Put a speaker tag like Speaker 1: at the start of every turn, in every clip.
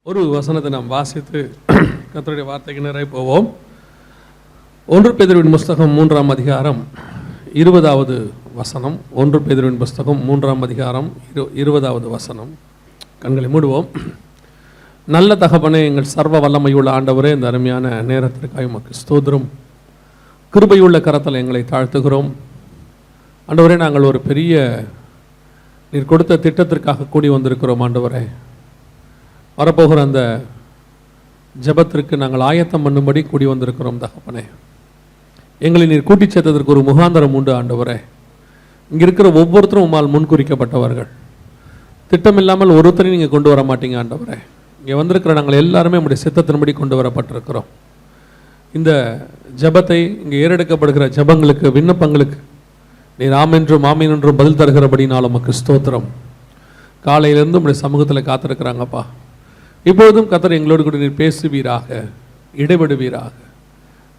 Speaker 1: ஒரு வசனத்தை நாம் வாசித்து கர்த்தருடைய வார்த்தைக்கு நிறைய போவோம். 1 பேதுருவின் புஸ்தகம் 3ஆம் அதிகாரம் 20வது வசனம். 1 பேதுருவின் புஸ்தகம் 3ஆம் அதிகாரம் 20வது வசனம். கண்களை மூடுவோம். நல்ல தகப்பனே, எங்கள் சர்வ வல்லமையுள்ள ஆண்டவரே, இந்த அருமையான நேரத்திற்காக உமக்கு ஸ்தோத்திரம். கிருபையுள்ள கரத்தில் எங்களை தாழ்த்துகிறோம். ஆண்டவரே, நாங்கள் ஒரு பெரிய நீர் கொடுத்த திட்டத்திற்காக கூடி வந்திருக்கிறோம். ஆண்டவரே, வரப்போகிற அந்த ஜெபத்திற்கு நாங்கள் ஆயத்தம் பண்ணும்படி கூடி வந்திருக்கிறோம். தகப்பனே, எங்களை நீர் கூட்டிச் சேர்த்ததற்கு ஒரு முகாந்தரம் உண்டு. ஆண்டவரே, இங்கே இருக்கிற ஒவ்வொருத்தரும் உம்மால் முன்குறிக்கப்பட்டவர்கள். திட்டமில்லாமல் ஒருத்தரையும் நீங்கள் கொண்டு வர மாட்டீங்க. ஆண்டவரே, இங்கே வந்திருக்கிற நாங்கள் எல்லாருமே உங்களுடைய சித்தத்தின்படி கொண்டு வரப்பட்டிருக்கிறோம். இந்த ஜெபத்தை, இங்கே ஏறெடுக்கப்படுகிற ஜெபங்களுக்கு, விண்ணப்பங்களுக்கு நீர் ஆமென்றும் ஆமீன் என்றும் பதில் தருகிறபடினால் உமக்கு ஸ்தோத்திரம். காலையிலேருந்து உங்களுடைய சமூகத்தில் காத்திருக்கிறாங்கப்பா. இப்பொழுதும் கர்த்தர் எங்களோடு கூட நீர் பேசுவீராக, இடைபடுவீராக.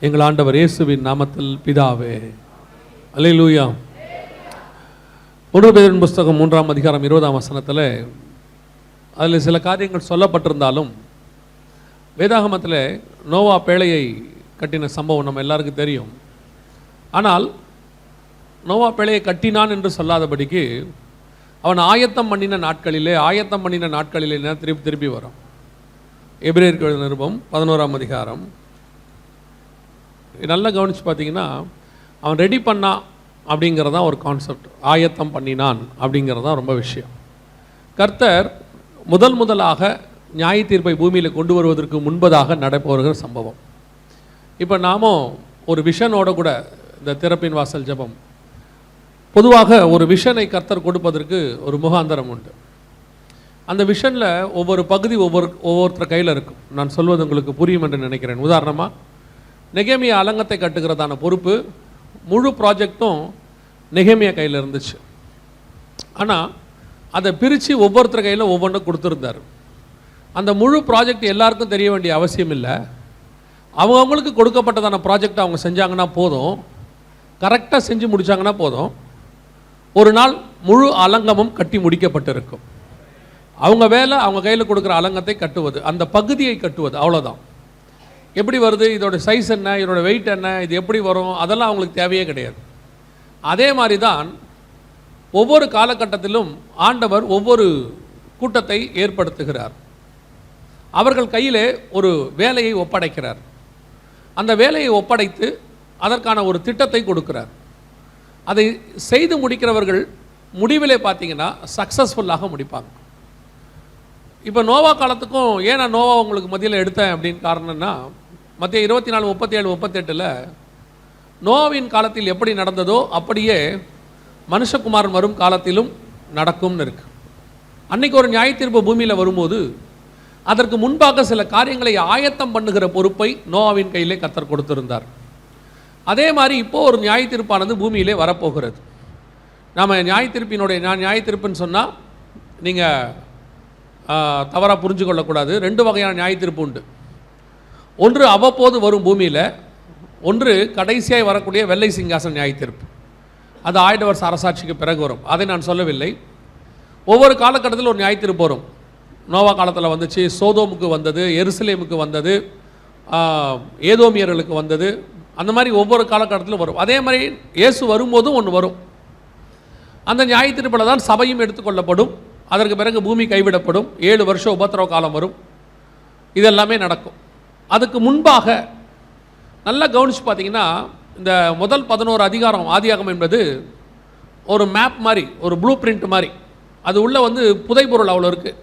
Speaker 1: எங்கள் ஆண்டவர் இயேசுவின் நாமத்தில் பிதாவே, அல்லேலூயா. 1 பேதுருவின் புஸ்தகம் 3ஆம் அதிகாரம் 20ஆம் வசனத்தில் அதில் சில காரியங்கள் சொல்லப்பட்டிருந்தாலும், வேதாகமத்தில் நோவா பேழையை கட்டின சம்பவம் நம்ம எல்லாருக்கும் தெரியும். ஆனால் நோவா பேழையை கட்டினான் என்று சொல்லாதபடிக்கு அவன் ஆயத்தம் பண்ணின நாட்களிலே திருப்பி வரும். எபிரேயர் நிருபம் 11ஆம் அதிகாரம் நல்லா கவனித்து பார்த்தீங்கன்னா, அவன் ரெடி பண்ணான் அப்படிங்கிறதான் ஒரு கான்செப்ட். ஆயத்தம் பண்ணினான் அப்படிங்கிறதான் ரொம்ப விஷயம். கர்த்தர் முதலாக நியாய தீர்ப்பை பூமியில் கொண்டு வருவதற்கு முன்பதாக நடைபெறுகிற சம்பவம். இப்போ நாமும் ஒரு விஷனோட கூட இந்த திறப்பின் வாசல் ஜெபம், பொதுவாக ஒரு விஷனை கர்த்தர் கொடுப்பதற்கு ஒரு முகாந்தரம் உண்டு. அந்த விஷனில் ஒவ்வொரு பகுதி ஒவ்வொருத்தர் கையில் இருக்கும். நான் சொல்வது உங்களுக்கு புரியும் என்று நினைக்கிறேன். உதாரணமாக, நெகேமியா அலங்கத்தை கட்டுகிறதான பொறுப்பு, முழு ப்ராஜெக்டும் நெகேமியா கையில் இருந்துச்சு. ஆனால் அதை பிரித்து ஒவ்வொருத்தர் கையில் ஒவ்வொன்றும் கொடுத்துருந்தார். அந்த முழு ப்ராஜெக்ட் எல்லாருக்கும் தெரிய வேண்டிய அவசியம் இல்லை. அவங்களுக்கு கொடுக்கப்பட்டதான ப்ராஜெக்ட் அவங்க செஞ்சாங்கன்னா போதும், கரெக்டாக செஞ்சு முடித்தாங்கன்னா போதும், ஒரு நாள் முழு அலங்கமும் கட்டி முடிக்கப்பட்டிருக்கும். அவங்க வேலை அவங்க கையில் கொடுக்குற அலங்கத்தை கட்டுவது, அந்த பகுதியை கட்டுவது, அவ்வளோதான். எப்படி வருது, இதோட சைஸ் என்ன, இதோட வெயிட் என்ன, இது எப்படி வரும், அதெல்லாம் அவங்களுக்கு தேவையே கிடையாது. அதே மாதிரி தான் ஒவ்வொரு காலகட்டத்திலும் ஆண்டவர் ஒவ்வொரு கூட்டத்தை ஏற்படுத்துகிறார். அவர்கள் கையிலே ஒரு வேலையை ஒப்படைக்கிறார். அந்த வேலையை ஒப்படைத்து அதற்கான ஒரு திட்டத்தை கொடுக்கிறார். அதை செய்து முடிக்கிறவர்கள் முடிவிலே பார்த்தீங்கன்னா சக்ஸஸ்ஃபுல்லாக முடிப்பாங்க. இப்போ நோவா காலத்துக்கும் ஏன் நான் நோவா உங்களுக்கு மத்தியில் எடுத்தேன் அப்படின்னு காரணம்னா, மத்திய 24, 37, 38 நோவாவின் காலத்தில் எப்படி நடந்ததோ அப்படியே மனுஷகுமாரன் வரும் காலத்திலும் நடக்கும்னு இருக்கு. அன்னைக்கு ஒரு நியாய தீர்ப்பு பூமியில் வரும்போது அதற்கு முன்பாக சில காரியங்களை ஆயத்தம் பண்ணுகிற பொறுப்பை நோவாவின் கையிலே கர்த்தர் கொடுத்திருந்தார். அதே மாதிரி இப்போது ஒரு நியாய தீர்ப்பானது பூமியிலே வரப்போகிறது. நாம் நான் நியாய தீர்ப்புன்னு சொன்னால் நீங்கள் தவறாக புரிஞ்சு கொள்ளக்கூடாது. 2 வகையான நியாய தீர்ப்பு உண்டு. ஒன்று அவ்வப்போது வரும் பூமியில், ஒன்று கடைசியாக வரக்கூடிய வெள்ளை சிங்காசன நியாய தீர்ப்பு. அது 1000 வருஷ அரசாட்சிக்கு பிறகு வரும். அதை நான் சொல்லவில்லை. ஒவ்வொரு காலகட்டத்தில் ஒரு நியாய தீர்ப்பு வரும். நோவா காலத்தில் வந்துச்சு, சோதோமுக்கு வந்தது, எருசலேமுக்கு வந்தது, ஏதோமியர்களுக்கு வந்தது. அந்த மாதிரி ஒவ்வொரு காலகட்டத்திலும் வரும். அதே மாதிரி இயேசு வரும்போதும் ஒன்று வரும். அந்த நியாய தீர்ப்பில் தான் சபையும் எடுத்துக்கொள்ளப்படும். அதற்கு பிறகு பூமி கைவிடப்படும். 7 வருஷம் உபத்திரவ காலம் வரும். இதெல்லாமே நடக்கும். அதுக்கு முன்பாக நல்லா கவனித்து பார்த்தீங்கன்னா, இந்த முதல் 11 அதிகாரம் ஆதியாகமம் என்பது ஒரு மேப் மாதிரி, ஒரு ப்ளூ பிரிண்ட் மாதிரி. அது உள்ளே புதைபொருள் அவ்வளோ இருக்குது.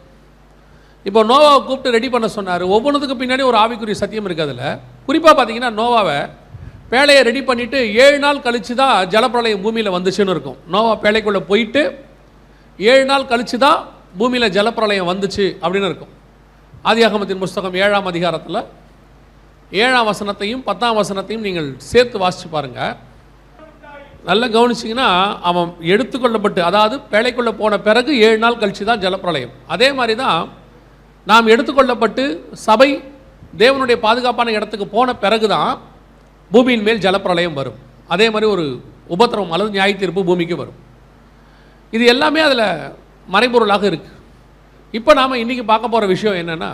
Speaker 1: இப்போ நோவாவை கூப்பிட்டு ரெடி பண்ண சொன்னார். ஒவ்வொன்றுத்துக்கு பின்னாடி ஒரு ஆவிக்குரிய சத்தியம் இருக்குது. அதில் குறிப்பாக பார்த்தீங்கன்னா, நோவாவை பேழையை ரெடி பண்ணிவிட்டு 7 நாள் கழித்து தான் ஜலப்பிரளயம் பூமியில் வந்துச்சுன்னு இருக்கும். நோவா பேழைக்குள்ளே போயிட்டு 7 நாள் கழித்து தான் பூமியில் ஜலப்பிரளயம் வந்துச்சு அப்படின்னு இருக்கும். ஆதியாகமத்தின் புஸ்தகம் 7ஆம் அதிகாரத்தில் 7ஆம் வசனத்தையும் 10ஆம் வசனத்தையும் நீங்கள் சேர்த்து வாசித்து பாருங்கள். நல்லா கவனிச்சிங்கன்னா, அவன் எடுத்துக்கொள்ளப்பட்டு, அதாவது பேழைக்குள்ளே போன பிறகு 7 நாள் கழித்து தான் ஜலப்பிரளயம். அதே மாதிரி தான் நாம் எடுத்துக்கொள்ளப்பட்டு சபை தேவனுடைய பாதுகாப்பான இடத்துக்கு போன பிறகு தான் பூமியின் மேல் ஜலப்பிரளயம் வரும். அதே மாதிரி ஒரு உபத்திரவம் அல்லது நியாய தீர்ப்பு பூமிக்கு வரும். இது எல்லாமே அதில் மறைபொருளாக இருக்குது. இப்போ நாம் இன்றைக்கி பார்க்க போகிற விஷயம் என்னென்னா,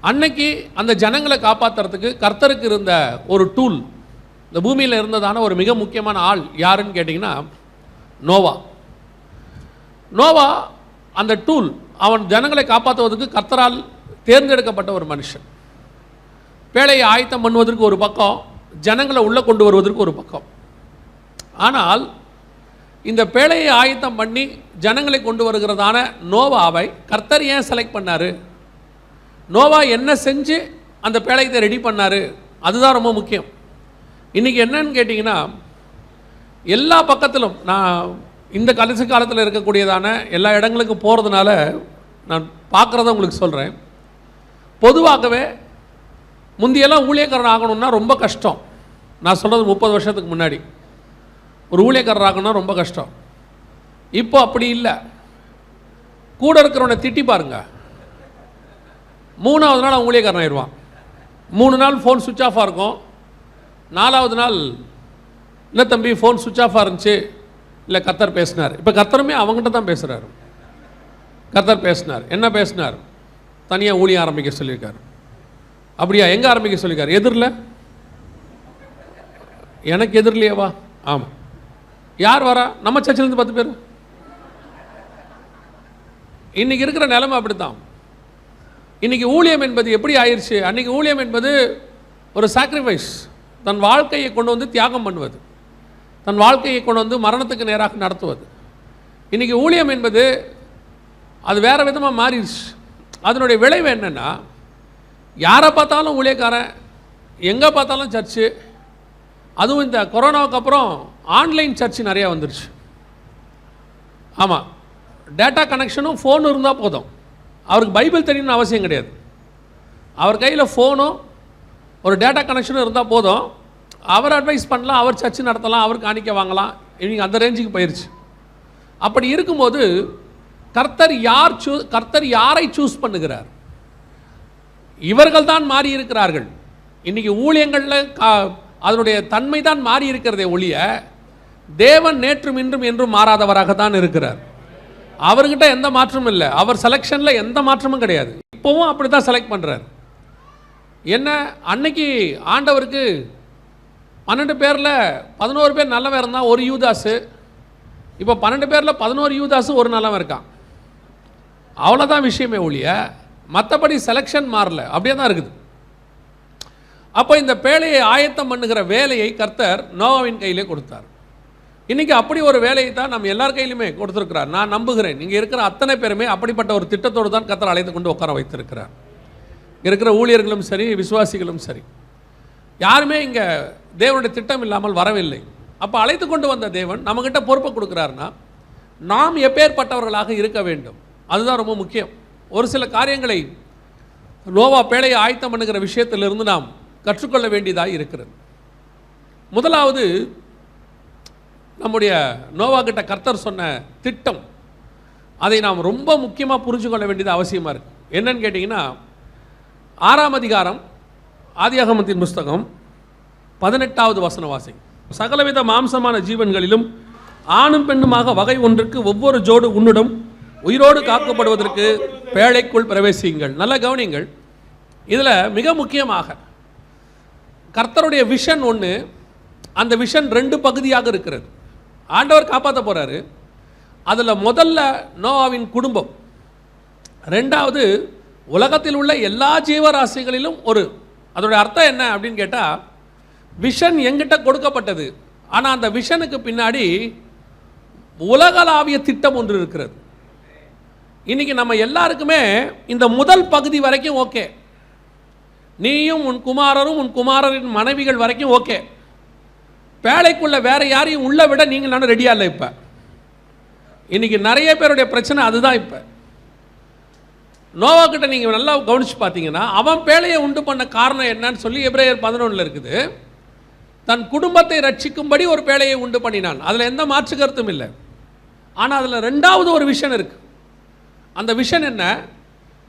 Speaker 1: அன்னைக்கு அந்த ஜனங்களை காப்பாற்றுறதுக்கு கர்த்தருக்கு இருந்த ஒரு டூல், இந்த பூமியில் இருந்ததான ஒரு மிக முக்கியமான ஆள் யாருன்னு கேட்டிங்கன்னா நோவா. நோவா அந்த டூல், அவன் ஜனங்களை காப்பாற்றுவதற்கு கர்த்தரால் தேர்ந்தெடுக்கப்பட்ட ஒரு மனுஷன். பேழையை ஆயத்தம் பண்ணுவதற்கு ஒரு பக்கம், ஜனங்களை உள்ளே கொண்டு வருவதற்கு ஒரு பக்கம். ஆனால் இந்த பேழையை ஆயத்தம் பண்ணி ஜனங்களை கொண்டு வருகிறதான நோவாவை கர்த்தர் ஏன் செலக்ட் பண்ணார், நோவா என்ன செஞ்சு அந்த பேழையத்தை ரெடி பண்ணார், அதுதான் ரொம்ப முக்கியம். இன்றைக்கி என்னன்னு கேட்டிங்கன்னா, எல்லா பக்கத்திலும் நான் இந்த கடைசி காலத்தில் இருக்கக்கூடியதான எல்லா இடங்களுக்கும் போகிறதுனால நான் பார்க்குறத உங்களுக்கு சொல்கிறேன். பொதுவாகவே முந்தியெல்லாம் ஊழியக்காரன் ஆகணும்னா ரொம்ப கஷ்டம். நான் சொல்கிறது 30 வருஷத்துக்கு முன்னாடி ஒரு ஊழியக்காரர் ஆகணும்னா ரொம்ப கஷ்டம். இப்போ அப்படி இல்லை. கூட இருக்கிறவனை திட்டி பாருங்க, 3வது நாள் அவன் ஊழியக்காரன் ஆயிடுவான். 3 நாள் ஃபோன் சுவிட்ச் ஆஃபாக இருக்கும். 4வது நாள் இல்லை தம்பி ஃபோன் சுவிட்ச் ஆஃபாக இருந்துச்சு, இல்லை கர்த்தர் பேசினார். இப்போ கர்த்தருமே அவங்ககிட்ட தான் பேசுகிறாரு. கர்த்தர் பேசினார். என்ன பேசினார்? தனியாக ஊழியம் ஆரம்பிக்க சொல்லியிருக்காரு. அப்படியா? எங்கே ஆரம்பிக்க சொல்லியிருக்காரு? எதிரில். எனக்கு எதிரிலையேவா? ஆமாம். யார் வரா? நம்ம சர்ச்சிலேருந்து 10 பேர். இன்றைக்கி இருக்கிற நிலைமை அப்படித்தான். இன்றைக்கி ஊழியம் என்பது எப்படி ஆயிடுச்சு? அன்றைக்கி ஊழியம் என்பது ஒரு சாக்ரிஃபைஸ், தன் வாழ்க்கையை கொண்டு வந்து தியாகம் பண்ணுவது, தன் வாழ்க்கையை கொண்டு வந்து மரணத்துக்கு நேராக நடத்துவது. இன்றைக்கி ஊழியம் என்பது அது வேறு விதமாக மாறிடுச்சு. அதனுடைய விளைவு என்னென்னா, யாரை பார்த்தாலும் ஊழியக்காரன், எங்கே பார்த்தாலும் சர்ச்சு. அதுவும் இந்த கொரோனாவுக்கு அப்புறம் ஆன்லைன் சர்ச்சு நிறையா வந்துருச்சு. ஆமாம், டேட்டா கனெக்ஷனும் ஃபோனும் இருந்தால் போதும். அவருக்கு பைபிள் தெரியணும்னு அவசியம் கிடையாது. அவர் கையில் ஃபோனும் ஒரு டேட்டா கனெக்ஷனும் இருந்தால் போதும். அவர் அட்வைஸ் பண்ணலாம், அவர் சர்ச்சு நடத்தலாம், அவர் காணிக்க வாங்கலாம். இவங்க அந்த ரேஞ்சுக்கு போயிடுச்சு. அப்படி இருக்கும்போது கர்த்தர் யாரை சூஸ் பண்ணுகிறார்? இவர்கள் தான் மாறி இருக்கிறார்கள். இன்றைக்கி ஊழியங்களில் அதனுடைய தன்மை தான் மாறி இருக்கிறதே ஒழிய தேவன் நேற்றும் இன்றும் என்றும் மாறாதவராக தான் இருக்கிறார். அவர்கிட்ட எந்த மாற்றமும் இல்லை. அவர் செலெக்ஷனில் எந்த மாற்றமும் கிடையாது. இப்போவும் அப்படி தான் செலக்ட் பண்ணுறார். என்ன, அன்னைக்கு ஆண்டவருக்கு 12 பேரில் 11 பேர் நல்லவன் இருந்தால் ஒரு யூதாஸு. இப்போ 12 பேரில் 11 யூதாஸு ஒரு நல்லவன் இருக்கான். அவ்வளோதான் விஷயமே ஒழிய மற்றபடி செலெக்ஷன் மாறல, அப்படியே தான் இருக்குது. அப்போ இந்த பேழையை ஆயத்தம் பண்ணுகிற வேலையை கர்த்தர் நோவாவின் கையிலே கொடுத்தார். இன்றைக்கி அப்படி ஒரு வேலையை தான் நம்ம எல்லார் கையிலுமே கொடுத்துருக்கிறார். நான் நம்புகிறேன் இங்கே இருக்கிற அத்தனை பேருமே அப்படிப்பட்ட ஒரு திட்டத்தோடு தான் கர்த்தர் அழைத்து கொண்டு உட்கார வைத்திருக்கிறார். இருக்கிற ஊழியர்களும் சரி, விசுவாசிகளும் சரி, யாருமே இங்கே தேவனுடைய திட்டம் இல்லாமல் வரவில்லை. அப்போ அழைத்து கொண்டு வந்த தேவன் நம்மகிட்ட பொறுப்பை கொடுக்குறாருன்னா நாம் எப்பேற்பட்டவர்களாக இருக்க வேண்டும், அதுதான் ரொம்ப முக்கியம். ஒரு சில காரியங்களை நோவா பேழையை ஆயத்தம் பண்ணுகிற விஷயத்திலிருந்து நாம் கற்றுக்கொள்ள வேண்டியதாக இருக்கிறது. முதலாவது, நம்முடைய நோவா கிட்ட கர்த்தர் சொன்ன திட்டம், அதை நாம் ரொம்ப முக்கியமாக புரிஞ்சு கொள்ள வேண்டியது அவசியமாக இருக்குது. என்னன்னு கேட்டிங்கன்னா, 6ஆம் அதிகாரம் ஆதியாகமத்தின் புஸ்தகம் 18வது வசன வாசி. சகலவித மாம்சமான ஜீவன்களிலும் ஆணும் பெண்ணுமாக வகை ஒன்றுக்கு ஒவ்வொரு ஜோடு உன்னிடம் உயிரோடு காக்கப்படுவதற்கு பேழைக்குள் பிரவேசியுங்கள். நல்ல கவனிங்கள். இதில் மிக முக்கியமாக கர்த்தருடைய விஷன் ஒன்று, அந்த விஷன் 2 பகுதியாக இருக்கிறது. ஆண்டவர் காப்பாற்ற போகிறாரு. அதில் முதல்ல நோவாவின் குடும்பம், 2வது உலகத்தில் உள்ள எல்லா ஜீவராசிகளிலும் அதோடைய அர்த்தம் என்ன அப்படின்னு கேட்டால், விஷன் எங்கிட்ட கொடுக்கப்பட்டது, ஆனால் அந்த விஷனுக்கு பின்னாடி உலகளாவிய திட்டம் ஒன்று இருக்கிறது. இன்றைக்கி நம்ம எல்லாருக்குமே இந்த முதல் பகுதி வரைக்கும் ஓகே, நீயும் உன் குமாரரும் உன் குமாரரின் மனைவிகள் வரைக்கும் ஓகே. பேழைக்குள்ள வேறு யாரையும் உள்ள விட நீங்கள் நானும் ரெடியாக இல்லை. இப்போ இன்றைக்கி நிறைய பேருடைய பிரச்சனை அதுதான். இப்போ நோவா கிட்ட நீங்கள் நல்லா கவனித்து பார்த்தீங்கன்னா, அவன் பேழையை உண்டு பண்ண காரணம் என்னன்னு சொல்லி எபிரேயர் 11 இருக்குது. தன் குடும்பத்தை ரட்சிக்கும்படி ஒரு பேழையை உண்டு பண்ணினான். அதில் எந்த மாற்று கருத்தும் இல்லை. ஆனால் அதில் 2வது ஒரு விஷன் இருக்குது. அந்த விஷன் என்ன?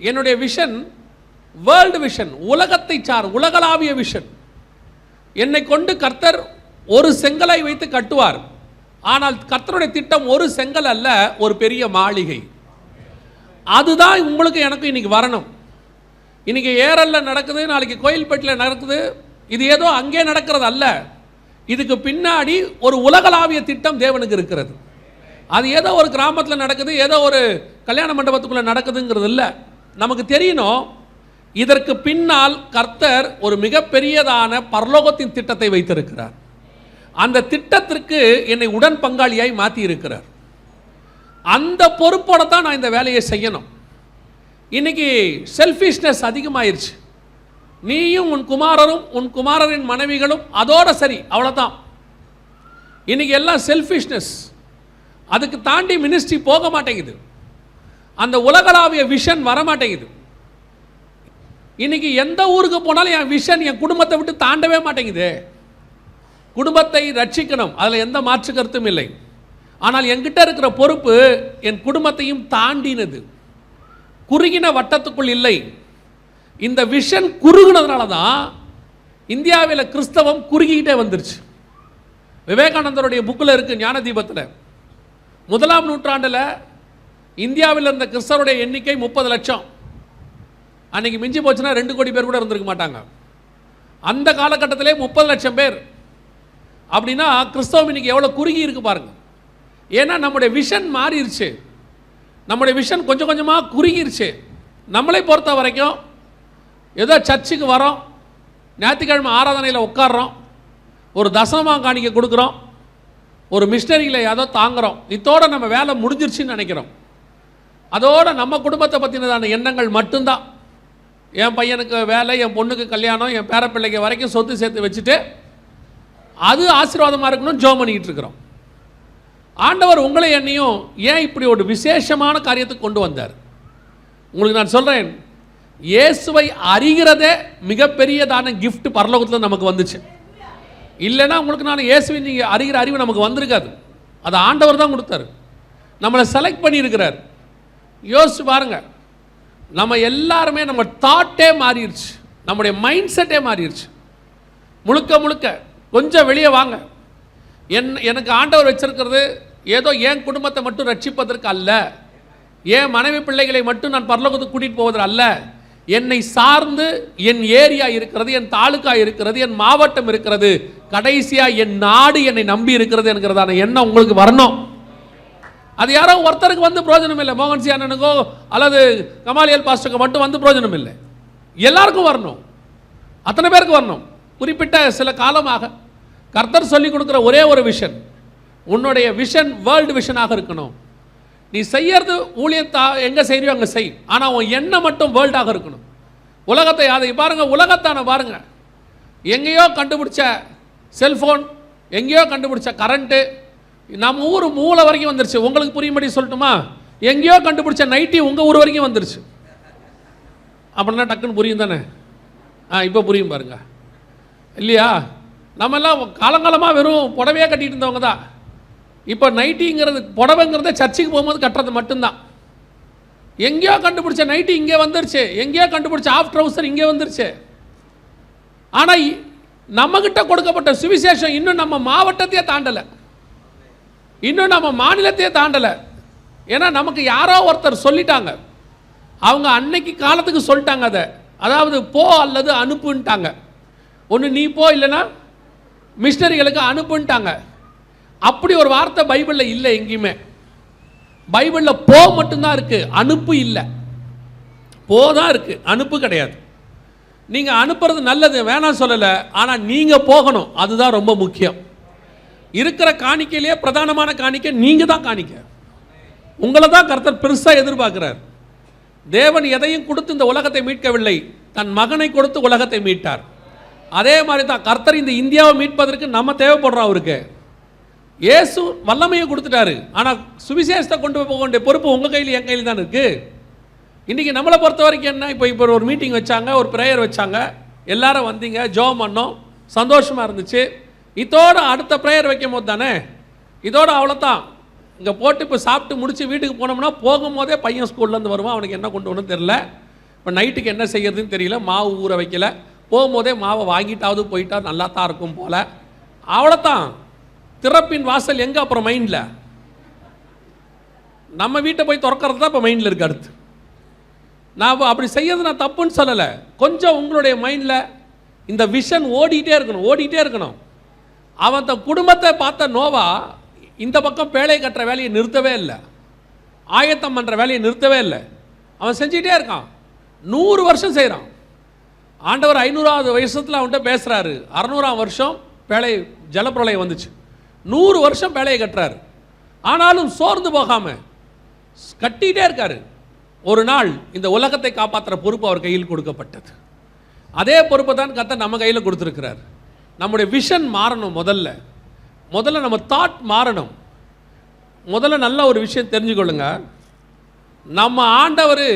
Speaker 1: என்னுடைய விஷன் வேர்ல்டு விஷன், உலகத்தை உலகளாவிய விஷன். என்னை கொண்டு கர்த்தர் ஒரு செங்கலை வைத்து கட்டுவார். ஆனால் கர்த்தருடைய திட்டம் ஒரு செங்கல் அல்ல, ஒரு பெரிய மாளிகை. அதுதான் உங்களுக்கு எனக்கு இன்னைக்கு வரணும். இன்றைக்கி ஏரலில் நடக்குது, நாளைக்கு கோயில்பேட்டில் நடக்குது. இது ஏதோ அங்கே நடக்கிறது அல்ல. இதுக்கு பின்னாடி ஒரு உலகளாவிய திட்டம் தேவனுக்கு இருக்கிறது. அது ஏதோ ஒரு கிராமத்தில் நடக்குது, ஏதோ ஒரு கல்யாண மண்டபத்துக்குள்ளே நடக்குதுங்கிறது இல்லை. நமக்கு தெரியணும், இதற்கு பின்னால் கர்த்தர் ஒரு மிகப்பெரியதான பரலோகத்தின் திட்டத்தை வைத்திருக்கிறார். அந்த திட்டத்திற்கு என்னை உடன் பங்காளியாய் மாற்றி இருக்கிறார். அந்த பொறுப்போட தான் நான் இந்த வேலையை செய்யணும். இன்னைக்கு செல்ஃபிஷ்னஸ் அதிகமாயிருச்சு. நீயும் உன் குமாரரும் உன் குமாரரின் மனைவிகளும் அதோட சரி, அவ்வளோதான். இன்னைக்கு எல்லாம் செல்ஃபிஷ்னஸ். அதுக்கு தாண்டி மினிஸ்ட்ரி போக மாட்டேங்குது. அந்த உலகளாவிய விஷன் வர மாட்டேங்குது. இன்னைக்கு எந்த ஊருக்கு போனாலும் என் விஷன் என் குடும்பத்தை விட்டு தாண்டவே மாட்டேங்குது. குடும்பத்தை ரட்சிக்கணும், அதில் எந்த மாற்று கருத்தும் இல்லை. ஆனால் என்கிட்ட இருக்கிற பொறுப்பு என் குடும்பத்தையும் தாண்டினது, குறுகின வட்டத்துக்குள் இல்லை. இந்த விஷன் குறுகினதுனால தான் இந்தியாவில் கிறிஸ்தவம் குறுகிக்கிட்டே வந்துருச்சு. விவேகானந்தருடைய புக்கில் இருக்குது, ஞான தீபத்தில். 1ஆம் நூற்றாண்டில் இந்தியாவில் இருந்த கிறிஸ்தவருடைய எண்ணிக்கை 30 லட்சம். அன்றைக்கி மிஞ்சி போச்சுன்னா 2 கோடி பேர் கூட இருந்திருக்க மாட்டாங்க. அந்த காலகட்டத்திலே 30 லட்சம் பேர் அப்படின்னா கிறிஸ்தவம் இன்னைக்கு எவ்வளோ குறுகி இருக்கு பாருங்க. ஏன்னா நம்முடைய விஷன் மாறிடுச்சு. நம்முடைய விஷன் கொஞ்சம் கொஞ்சமாக குறுகிருச்சு. நம்மளை பொறுத்த வரைக்கும் ஏதோ சர்ச்சுக்கு வரோம், ஞாயிற்றுக்கிழமை ஆராதனையில் உட்காடுறோம், ஒரு தசமமாக காணிக்க கொடுக்குறோம், ஒரு மிஷினரிகளை ஏதோ தாங்குகிறோம், இதோடு நம்ம வேலை முடிஞ்சிருச்சுன்னு நினைக்கிறோம். அதோடு நம்ம குடும்பத்தை பற்றினதான எண்ணங்கள் மட்டும்தான். என் பையனுக்கு வேலை, என் பொண்ணுக்கு கல்யாணம், என் பேரப்பிள்ளைக்கு வரைக்கும் சொத்து சேர்த்து வச்சுட்டு அது ஆசீர்வாதமாக இருக்கணும் ஜெபம் பண்ணிக்கிட்டு இருக்கிறோம். ஆண்டவர் உங்களை என்னையும் ஏன் இப்படி ஒரு விசேஷமான காரியத்துக்கு கொண்டு வந்தார்? உங்களுக்கு நான் சொல்கிறேன், இயேசுவை அறிகிறதே மிகப்பெரியதான கிஃப்ட் பரலோகத்தில் நமக்கு வந்துச்சு. இல்லைன்னா உங்களுக்கு நான் இயேசுவை நீங்கள் அறிகிற அறிவு நமக்கு வந்திருக்காது. அது ஆண்டவர் தான் கொடுத்தாரு, நம்மளை செலக்ட் பண்ணியிருக்கிறார். யோசிச்சு பாருங்க, நம்ம எல்லாருமே நம்ம தாட்டே மாறிடுச்சு, நம்முடைய மைண்ட் செட்டே மாறிடுச்சு முழுக்க முழுக்க. கொஞ்சம் வெளியே வாங்க. எனக்கு ஆண்டவர் வச்சிருக்கிறது ஏதோ என் குடும்பத்தை மட்டும் ரட்சிப்பதற்கு அல்ல, என் மனைவி பிள்ளைகளை மட்டும் நான் பரலோகத்துக்கு கூட்டிகிட்டு போவதற்கு அல்ல. என்னை சார்ந்து என் ஏரியா இருக்கிறது, என் தாலுக்கா இருக்கிறது, என் மாவட்டம் இருக்கிறது, கடைசியாக என் நாடு என்னை நம்பி இருக்கிறது என்கிறதான எண்ணம் உங்களுக்கு வரணும். அது யாரோ ஒருத்தருக்கு வந்து பிரயோஜனம் இல்லை, மோகன்சி அண்ணனுக்கோ அல்லது கமாலியல் பாஸ்டருக்கோ மட்டும் வந்து பிரயோஜனம் இல்லை. எல்லாருக்கும் வரணும், அத்தனை பேருக்கு வரணும். குறிப்பிட்ட சில காலமாக கர்த்தர் சொல்லிக் கொடுக்குற ஒரே ஒரு விஷன், உன்னுடைய விஷன் வேர்ல்டு விஷனாக இருக்கணும். நீ செய்யறது ஊழியத்தா எங்கே செய்யறியோ அங்கே செய், ஆனால் உன் எண்ணம் மட்டும் வேர்ல்டாக இருக்கணும். உலகத்தை அதை பாருங்கள், உலகத்தான பாருங்கள். எங்கேயோ கண்டுபிடிச்ச செல்ஃபோன், எங்கேயோ கண்டுபிடிச்ச கரண்ட்டு நம்ம ஊர் மூளை வரைக்கும் வந்துருச்சு. உங்களுக்கு புரியும்படி சொல்லட்டுமா? எங்கேயோ கண்டுபிடிச்ச நைட்டி உங்கள் ஊர் வரைக்கும் வந்துருச்சு. அப்படின்னா டக்குன்னு புரியும் தானே? இப்போ புரியும் பாருங்க, இல்லையா? நம்மெல்லாம் காலங்காலமாக வெறும் புடவையாக கட்டிகிட்டு இருந்தவங்க தான். இப்போ நைட்டிங்கிறது, புடவைங்கிறத சர்ச்சுக்கு போகும்போது கட்டுறது மட்டும்தான். எங்கேயோ கண்டுபிடிச்ச நைட்டி இங்கே வந்துருச்சு, எங்கேயோ கண்டுபிடிச்ச ஆஃப் ட்ரவுசர் இங்கே வந்துருச்சு. ஆனால் நம்மக்கிட்ட கொடுக்கப்பட்ட சுவிசேஷம் இன்னும் நம்ம மாவட்டத்தையே தாண்டலை, இன்னும் நம்ம மாநிலத்தையே தாண்டலை. ஏன்னா நமக்கு யாரோ ஒருத்தர் சொல்லிட்டாங்க, அவங்க அன்னைக்கு காலத்துக்கு சொல்லிட்டாங்க அதை, அதாவது போ அல்லது அனுப்புன்ட்டாங்க. ஒன்று நீ போ, இல்லைன்னா மிஷினரிகளுக்கு அனுப்புன்ட்டாங்க. அப்படி ஒரு வார்த்தை பைபிளில் இல்லை எங்கேயுமே. பைபிளில் போ மட்டும்தான் இருக்குது, அனுப்பு இல்லை. போ தான் இருக்குது, அனுப்பு கிடையாது. நீங்கள் அனுப்புறது நல்லது, வேணாம் சொல்லலை, ஆனால் நீங்கள் போகணும், அதுதான் ரொம்ப முக்கியம். இருக்கிற காணிக்கையிலேயே பிரதானமான காணிக்கை நீங்கள் தான் காணிக்க. உங்களை தான் கர்த்தர் பெருசாக எதிர்பார்க்கிறார். தேவன் எதையும் கொடுத்து இந்த உலகத்தை மீட்கவில்லை, தன் மகனை கொடுத்து உலகத்தை மீட்டார். அதே மாதிரி தான் கர்த்தர் இந்த இந்தியாவை மீட்பதற்கு நம்ம தேவைப்படுறோம். அவருக்கு இயேசு வல்லமையை கொடுத்துட்டாரு, ஆனால் சுவிசேஷத்தை கொண்டு போக வேண்டிய பொறுப்பு உங்கள் கையில் என் கையில் தான் இருக்குது. இன்றைக்கி நம்மளை பொறுத்த வரைக்கும் என்ன, இப்போ ஒரு மீட்டிங் வச்சாங்க, ஒரு ப்ரேயர் வச்சாங்க, எல்லாரும் வந்தீங்க, ஜெபம் பண்ணோம், சந்தோஷமாக இருந்துச்சு. இதோட அடுத்த ப்ரேயர் வைக்கும் போது தானே, இதோட அவ்வளோதான். இங்கே போட்டு இப்போ சாப்பிட்டு முடிச்சு வீட்டுக்கு போனோம்னா போகும்போதே பையன் ஸ்கூல்லேருந்து வருவான், அவனுக்கு என்ன கொண்டு வரணும்னு தெரில, இப்போ நைட்டுக்கு என்ன செய்யறதுன்னு தெரியல, மாவு ஊற வைக்கல, போகும்போதே மாவை வாங்கிட்டாவது போயிட்டா நல்லா தான் இருக்கும் போல். அவ்வளோதான். திறப்பின் வாசல் எங்கே அப்புறம் மைண்டில்? நம்ம வீட்டை போய் திறக்கிறது தான் இப்போ மைண்டில் இருக்குது. அடுத்து நான் அப்படி செய்யறது நான் தப்புன்னு சொல்லலை. கொஞ்சம் உங்களுடைய மைண்டில் இந்த விஷன் ஓடிக்கிட்டே இருக்கணும். அவன் தன் குடும்பத்தை பார்த்த நோவா இந்த பக்கம் பேழை கட்டுற வேலையை நிறுத்தவே இல்லை, ஆயத்தம் பண்ணுற வேலையை நிறுத்தவே இல்லை. அவன் செஞ்சிகிட்டே இருக்கான். 100 வருஷம் செய்கிறான். ஆண்டவர் 500வது வருஷத்தில் அவன்கிட்ட பேசுகிறாரு. 600ஆம் வருஷம் பேழை ஜலப்பிரளயம் வந்துச்சு. 100 வருஷம் பேழையை கட்டுறாரு. ஆனாலும் சோர்ந்து போகாமல் கட்டிகிட்டே இருக்காரு. ஒரு நாள் இந்த உலகத்தை காப்பாற்றுற பொறுப்பு அவர் கையில் கொடுக்கப்பட்டது. அதே பொறுப்பை தான் கர்த்தர் நம்ம கையில் கொடுத்துருக்கிறார். நம்முடைய விஷன் மாறணும். முதல்ல நம்ம தாட் மாறணும். முதல்ல நல்ல ஒரு விஷயம் தெரிஞ்சுக்கொள்ளுங்க. நம்ம ஆண்டவர்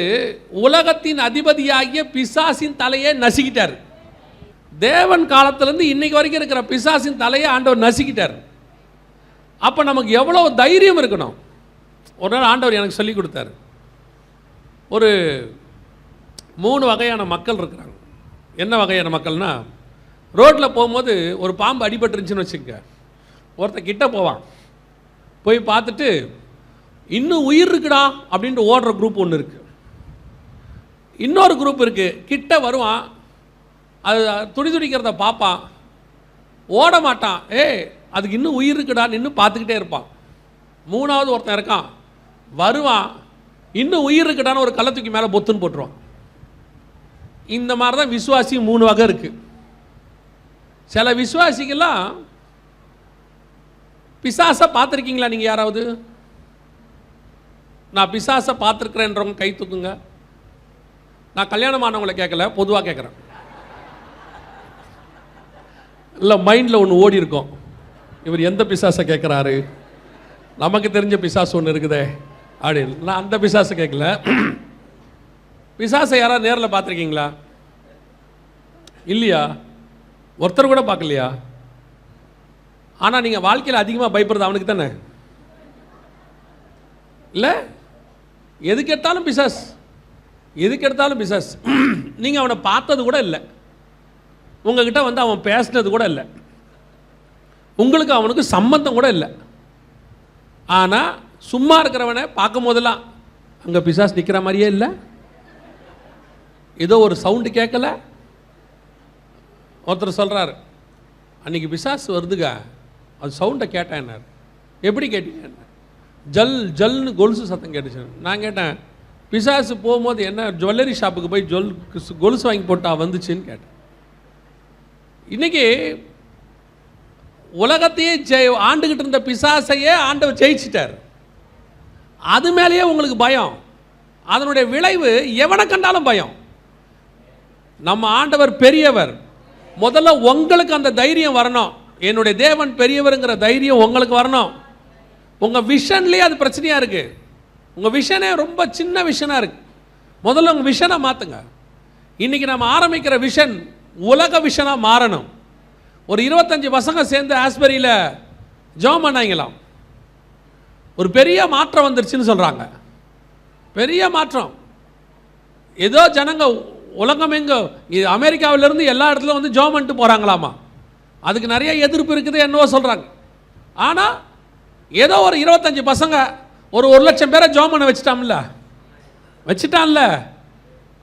Speaker 1: உலகத்தின் அதிபதியாகிய பிசாசின் தலையை நசுக்கிட்டார். தேவன் காலத்திலேருந்து இன்னைக்கு வரைக்கும் இருக்கிற பிசாசின் தலையை ஆண்டவர் நசுக்கிட்டார். அப்போ நமக்கு எவ்வளோ தைரியம் இருக்கணும். ஒரு நாள் ஆண்டவர் எனக்கு சொல்லி கொடுத்தாரு. ஒரு 3 வகையான மக்கள் இருக்கிறாங்க. என்ன வகையான மக்கள்னா, ரோட்டில் போகும்போது ஒரு பாம்பு அடிபட்டுருந்துச்சுன்னு வச்சுக்க, ஒருத்தன் கிட்ட போவான். போய் பார்த்துட்டு இன்னும் உயிர் இருக்குடா அப்படின்ட்டு ஓடுற குரூப் ஒன்று இருக்குது. இன்னொரு குரூப் இருக்குது, கிட்ட வருவான், அது துடிக்கிறத பார்ப்பான், ஓட மாட்டான், அதுக்கு இன்னும் உயிர் இருக்குடா நின்று பார்த்துக்கிட்டே இருப்பான். 3வது ஒருத்தன் இருக்கான், வருவான், இன்னும் உயிர் இருக்குடான்னு ஒரு கள்ள தூக்கி மேலே பொத்துன்னு போட்டுருவான். இந்த மாதிரி தான் விசுவாசி 3 வகை இருக்குது. சில விசுவாசிக்கெல்லாம் பிசாசை பார்த்துருக்கீங்களா நீங்கள் யாராவது? நான் பிசாசை பார்த்துருக்குறேன்றவங்க கை தூக்குங்க. நான் கல்யாணமானவங்களை கேட்கல, பொதுவாக கேட்குறேன். இல்லை மைண்டில் ஒன்று ஓடி இருக்கும், இவர் எந்த பிசாசை கேட்குறாரு, நமக்கு தெரிஞ்ச பிசாசு ஒன்று இருக்குதே அப்படின்னு. நான் அந்த பிசாசை கேட்கல. பிசாசை யாராவது நேரில் பார்த்துருக்கீங்களா? இல்லையா? ஒருத்தர் கூட பார்க்கலையா? ஆனால் நீங்கள் வாழ்க்கையில் அதிகமாக பயப்படுறது அவனுக்கு தானே இல்லை? எதுக்கு எடுத்தாலும் பிசாஸ். நீங்கள் அவனை பார்த்தது கூட இல்லை, உங்ககிட்ட வந்து அவன் பேசினது கூட இல்லை, உங்களுக்கு அவனுக்கு சம்பந்தம் கூட இல்லை. ஆனால் சும்மா இருக்கிறவனை பார்க்கும் போதெல்லாம் அங்கே பிசாஸ் நிற்கிற மாதிரியே இல்லை, ஏதோ ஒரு சவுண்டு கேட்கல. ஒருத்தர் சொல்கிறார், அன்றைக்கி பிசாஸ் வருதுங்க, அது சவுண்டை கேட்டேன். எப்படி கேட்டீங்க? ஜல் ஜல்னு கொலுசு சத்தம் கேட்டுச்சு. நான் கேட்டேன், பிசாசு போகும்போது என்ன ஜுவல்லரி ஷாப்புக்கு போய் கொலுசு வாங்கி போட்டா வந்துச்சுன்னு கேட்டேன். இன்றைக்கி உலகத்தையே ஆண்டுகிட்டு இருந்த பிசாசையே ஆண்டவர் ஜெயிச்சிட்டார். அது மேலேயே உங்களுக்கு பயம், அதனுடைய விளைவு எவனை கண்டாலும் பயம். நம்ம ஆண்டவர் பெரியவர். முதல்ல உங்களுக்கு அந்த தைரியம் வரணும். என்னுடைய தேவன் பெரியவருங்கிற தைரியம் உங்களுக்கு வரணும். உங்கள் விஷன்லேயே அது பிரச்சனையாக இருக்குது. உங்கள் விஷனே ரொம்ப சின்ன விஷனாக இருக்குது. முதல்ல உங்கள் விஷனை மாற்றுங்க. இன்றைக்கி நம்ம ஆரம்பிக்கிற விஷன் உலக விஷனாக மாறணும். ஒரு 25 பசங்க சேர்ந்து ஆஸ்பரியில் ஜெபம் பண்ணாங்களாம். ஒரு பெரிய மாற்றம் வந்துருச்சுன்னு சொல்கிறாங்க. பெரிய மாற்றம். ஏதோ ஜனங்க உலகம் எங்கே, அமெரிக்காவிலேருந்து எல்லா இடத்துலையும் வந்து ஜெபம் பண்ணிட்டு போகிறாங்களாமா. அதுக்கு நிறைய எதிர்ப்பு இருக்குது என்னவோ சொல்கிறாங்க. ஆனால் ஏதோ ஒரு 25 பசங்க ஒரு 1,00,000 பேரை ஜெபம் பண்ண வச்சுட்டான்ல.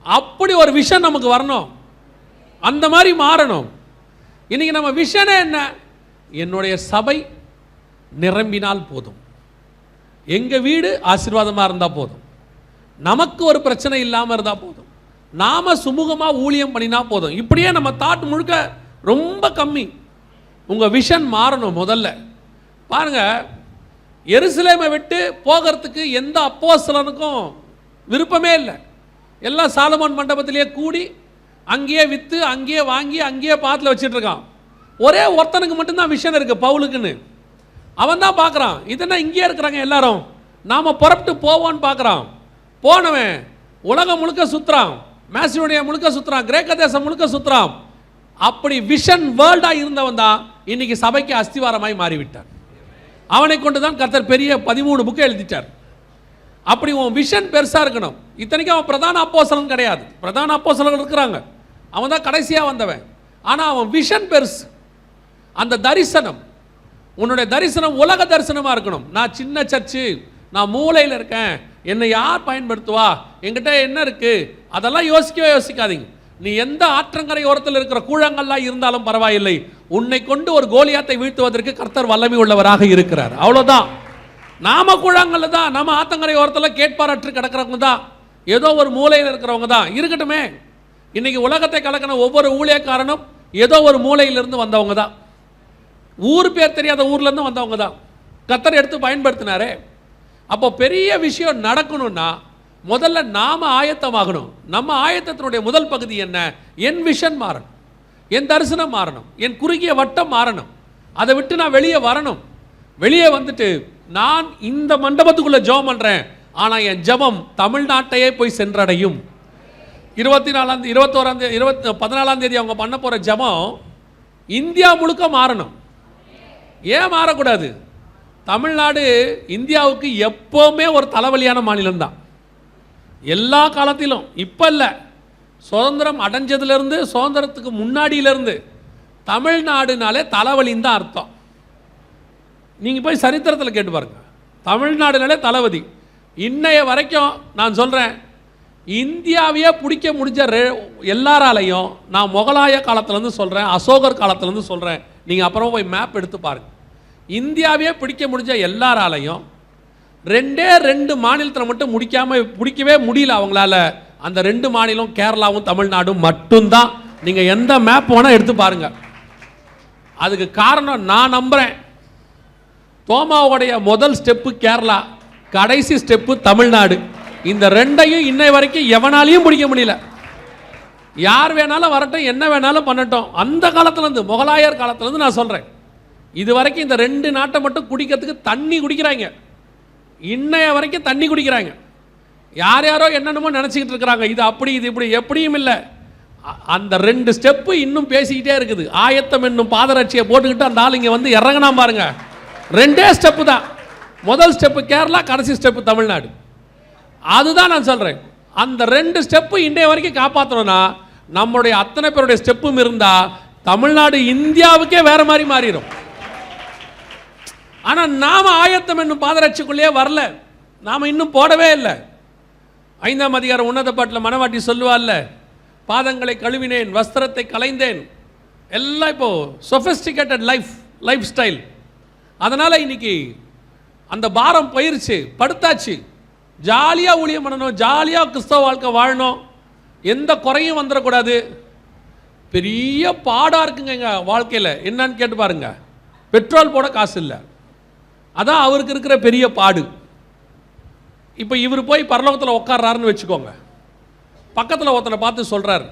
Speaker 1: அப்படி ஒரு விஷன் நமக்கு வரணும், அந்த மாதிரி மாறணும். இன்றைக்கி நம்ம விஷனே என்ன? என்னுடைய சபை நிரம்பினால் போதும், எங்கள் வீடு ஆசீர்வாதமாக இருந்தால் போதும், நமக்கு ஒரு பிரச்சனை இல்லாமல் இருந்தால் போதும், நாம் சுமூகமாக ஊழியம் பண்ணினா போதும். இப்படியே நம்ம தாட் முழுக்க ரொம்ப கம்மி. உங்கள் விஷன் மாறணும். முதல்ல பாருங்கள், எருசலேமை விட்டு போகிறதுக்கு எந்த அப்போஸ்தலனுக்கும் விருப்பமே இல்லை. எல்லாம் சாலமோன் மண்டபத்திலேயே கூடி அங்கேயே விற்று அங்கேயே வாங்கி அங்கேயே பாத்தில் வச்சுட்டு இருக்கான். ஒரே ஒருத்தனுக்கு மட்டும்தான் விஷன் இருக்குது, பவுலுக்குன்னு. அவன் தான் பார்க்குறான், இதெல்லாம் இங்கேயே இருக்கிறாங்க எல்லாரும், நாம் புறப்பட்டு போவோன்னு பார்க்குறான். போனவன் உலகம் முழுக்க சுற்றுறான், மேசிடோனியா முழுக்க சுற்றுறான், கிரேக்க தேசம் முழுக்க சுற்றுறான். அப்படி விஷன் வேர்ல்டாக இருந்தவன் தான் இன்னைக்கு சபைக்கு அஸ்திவாரமாய் மாறிவிட்டான். அவனை கொண்டு தான் கர்த்தர் பெரிய 13 புக்கை எழுதிட்டார். அப்படி உன் விஷன் பெருசாக இருக்கணும். இத்தனைக்கும் அவன் பிரதான அப்போஸ்தலன் கிடையாது, பிரதான அப்போஸ்தலர்கள் இருக்கிறாங்க, அவன் தான் கடைசியாக வந்தவன். ஆனால் அவன் விஷன் பெருசு. அந்த தரிசனம், உன்னுடைய தரிசனம் உலக தரிசனமாக இருக்கணும். நான் சின்ன சர்ச்சு, நான் மூலையில் இருக்கேன், என்னை யார் பயன்படுத்துவா, என்கிட்ட என்ன இருக்கு, அதெல்லாம் யோசிக்கவே யோசிக்காதீங்க. நீ எந்த ஆற்றங்கரை ஓரத்தில் இருக்கிற கூழங்கள்லாம் இருந்தாலும் பரவாயில்லை, உன்னை கொண்டு ஒரு கோலியாத்தை வீழ்த்துவதற்கு கர்த்தர் வல்லமை உள்ளவராக இருக்கிறார். அவ்வளோதான். நாம கூழாங்கல்ல தான், நம்ம ஆத்தங்கரை ஓரத்தில் கேட்பாரற்று கிடக்கிறவங்க தான், ஏதோ ஒரு மூலையில் இருக்கிறவங்க தான் இருக்கட்டுமே. இன்னைக்கு உலகத்தை கலக்கின ஒவ்வொரு ஊழியக்காரனும் ஏதோ ஒரு மூலையிலிருந்து வந்தவங்க தான், ஊர் பேர் தெரியாத ஊர்லேருந்து வந்தவங்க தான் கர்த்தர் எடுத்து பயன்படுத்தினாரே. அப்போ பெரிய விஷயம் நடக்கணும்னா முதல்ல நாம ஆயத்தமாகணும். நம்ம ஆயத்தத்தினுடைய முதல் பகுதி என்ன? என் விஷன் மாறணும், என் தரிசனம் மாறணும், என் குறுகிய வட்டம் மாறணும். அதை விட்டு நான் வெளியே வரணும். வெளியே வந்துட்டு நான் இந்த மண்டபத்துக்குள்ள ஜெபம் பண்றேன், ஆனா என் ஜெபம் தமிழ்நாட்டையே போய் சென்றடையும். 14ஆம் தேதி அவங்க பண்ண போற ஜெபம் இந்தியா முழுக்க மாறணும். ஏன் மாறக்கூடாது? தமிழ்நாடு இந்தியாவுக்கு எப்பவுமே ஒரு தலைவலியான மாநிலம் தான், எல்லா காலத்திலும். இப்போ இல்லை, சுதந்திரம் அடைஞ்சதுலேருந்து, சுதந்திரத்துக்கு முன்னாடியிலேருந்து தமிழ்நாடுனாலே தலைவலின்னு தான் அர்த்தம். நீங்கள் போய் சரித்திரத்தில் கேட்டு பாருங்க, தமிழ்நாடுனாலே தளபதி. இன்னைய வரைக்கும் நான் சொல்கிறேன், இந்தியாவையே பிடிக்க முடிஞ்ச எல்லாராலையும், நான் முகலாய காலத்துலேருந்து சொல்கிறேன், அசோகர் காலத்துலேருந்து சொல்கிறேன், நீங்கள் அப்புறம் போய் மேப் எடுத்து பாருங்கள், இந்தியாவையே பிடிக்க முடிஞ்ச எல்லாராலையும் 2 மாநிலத்தில் மட்டும் பிடிக்கவே முடியல அவங்களால. அந்த 2 மாநிலம் கேரளாவும் தமிழ்நாடும் மட்டும்தான். நீங்கள் எந்த மேப் வேணால் எடுத்து பாருங்க. அதுக்கு காரணம் நான் நம்புகிறேன், தோமாவுடைய முதல் ஸ்டெப்பு கேரளா, கடைசி ஸ்டெப்பு தமிழ்நாடு. இந்த 2ஐயும் இன்னை வரைக்கும் எவனாலையும் பிடிக்க முடியல. யார் வேணாலும் வரட்டும், என்ன வேணாலும் பண்ணட்டும். அந்த காலத்துலேருந்து, முகலாயர் காலத்துலேருந்து நான் சொல்கிறேன், இது வரைக்கும் இந்த 2 நாட்டை மட்டும் குடிக்கிறதுக்கு தண்ணி குடிக்கிறாங்க. இன்னைய வரைக்கும் தண்ணி குடிக்கிறாங்க. யார் யாரோ என்னென்னமோ நினச்சிக்கிட்டு இருக்கிறாங்க, இது அப்படி இது இப்படி. எப்படியும் இல்லை, அந்த 2 ஸ்டெப்பு இன்னும் பேசிக்கிட்டே இருக்குது. ஆயத்தம் என்னும் பாதரட்சியை போட்டுக்கிட்டு அந்த ஆள் இங்கே வந்து இறங்கினா பாருங்க, 2 ஸ்டெப்பு தான். முதல் ஸ்டெப்பு கேரளா, கடைசி ஸ்டெப்பு தமிழ்நாடு. அதுதான் நான் சொல்கிறேன். அந்த 2 ஸ்டெப்பு இன்றைய வரைக்கும் காப்பாற்றணும்னா நம்மளுடைய அத்தனை பேருடைய ஸ்டெப்பும் இருந்தால் தமிழ்நாடு இந்தியாவுக்கே வேற மாதிரி மாறிடும். ஆனால் நாம் ஆயத்தம் என்னும் பாதரட்சிக்குள்ளேயே வரல, நாம் இன்னும் போடவே இல்லை. 5ஆம் அதிகாரம் உன்னத பாட்டில் மனவாட்டி சொல்லுவாள்ல, பாதங்களை கழுவினேன், வஸ்திரத்தை களைந்தேன். எல்லாம் இப்போ சொஃபிஸ்டிகேட்டட் லைஃப் ஸ்டைல். அதனால் இன்னைக்கு அந்த பாரம் போயிருச்சு, படுத்தாச்சு. ஜாலியாக ஊழியம் பண்ணணும், ஜாலியாக கிறிஸ்தவ வாழ்க்கை வாழணும், எந்த குறையும் வந்துடக்கூடாது. பெரிய பாடாக இருக்குங்க எங்கள் வாழ்க்கையில். என்னன்னு கேட்டு பாருங்க, பெட்ரோல் போட காசு இல்லை, அதான் அவருக்கு இருக்கிற பெரிய பாடு. இப்போ இவர் போய் பரலோகத்தில் உட்கார்றாருன்னு வச்சுக்கோங்க, பக்கத்தில் ஒருத்தனை பார்த்து சொல்கிறார்,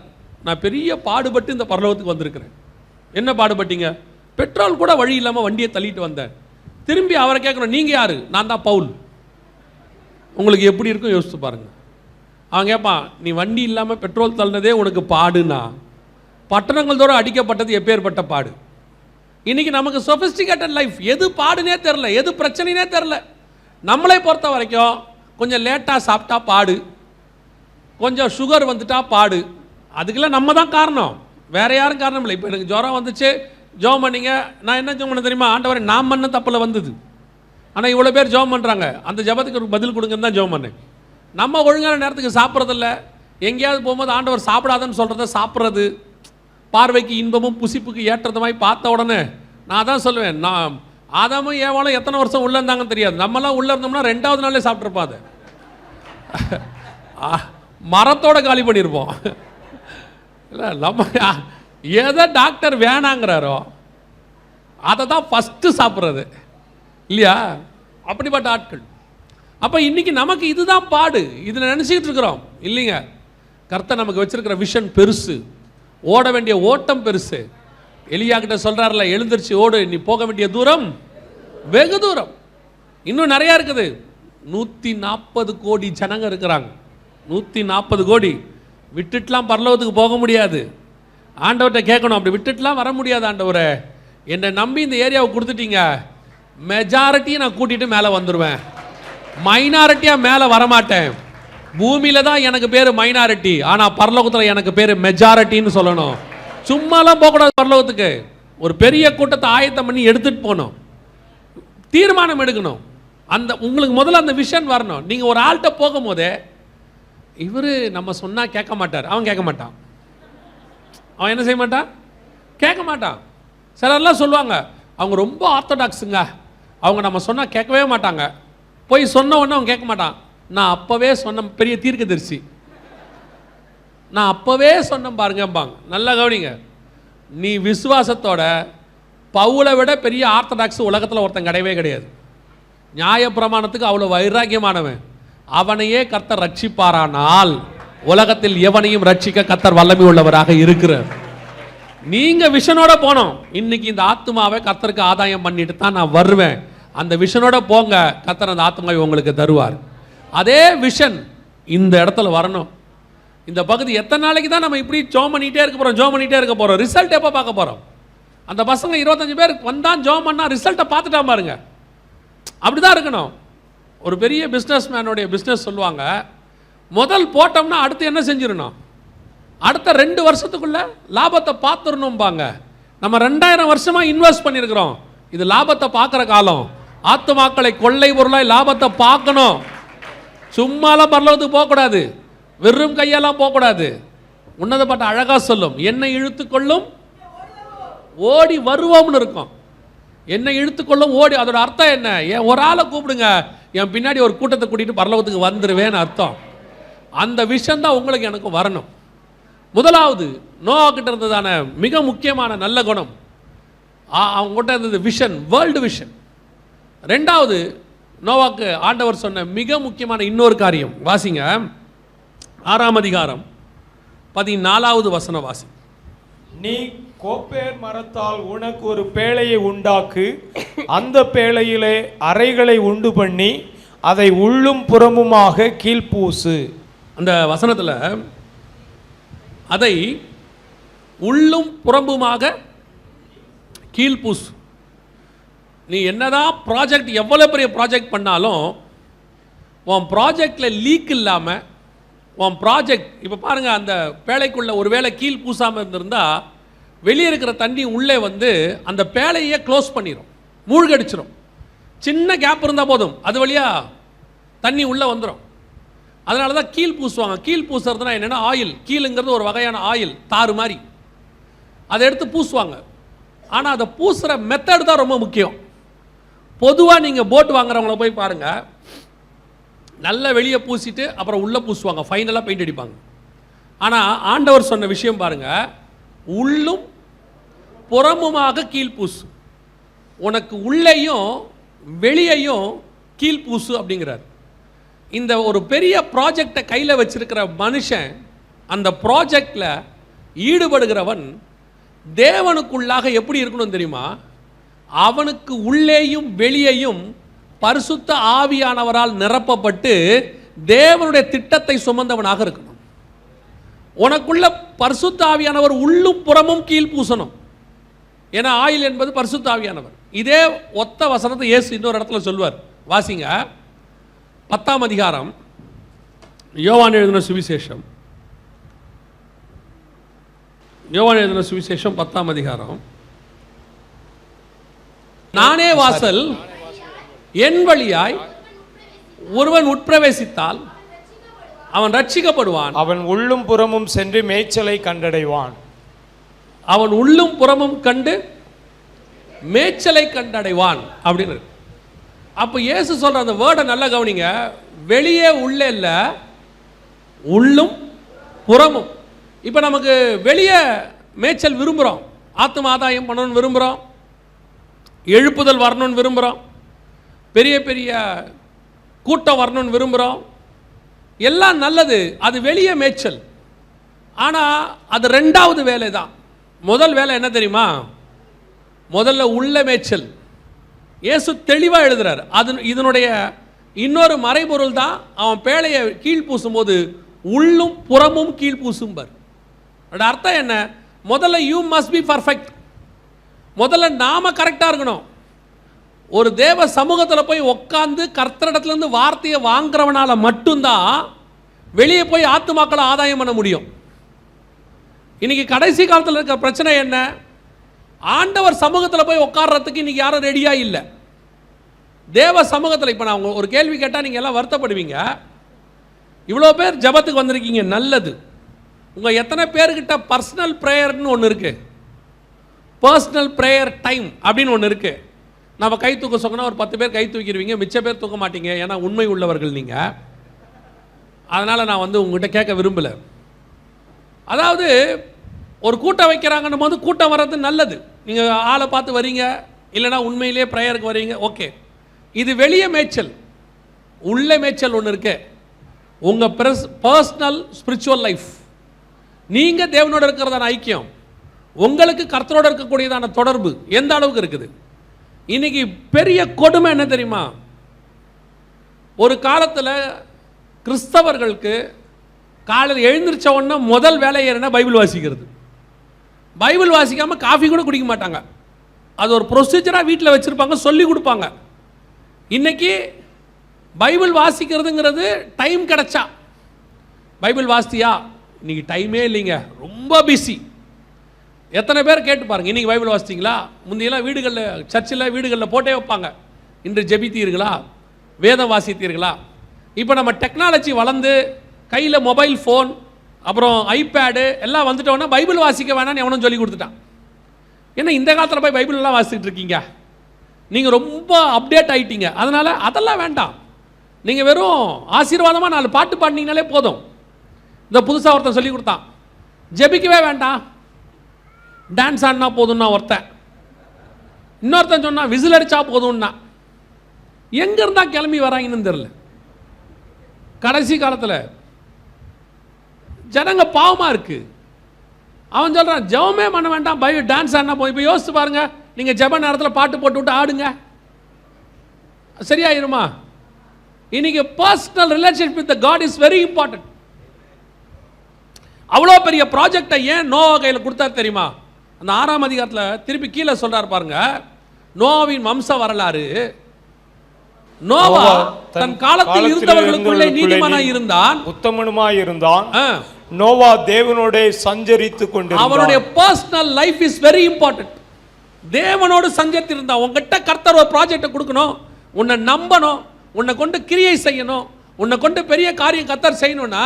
Speaker 1: நான் பெரிய பாடுபட்டு இந்த பரலோகத்துக்கு வந்திருக்கிறேன். என்ன பாடுபட்டீங்க? பெட்ரோல் கூட வழி இல்லாமல் வண்டியை தள்ளிட்டு வந்தேன். திரும்பி அவரை கேட்கணும், நீங்கள் யார்? நான் தான் பவுல். உங்களுக்கு எப்படி இருக்கும் யோசிச்சு பாருங்க. அவன் கேட்பான், நீ வண்டி இல்லாமல் பெட்ரோல் தள்ளினதே உனக்கு பாடுனா, பட்டணங்கள் தோறும் அடிக்கப்பட்டது எப்பேற்பட்ட பாடு. இன்னைக்கு நமக்கு சொஃபிஸ்டிகேட்டட் லைஃப், எது பாடுனே தெரில, எது பிரச்சனைனே தெரில. நம்மளை பொறுத்த வரைக்கும் கொஞ்சம் லேட்டாக சாப்பிட்டா பாடு, கொஞ்சம் சுகர் வந்துட்டா பாடு. அதுக்கெல்லாம் நம்ம தான் காரணம், வேற யாரும் காரணம் இல்லை. இப்போ எனக்கு ஜுரம் வந்துச்சு, ஜோம் பண்ணிங்க, நான் என்ன ஜோம் பண்ண தெரியுமா? ஆண்டவரை நான் பண்ண தப்பில் வந்தது. ஆனால் இவ்வளோ பேர் ஜோம் பண்ணுறாங்க, அந்த ஜபத்துக்கு பதில் கொடுங்கன்னு தான் ஜோம் பண்ணேன். நம்ம ஒழுங்கான நேரத்துக்கு சாப்பிட்றதில்ல, எங்கேயாவது போகும்போது ஆண்டவர் சாப்பிடாதன்னு சொல்கிறத சாப்பிட்றது, பார்வைக்கு இன்பமும் புசிப்புக்கு ஏற்றதுமாய் பார்த்த உடனே நான் தான் சொல்லுவேன், நான் ஆதாமும் ஏவாளும் எத்தனை வருஷம் உள்ளே இருந்தாங்கன்னு தெரியாது. நம்மளாம் உள்ளே இருந்தோம்னா 2வது நாளே சாப்பிட்ருப்பாது, மரத்தோட காலி பண்ணியிருப்போம். இல்லை, நம்ம எதை டாக்டர் வேணாங்கிறாரோ அதை தான் ஃபஸ்ட்டு சாப்பிட்றது இல்லையா? அப்படிப்பட்ட ஆட்கள். அப்போ இன்னைக்கு நமக்கு இதுதான் பாடு, இதில் நினச்சிக்கிட்டு இருக்கிறோம் இல்லைங்க. கர்த்தர் நமக்கு வச்சிருக்கிற விஷன் பெருசு, ஓட வேண்டிய ஓட்டம் பெருசு. எலியா கிட்ட சொல்றாருல, எழுந்திருச்சு ஓடு, நீ போக வேண்டிய தூரம் வெகு தூரம், இன்னும் நிறைய இருக்குது. 140 கோடி ஜனங்க இருக்கிறாங்க, 140 கோடி. விட்டுட்டுலாம் பரலோகத்துக்கு போக முடியாது. ஆண்டவர்கிட்ட கேட்கணும், அப்படி விட்டுட்டுலாம் வர முடியாது. ஆண்டவரே, என்னை நம்பி இந்த ஏரியாவை கொடுத்துட்டீங்க, மெஜாரிட்டியை நான் கூட்டிட்டு மேலே வந்துடுவேன், மைனாரிட்டியாக மேலே வரமாட்டேன். பூமியில தான் எனக்கு பேர் மைனாரிட்டி, ஆனால் பரலோகத்தில் எனக்கு பேர் மெஜாரிட்டின்னு சொல்லணும். சும்மாலாம் போகக்கூடாது பரலோகத்துக்கு. ஒரு பெரிய கூட்டத்தை ஆயத்தம் பண்ணி எடுத்துட்டு போகணும், தீர்மானம் எடுக்கணும். அந்த உங்களுக்கு முதல்ல அந்த விஷன் வரணும். நீங்கள் ஒரு ஆள்கிட்ட போகும்போதே இவர் நம்ம சொன்னால் கேட்க மாட்டார், அவன் கேட்க மாட்டான். அவன் என்ன செய்ய மாட்டான்? கேட்க மாட்டான். சிலர்லாம் சொல்லுவாங்க அவங்க ரொம்ப ஆர்த்தடாக்ஸுங்க, அவங்க நம்ம சொன்னால் கேட்கவே மாட்டாங்க. போய் சொன்ன உடனே அவன் கேட்க மாட்டான். நான் அப்போவே சொன்ன பெரிய தீர்க்கதரிசி, நான் அப்போவே சொன்னேன் பாருங்கம்பாங்க. நல்லா கவனிங்க, நீ விசுவாசத்தோட பவுலை விட பெரிய ஆர்த்தடாக்ஸ் உலகத்தில் ஒருத்தன் கிடையவே கிடையாது. நியாயப்பிரமாணத்துக்கு அவ்வளோ வைராக்கியமானவன். அவனையே கர்த்தர் ரட்சிப்பாரானால் உலகத்தில் எவனையும் ரட்சிக்க கர்த்தர் வல்லமை உள்ளவராக இருக்கிறார். நீங்க விஷனோட போனோம், இன்னைக்கு இந்த ஆத்மாவை கர்த்தருக்கு ஆதாயம் பண்ணிட்டு தான் நான் வருவேன், அந்த விஷனோட போங்க, கர்த்தர் அந்த ஆத்மாவை உங்களுக்கு தருவார். அதே விஷன் இந்த இடத்துல வரணும். இந்த பகுதி எத்தனை நாளைக்கு தான் நம்ம இப்படி ஜோம் பண்ணிட்டே இருக்க போறோம்? ரிசல்ட் எப்போ பார்க்க போறோம்? அந்த பசங்க 25 பேர் வந்தான் ஜோம் பண்ணா ரிசல்ட்டை பார்த்துட்டா பாருங்க. அப்படிதான் இருக்கணும். ஒரு பெரிய பிஸ்னஸ் மேனுடைய பிஸ்னஸ் சொல்லுவாங்க, முதல் போட்டோம்னா அடுத்து என்ன செஞ்சிடணும்? அடுத்த 2 வருஷத்துக்குள்ள லாபத்தை பார்த்துடணும்பாங்க. நம்ம 2000 வருஷமா இன்வெஸ்ட் பண்ணியிருக்கிறோம், இது லாபத்தை பார்க்குற காலம். ஆத்துமாக்களை கொள்ளை பொருளாய் லாபத்தை பார்க்கணும். சும்மாலாம் பரலோகத்துக்கு போகக்கூடாது, வெறும் கையெல்லாம் போகக்கூடாது. உன்னதப்பட்ட அழகா சொல்லும், என்னை இழுத்துக்கொள்ளும் ஓடி வருவோம்னு இருக்கும். என்னை இழுத்துக்கொள்ளும் ஓடி, அதோட அர்த்தம் என்ன? என் ஒரு ஆளை கூப்பிடுங்க, என் பின்னாடி ஒரு கூட்டத்தை கூட்டிட்டு பரலோகத்துக்கு வந்துருவேன்னு அர்த்தம். அந்த விஷயம் தான் உங்களுக்கு எனக்கும் வரணும். முதலாவது நோவா கிட்ட இருந்ததான மிக முக்கியமான நல்ல குணம், அவங்க கிட்ட இருந்தது விஷன், வேர்ல்டு விஷன். ரெண்டாவது நோவாக்கு ஆண்டவர் சொன்ன மிக முக்கியமான இன்னொரு காரியம், வாசிங்க 6ஆம் அதிகாரம் 14வது வசனம் வாசி.
Speaker 2: நீ கோப்பேர் மரத்தால் உனக்கு ஒரு பேழையை உண்டாக்கு, அந்த பேழையிலே அறைகளை உண்டு பண்ணி அதை உள்ளும் புறமுமாக கீழ்பூசு.
Speaker 1: அந்த வசனத்தில் அதை உள்ளும் புறம்புமாக கீழ்பூசு. நீ என்னதான் ப்ராஜெக்ட், எவ்வளோ பெரிய ப்ராஜெக்ட் பண்ணாலும் உன் ப்ராஜெக்டில் லீக் இல்லாமல், உன் ப்ராஜெக்ட் இப்போ பாருங்கள், அந்த பேழைக்குள்ளே ஒரு வேளை கீழ் பூசாமல் இருந்திருந்தால் வெளியே இருக்கிற தண்ணி உள்ளே வந்து அந்த பேழையே க்ளோஸ் பண்ணிடும், மூழ்கடிச்சிடும். சின்ன கேப் இருந்தால் போதும், அது வழியாக தண்ணி உள்ளே வந்துடும். அதனால தான் கீழ் பூசுவாங்க. கீழ் பூசுறதுனா என்னென்னா ஆயில், கீழுங்கிறது ஒரு வகையான ஆயில், தாறு மாதிரி, அதை எடுத்து பூசுவாங்க. ஆனால் அதை பூசுகிற மெத்தட் தான் ரொம்ப முக்கியம். பொதுவாக நீங்கள் போட் வாங்குறவங்கள போய் பாருங்கள், நல்லா வெளியே பூசிட்டு அப்புறம் உள்ளே பூசுவாங்க, ஃபைனலாக பெயிண்ட் அடிப்பாங்க. ஆனால் ஆண்டவர் சொன்ன விஷயம் பாருங்கள், உள்ளும் புறமுமாக கீழ்பூசு. உனக்கு உள்ளேயும் வெளியையும் கீழ்பூசு அப்படிங்கிறார். இந்த ஒரு பெரிய ப்ராஜெக்டை கையில் வச்சிருக்கிற மனுஷன், அந்த ப்ராஜெக்டில் ஈடுபடுகிறவன் தேவனுக்குள்ளாக எப்படி இருக்கணும் தெரியுமா? அவனுக்கு உள்ளேயும் வெளியையும் பரிசுத்த ஆவியானவரால் நிரப்பப்பட்டு தேவனுடைய திட்டத்தை சுமந்தவனாக இருக்கணும். உனக்குள்ள பரிசுத்த ஆவியானவர் உள்ளும் புறமும் கீழ் பூசணும். ஏன்னா ஆயில் என்பது பரிசுத்த ஆவியானவர். இதே ஒத்த வசனத்தை இயேசு இன்னொரு இடத்துல சொல்வார், வாசிங்க 10ஆம் அதிகாரம் யோவான் எழுதின சுவிசேஷம். யோவான் எழுதின சுவிசேஷம் 10ஆம் அதிகாரம். நானே வாசல், என் வழியாய் ஒருவன் உட்பிரவேசித்தால் அவன் ரட்சிக்கப்படுவான்,
Speaker 2: அவன் உள்ளும் புறமும் சென்று மேய்ச்சலை கண்டடைவான்.
Speaker 1: அவன் உள்ளும் புறமும் கண்டு மேய்ச்சலை கண்டடைவான் அப்படின்னு. அப்போ இயேசு சொல்ற அந்த வேர்டை நல்லா கவனிங்க, வெளியே உள்ளே இல்லை, உள்ளும் புறமும். இப்போ நமக்கு வெளியே மேய்ச்சல் விரும்புகிறோம், ஆத்ம ஆதாயம் பண்ணணும்னு விரும்புகிறோம், எழுப்புதல் வரணும்னு விரும்புகிறோம், பெரிய பெரிய கூட்டம் வரணும்னு விரும்புகிறோம், எல்லாம் நல்லது, அது வெளியே மேய்ச்சல். ஆனால் அது 2வது வேலை தான். முதல் வேலை என்ன தெரியுமா? முதல்ல உள்ள மேய்ச்சல். இயேசு தெளிவாக எழுதுறார். அது இதனுடைய இன்னொரு மறைபொருள் தான், அவன் பேழையை கீழ் பூசும்போது உள்ளும் புறமும் கீழ் பூசும்பார். அதோட அர்த்தம் என்ன? முதல்ல யூ மஸ்ட் பி பர்ஃபெக்ட். முதல்ல நாம கரெக்டாக இருக்கணும். ஒரு தேவ சமூகத்தில் போய் உட்காந்து கர்த்தரிடத்துலேருந்து வார்த்தையை வாங்குறவனால மட்டும்தான் வெளியே போய் ஆத்துமாக்களை ஆதாயம் பண்ண முடியும். இன்னைக்கு கடைசி காலத்தில் இருக்கிற பிரச்சனை என்ன? ஆண்டவர் சமூகத்தில் போய் உட்கார்றதுக்கு இன்னைக்கு யாரும் ரெடியாக இல்லை. தேவ சமூகத்தில் இப்போ நான் ஒரு கேள்வி கேட்டால் நீங்கள் எல்லாம் வருத்தப்படுவீங்க. இவ்வளோ பேர் ஜபத்துக்கு வந்திருக்கீங்க, நல்லது. உங்கள் எத்தனை பேர்கிட்ட பர்சனல் ப்ரேயர்னு ஒன்று இருக்குது, பர்சனல் ப்ரேயர் டைம் அப்படின்னு ஒன்று இருக்குது. நம்ம கை தூக்க சொன்னா ஒரு 10 பேர் கை தூக்கிடுவீங்க, மிச்ச பேர் தூக்க மாட்டீங்க. ஏன்னா உண்மை உள்ளவர்கள் நீங்கள். அதனால் நான் உங்கள்கிட்ட கேட்க விரும்பலை. அதாவது ஒரு கூட்டம் வைக்கிறாங்கன்னும் போது கூட்டம் வர்றது நல்லது. நீங்கள் ஆளை பார்த்து வரீங்க, இல்லைனா உண்மையிலேயே ப்ரேயருக்கு வரீங்க, ஓகே. இது வெளியே மேய்ச்சல். உள்ள மேய்ச்சல் ஒன்று இருக்கு. உங்கள் பர்சனல் ஸ்பிரிச்சுவல் லைஃப், நீங்கள் தேவனோட இருக்கிறதான ஐக்கியம், உங்களுக்கு கர்த்தரோட இருக்கக்கூடியதான தொடர்பு எந்த அளவுக்கு இருக்குது. இன்னைக்கு பெரிய கொடுமை என்ன தெரியுமா? ஒரு காலத்தில் கிறிஸ்தவர்களுக்கு காலையில் எழுந்திரிச்ச உடனே முதல் வேலை என்ன? பைபிள் வாசிக்கிறது. பைபிள் வாசிக்காமல் காஃபி கூட குடிக்க மாட்டாங்க. அது ஒரு ப்ரொசீஜராக வீட்டில் வச்சுருப்பாங்க, சொல்லி கொடுப்பாங்க. இன்னைக்கு பைபிள் வாசிக்கிறதுங்கிறது டைம் கிடைச்சா பைபிள் வாசித்தியா? இன்னைக்கு டைமே இல்லைங்க, ரொம்ப பிஸி. எத்தனை பேர் கேட்டு பாருங்க, இன்னைக்கு பைபிள் வாசித்தீங்களா? முந்தையெல்லாம் வீடுகளில், சர்ச்சில் வீடுகளில் போட்டே வைப்பாங்க, இன்று ஜெபித்தீர்களா, வேதம் வாசித்தீர்களா? இப்போ நம்ம டெக்னாலஜி வளர்ந்து கையில் மொபைல் ஃபோன், அப்புறம் ஐபேடு எல்லாம் வந்துட்டோன்னா பைபிள் வாசிக்க வேணான்னு எவனும் சொல்லி கொடுத்துட்டான். ஏன்னா இந்த காலத்தில் போய் பைபிளெலாம் வாசிச்சுட்டு இருக்கீங்க, நீங்கள் ரொம்ப அப்டேட் ஆகிட்டீங்க. அதனால் அதெல்லாம் வேண்டாம். நீங்கள் வெறும் ஆசீர்வாதமாக 4 பாட்டு பாடினீங்கனாலே போதும். இந்த புதுசாக ஒருத்தன் சொல்லி கொடுத்தான், ஜெபிக்கவே வேண்டாம், டான்ஸ் ஆடினா போதும்னா ஒருத்தன். இன்னொருத்தன் சொன்னா விசில் அடித்தா போதும்னா. எங்கே இருந்தால் கிளம்பி வராங்கன்னு தெரியல. கடைசி காலத்தில் ஜனங்க பாவமாக இருக்கு. அவன் சொல்கிறான் ஜெபமே பண்ண வேண்டாம், டான்ஸ் ஆடினா போய். இப்போ யோசிச்சு பாருங்க, நீங்கள் ஜெப நேரத்தில் பாட்டு போட்டு விட்டு ஆடுங்க, சரியாயிருமா? இன்னைக்கு personal relationship with God is very important. அவ்வளோ பெரிய ப்ராஜெக்டை ஏன் நோவா கையில் கொடுத்தாரு தெரியுமா? அந்த 6ஆம் அதிகாரத்தில் திருப்பி கீழே சொல்றார் பாருங்க, நோவாவின் வம்ச வரலாறு. நோவா தன் காலத்தில் இருந்தவர்களுக்குள்ளே நீதிமானாய் இருந்தான்,
Speaker 2: உத்தமனுமாய் இருந்தான். நோவா தேவனோட சஞ்சரித்து கொண்டு,
Speaker 1: அவனுடைய personal life is very important. தேவனோடு சஞ்சரித்து இருந்தான். உங்ககிட்ட கர்த்தர் ஒரு ப்ராஜெக்டை கொடுக்கணும், உன்னை நம்பணும், உன்னை கொண்டு கிரியை செய்யணும், உன்னை கொண்டு பெரிய காரியம் கர்த்தர் செய்யணும்னா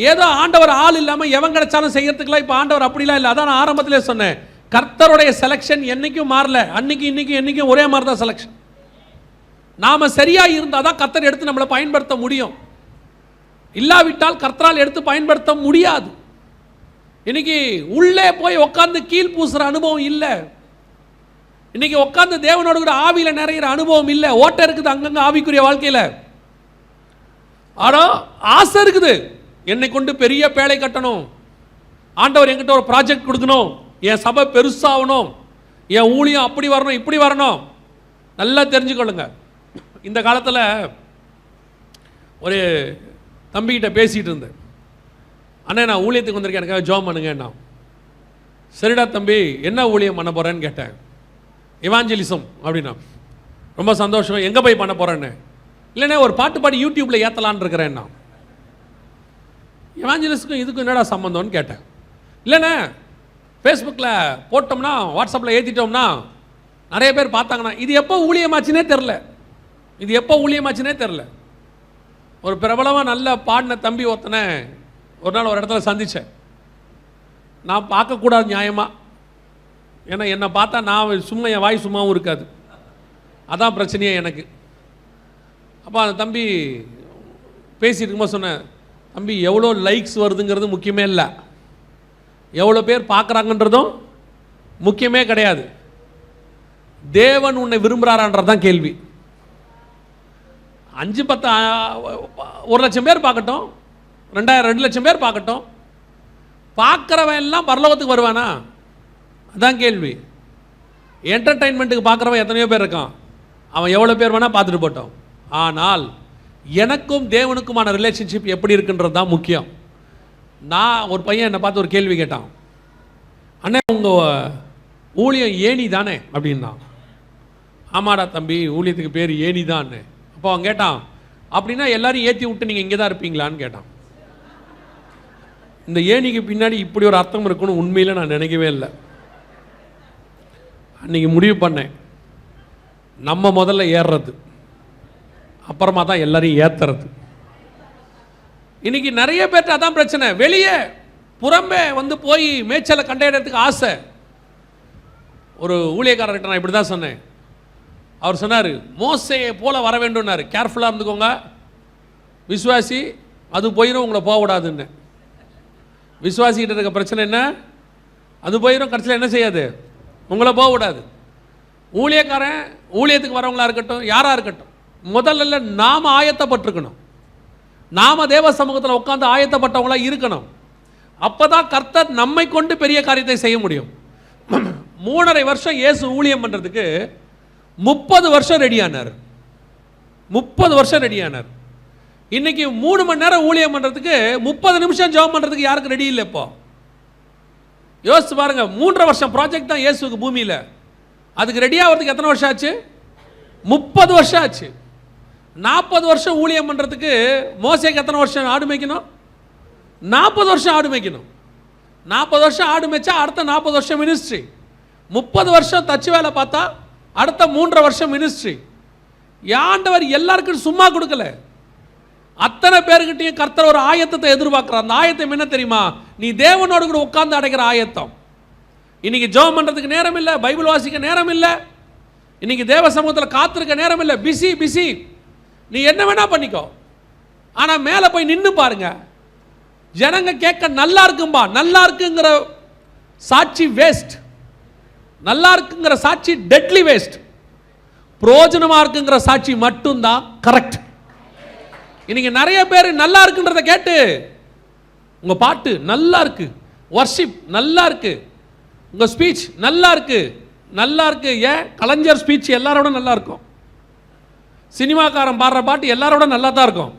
Speaker 1: ஏதோ ஆண்டவர் ஆள் இல்லாமல் எவன் கிடைச்சாலும் செய்யறதுக்குலாம் இப்போ ஆண்டவர் அப்படிலாம் இல்லை. அதான் நான் ஆரம்பத்திலே சொன்னேன், கர்த்தருடைய செலெக்ஷன் என்னைக்கும் மாறல. அன்னைக்கு இன்னைக்கு என்னைக்கும் ஒரே மாதிரி தான் செலெக்ஷன். நாம சரியா இருந்தால் தான் கர்த்தர் எடுத்து நம்மளை பயன்படுத்த முடியும், இல்லாவிட்டால் கர்த்தரால் எடுத்து பயன்படுத்த முடியாது. இன்னைக்கு உள்ளே போய் உட்காந்து கீழ் பூசுற அனுபவம் இல்லை. இன்னைக்கு உட்காந்து தேவனோடு கூட ஆவியில நிறைகிற அனுபவம் இல்லை. ஓட்ட இருக்குது அங்கங்க ஆவிக்குரிய வாழ்க்கையில். ஆனா ஆசை இருக்குது, என்னை கொண்டு பெரிய பேழை கட்டணும், ஆண்டவர் என்கிட்ட ஒரு ப்ராஜெக்ட் கொடுக்கணும், என் சபை பெருசாகணும், என் ஊழியம் அப்படி வரணும் இப்படி வரணும். நல்லா தெரிஞ்சுக்கொள்ளுங்க. இந்த காலத்தில் ஒரு தம்பிக்கிட்ட பேசிகிட்டு இருந்தேன், அண்ணே நான் ஊழியத்துக்கு வந்திருக்கேன், எனக்காக ஜாம் பண்ணுங்கண்ணா. சரிடா தம்பி, என்ன ஊழியம் பண்ண போகிறேன்னு கேட்டேன். இவாஞ்சலிசம் அப்படின்னா. ரொம்ப சந்தோஷம், எங்கே போய் பண்ண போகிறேன்னு. இல்லைண்ணே ஒரு பாட்டு பாடி யூடியூப்பில் ஏற்றலான்னு இருக்கிறேன்னா. இவாஞ்சலிஸ்க்கும் இதுக்கும் என்னடா சம்மந்தம்னு கேட்டேன். இல்லைண்ணே ஃபேஸ்புக்கில் போட்டோம்னா, வாட்ஸ்அப்பில் ஏற்றிட்டோம்னா நிறைய பேர் பார்த்தாங்கண்ணா. இது எப்போ ஊழியமாச்சுன்னே தெரில, இது எப்போ ஊழியமாச்சுன்னே தெரில. ஒரு பிரபலமாக நல்ல பாடின தம்பி ஒருத்தனை ஒரு நாள் ஒரு இடத்துல சந்தித்தேன். நான் பார்க்கக்கூடாது நியாயமாக, ஏன்னா என்னை பார்த்தா நான் சும்மா, என் வாய் சும்மாவும் இருக்காது, அதான் பிரச்சனையே எனக்கு. அப்போ அந்த தம்பி பேசிட்டு இருக்கும்போது சொன்னேன், தம்பி எவ்வளோ லைக்ஸ் வருதுங்கிறது முக்கியமே இல்லை, எவ்வளோ பேர் பார்க்குறாங்கன்றதும் முக்கியமே கிடையாது, தேவன் உன்னை விரும்புகிறாரான்றதான் கேள்வி. 5, 10, 1 லட்சம் பேர் பார்க்கட்டும், 2000, 2 லட்சம் பேர் பார்க்கட்டும், பார்க்குறவன் எல்லாம் பரலோகத்துக்கு வருவானா? அதான் கேள்வி. என்டர்டைன்மெண்ட்டுக்கு பார்க்குறவன் எத்தனையோ பேர் இருக்கான், அவன் எவ்வளோ பேர் வேணால் பார்த்துட்டு போட்டோம். ஆனால் எனக்கும் தேவனுக்குமான ரிலேஷன்ஷிப் எப்படி இருக்குன்றது தான் முக்கியம். நான் ஒரு பையன் என்னை பார்த்து ஒரு கேள்வி கேட்டான், அண்ணே உங்கள் ஊழியம் ஏணி தானே அப்படின்னா. ஆமாடா தம்பி, ஊழியத்துக்கு பேர் ஏணி தான். அப்போ அவன் கேட்டான், அப்படின்னா எல்லாரையும் ஏற்றி விட்டு நீங்கள் இங்கே தான் இருப்பீங்களான்னு கேட்டான். இந்த ஏணிக்கு பின்னாடி இப்படி ஒரு அர்த்தம் இருக்குன்னு உண்மையில் நான் நினைக்கவே இல்லை. அன்றைக்கி முடிவு பண்ணேன், நம்ம முதல்ல ஏறுறது, அப்புறமா தான் எல்லாரையும் ஏத்துறது. இன்னைக்கு நிறைய பேர்ட்ட அதான் பிரச்சனை. வெளியே புறம்பே வந்து போய் மேய்ச்சலை கண்டையிடறதுக்கு ஆசை. ஒரு ஊழியக்காரர்கிட்ட நான் இப்படி தான் சொன்னேன். அவர் சொன்னார், மோசேயை போல வர வேண்டும்னாரு. கேர்ஃபுல்லாக இருந்துக்கோங்க விசுவாசி, அது போயிடும், உங்களை போக விடாதுன்னு. விசுவாசிக்கிட்ட இருக்க பிரச்சனை என்ன? அது போயிடும், கடைசியில் என்ன செய்யாது? உங்களை போக விடாது. ஊழியக்காரன் ஊழியத்துக்கு வரவங்களா இருக்கட்டும், யாராக இருக்கட்டும், முதல்ல நாம் ஆயத்தப்பட்டிருக்கணும். நாம தேவ சமூகத்தில் உட்காந்து ஆயத்தப்பட்டவங்களா இருக்கணும். அப்பதான் கர்த்தர் நம்மை கொண்டு பெரிய காரியத்தை செய்ய முடியும். 3.5 வருஷம் இயேசு ஊழியம் பண்றதுக்கு 30 வருஷம் ரெடியானார். 30 வருஷம் ரெடியானார். இன்னைக்கு 3 மணி நேரம் ஊழியம் பண்றதுக்கு 30 நிமிஷம் ஜெபம் பண்றதுக்கு யாருக்கு ரெடி இல்லை? இப்போ யோசிச்சு பாருங்க. 3.5 வருஷம் ப்ராஜெக்ட் தான் இயேசுக்கு பூமியில. அதுக்கு ரெடி ஆகிறதுக்கு எத்தனை வருஷம் ஆச்சு? 30 வருஷம் ஆச்சு. 40 வருஷம் ஊழியம் பண்றதுக்கு மோசேக்கு எத்தனை வருஷம் ஆடு மேய்க்கணும்? 40 வருஷம் ஆடு மேய்க்கணும். 40 வருஷம் ஆடு மேய்ச்சா அடுத்த 40 வருஷம் மினிஸ்ட்ரி. 30 வருஷம் தச்சு வேலை பார்த்தா அடுத்த 3.5 வருஷம் மினிஸ்ட்ரி. ஆண்டவர் எல்லாருக்கும் சும்மா கொடுக்கல. அத்தனை பேருக்கிட்டையும் கர்த்தர் ஒரு ஆயத்தத்தை எதிர்பார்க்கிறார். அந்த ஆயத்தம் என்ன தெரியுமா? நீ தேவனோடு கூட உட்கார்ந்து அடைக்கிற ஆயத்தம். இன்னைக்கு ஜெபம் பண்றதுக்கு நேரம் இல்லை, பைபிள் வாசிக்க நேரம் இல்லை, இன்னைக்கு தேவ சமூகத்தில் காத்திருக்க நேரம் இல்லை. Busy busy. நீ என்ன வேணா பண்ணிக்கோ, ஆனா மேல போய் நின்று பாருங்க. ஜனங்க கேட்க நல்லா இருக்கும்பா. நல்லா இருக்குங்கிற சாட்சி வேஸ்ட். நல்லா இருக்குங்கிற சாட்சி டெட்லி வேஸ்ட். பிரயோஜனமா இருக்குங்கிற சாட்சி மட்டும்தான் கரெக்ட். இன்னைக்கு நிறைய பேர் நல்லா இருக்குன்றத கேட்டு, உங்க பாட்டு நல்லா இருக்கு, வர்ஷிப் நல்லா இருக்கு, உங்க ஸ்பீச் நல்லா இருக்கு, நல்லா இருக்கு. ஏன்? கலைஞர் ஸ்பீச் எல்லாரோட நல்லா இருக்கும், சினிமாக்காரன் பாடுற பாட்டு எல்லாரோட நல்லா தான் இருக்கும்.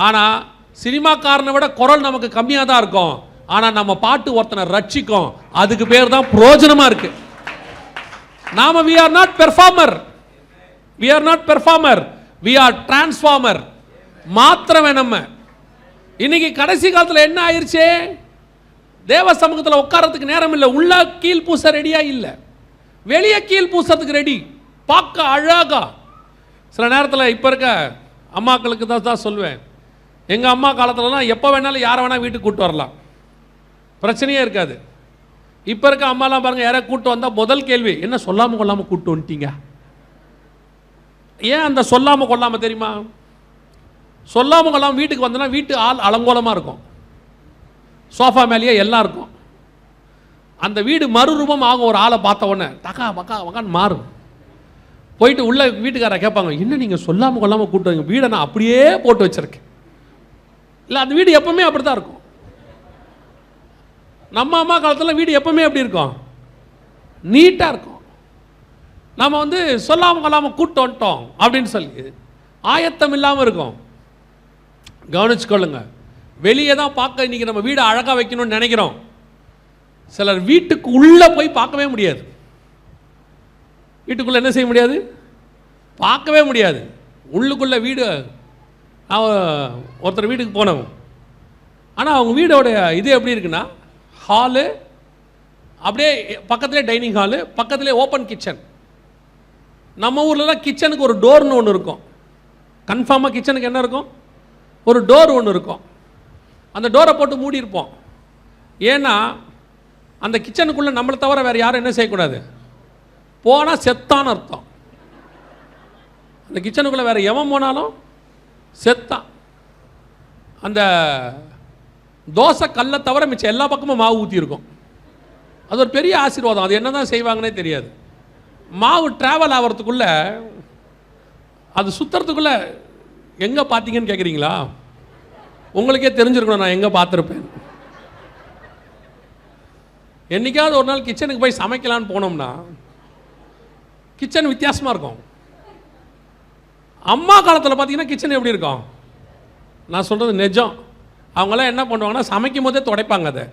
Speaker 1: ஆனால் சினிமாக்காரனை விட குரல் நமக்கு கம்மியாக தான் இருக்கும். ஆனால் நம்ம பாட்டு ஒருத்தனை ரட்சிக்கும். அதுக்கு பேர் தான் பிரயோஜனமாக இருக்கு. நாம we are not performer, we are not performer, we are transformer. மாத்திரமே நம்ம. இன்னைக்கு கடைசி காலத்தில் என்ன ஆயிடுச்சு? தேவ சமூகத்தில் உட்காரத்துக்கு நேரம் இல்லை. உள்ள கீழ் பூச ரெடியா இல்லை, வெளியே கீழ் பூசத்துக்கு ரெடி. பார்க்க அழகா. சில நேரத்தில் இப்போ இருக்க அம்மாக்களுக்கு தான் சொல்லுவேன், எங்கள் அம்மா காலத்துலலாம் எப்போ வேணாலும் யாரை வேணால் வீட்டுக்கு கூப்பிட்டு வரலாம், பிரச்சனையே இருக்காது. இப்போ இருக்க அம்மாலாம் பாருங்கள், யாராவது கூப்பிட்டு வந்தால் முதல் கேள்வி என்ன, சொல்லாமல் கொள்ளாமல் கூப்பிட்டு வந்துட்டீங்க. ஏன் அந்த சொல்லாமல் கொள்ளாமல் தெரியுமா? சொல்லாமல் கொள்ளாமல் வீட்டுக்கு வந்தோன்னா வீட்டு ஆள் அலங்கோலமாக இருக்கும், சோஃபா மேலேயே எல்லாம் இருக்கும். அந்த வீடு மறுரூபம் ஆகும். ஒரு ஆளை பார்த்த உடனே டக்கா பக்கா பக்கான்னு மாறும். போயிட்டு உள்ள வீட்டுக்காரரை கேட்பாங்க, என்ன நீங்கள் சொல்லாமல் கொள்ளாமல் கூப்பிட்டு வரீங்க? வீடை நான் அப்படியே போட்டு வச்சிருக்கேன். இல்லை, அந்த வீடு எப்பவுமே அப்படி தான் இருக்கும். நம்ம அம்மா காலத்தில் வீடு எப்பவுமே எப்படி இருக்கும்? நீட்டாக இருக்கும். நம்ம வந்து சொல்லாமல் கொள்ளாமல் கூப்பிட்டு வந்துட்டோம் அப்படின்னு சொல்லி ஆயத்தம் இல்லாமல் இருக்கும். கவனிச்சுக்கொள்ளுங்க. வெளியே தான் பார்க்க இன்னைக்கு நம்ம வீடை அழகாக வைக்கணும்னு நினைக்கிறோம். சிலர் வீட்டுக்கு உள்ளே போய் பார்க்கவே முடியாது. வீட்டுக்குள்ளே என்ன செய்ய முடியாது? பார்க்கவே முடியாது. உள்ளுக்குள்ளே வீடு. ஒருத்தர் வீட்டுக்கு போனவங்க, ஆனால் அவங்க வீடோட இது எப்படி இருக்குன்னா, ஹாலு அப்படியே பக்கத்துலேயே டைனிங் ஹாலு, பக்கத்துலேயே ஓப்பன் கிச்சன். நம்ம ஊர்லலாம் கிச்சனுக்கு ஒரு டோர்னு ஒன்று இருக்கும். கன்ஃபார்மாக கிச்சனுக்கு என்ன இருக்கும்? ஒரு டோர் ஒன்று இருக்கும். அந்த டோரை போட்டு மூடியிருப்போம். ஏன்னா அந்த கிச்சனுக்குள்ளே நம்மளை தவிர வேறு யாரும் என்ன செய்யக்கூடாது, போனால் செத்தான்னு அர்த்தம். அந்த கிச்சனுக்குள்ளே வேறு எவன் போனாலும் செத்தான். அந்த தோசை கல்லை தவிர மிச்சம் எல்லா பக்கமும் மாவு ஊற்றிருக்கும். அது ஒரு பெரிய ஆசீர்வாதம். அது என்ன தான் செய்வாங்கன்னே தெரியாது. மாவு ட்ராவல் ஆகிறதுக்குள்ளே, அது சுற்றுறதுக்குள்ளே எங்கே பார்த்தீங்கன்னு கேட்குறீங்களா? உங்களுக்கே தெரிஞ்சிருக்கணும் நான் எங்கே பார்த்துருப்பேன். என்றைக்காவது ஒரு நாள் கிச்சனுக்கு போய் சமைக்கலான்னு போனோம்னா கிச்சன் வித்தியாசமாக இருக்கும். அம்மா காலத்தில் பார்த்தீங்கன்னா கிச்சன் எப்படி இருக்கும்? நான் சொல்கிறது நிஜம். அவங்களாம் என்ன பண்ணுவாங்கன்னா சமைக்கும் போதே துடைப்பாங்க. அதை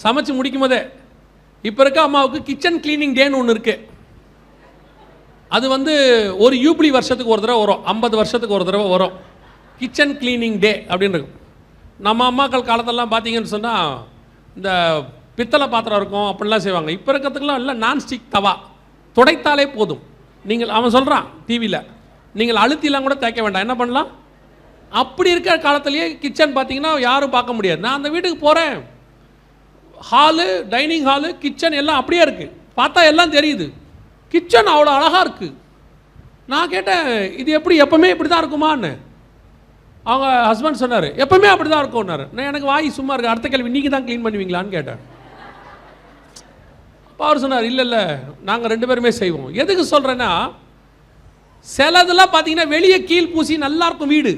Speaker 1: சமைச்சு முடிக்கும் போதே. இப்போ இருக்க அம்மாவுக்கு கிச்சன் கிளீனிங் டேன்னு ஒன்று இருக்குது. அது வந்து ஒரு யூபிலி வருஷத்துக்கு ஒரு தடவை வரும், 50 வருஷத்துக்கு ஒரு தடவை வரும். கிச்சன் கிளீனிங் டே அப்படின்னு இருக்கும். நம்ம அம்மாக்கள் காலத்தெல்லாம் பார்த்தீங்கன்னு சொன்னால் இந்த பித்தளை பாத்திரம் இருக்கும், அப்படிலாம் செய்வாங்க. இப்போ இருக்கிறதுக்கெல்லாம் இல்லை, நான்ஸ்டிக் தவா, துடைத்தாலே போதும். நீங்கள் அவன் சொல்கிறான் டிவியில், நீங்கள் அழுத்திலாம் கூட தேய்க்க வேண்டாம். என்ன பண்ணலாம்? அப்படி இருக்கிற காலத்திலேயே கிச்சன் பார்த்தீங்கன்னா யாரும் பார்க்க முடியாது. நான் அந்த வீட்டுக்கு போகிறேன், ஹாலு, டைனிங் ஹாலு, கிச்சன் எல்லாம் அப்படியே இருக்குது. பார்த்தா எல்லாம் தெரியுது. கிச்சன் அவ்வளோ அழகாக இருக்குது. நான் கேட்டேன், இது எப்படி எப்பவுமே இப்படி தான் இருக்குமான்னு. அவங்க ஹஸ்பண்ட் சொன்னார், எப்பவுமே அப்படி தான் இருக்கும்னாரு. நான் எனக்கு வாய் சும்மா இருக்கு, அடுத்த கேள்வி நீங்கள் தான் க்ளீன் பண்ணுவீங்களான்னு கேட்டேன். அப்போ அவர் சொன்னார், இல்லை இல்லை நாங்கள் 2 பேருமே செய்வோம். எதுக்கு சொல்கிறேன்னா, சிலதெல்லாம் பார்த்தீங்கன்னா வெளியே கீழ் பூசி நல்லா இருக்கும் வீடு.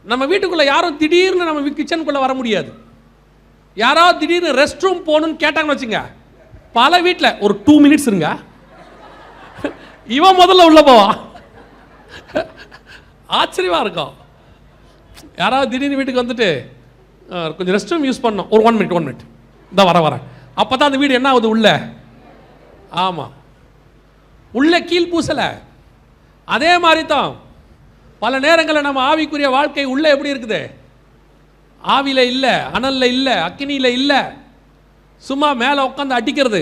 Speaker 1: நம்ம வீட்டுக்குள்ளே யாரும் திடீர்னு நம்ம கிச்சனுக்குள்ளே வர முடியாது. யாராவது திடீர்னு ரெஸ்ட் ரூம் போகணுன்னு கேட்டாங்கன்னு வச்சுங்க, பல வீட்டில் ஒரு 2 மினிட்ஸ் இருங்க, இவன் முதல்ல உள்ள போவான். ஆச்சரியமாக இருக்கும். யாராவது திடீர்னு வீட்டுக்கு வந்துட்டு கொஞ்சம் ரெஸ்ட் ரூம் யூஸ் பண்ணோம், ஒரு 1 மினிட் இந்த வரேன். அப்போ தான் அந்த வீடு என்ன ஆகுது உள்ள. ஆமாம், உள்ள கீழ் பூசலை. அதே மாதிரி தான் பல நேரங்களில் நம்ம ஆவிக்குரிய வாழ்க்கை உள்ள எப்படி இருக்குது? ஆவியில் இல்லை, அனலில் இல்லை, அக்கினியில் இல்லை, சும்மா மேலே உட்காந்து அடிக்கிறது.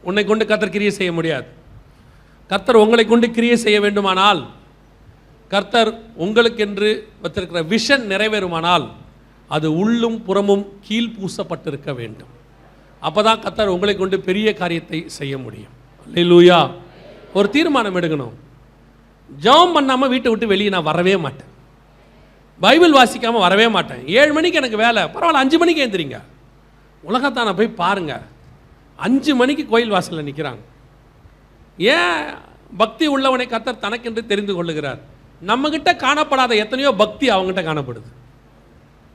Speaker 1: உன்னை கொண்டு கர்த்தர் கிரியை செய்ய முடியாது. கர்த்தர் உங்களை கொண்டு கிரியை செய்ய வேண்டுமானால், கர்த்தர் உங்களுக்கென்று வைத்திருக்கிற விஷன் நிறைவேறுமானால், அது உள்ளும் புறமும் கீழ் பூசப்பட்டிருக்க வேண்டும். அப்போ தான் கர்த்தர் உங்களை கொண்டு பெரிய காரியத்தை செய்ய முடியும். அல்லேலூயா. ஒரு தீர்மானம் எடுக்கணும். ஜெபம் பண்ணாமல் வீட்டை விட்டு வெளியே நான் வரவே மாட்டேன். பைபிள் வாசிக்காமல் வரவே மாட்டேன். 7 மணிக்கு எனக்கு வேலை, பரவாயில்ல 5 மணிக்கு எழுந்திரிங்க. உலகத்தான போய் பாருங்கள், 5 மணிக்கு கோயில் வாசலில் நிற்கிறாங்க. ஏன்? பக்தி உள்ளவனை கர்த்தர் தனக்கென்று தெரிந்து கொள்ளுகிறார். நம்மகிட்ட காணப்படாத எத்தனையோ பக்தி அவங்ககிட்ட காணப்படுது.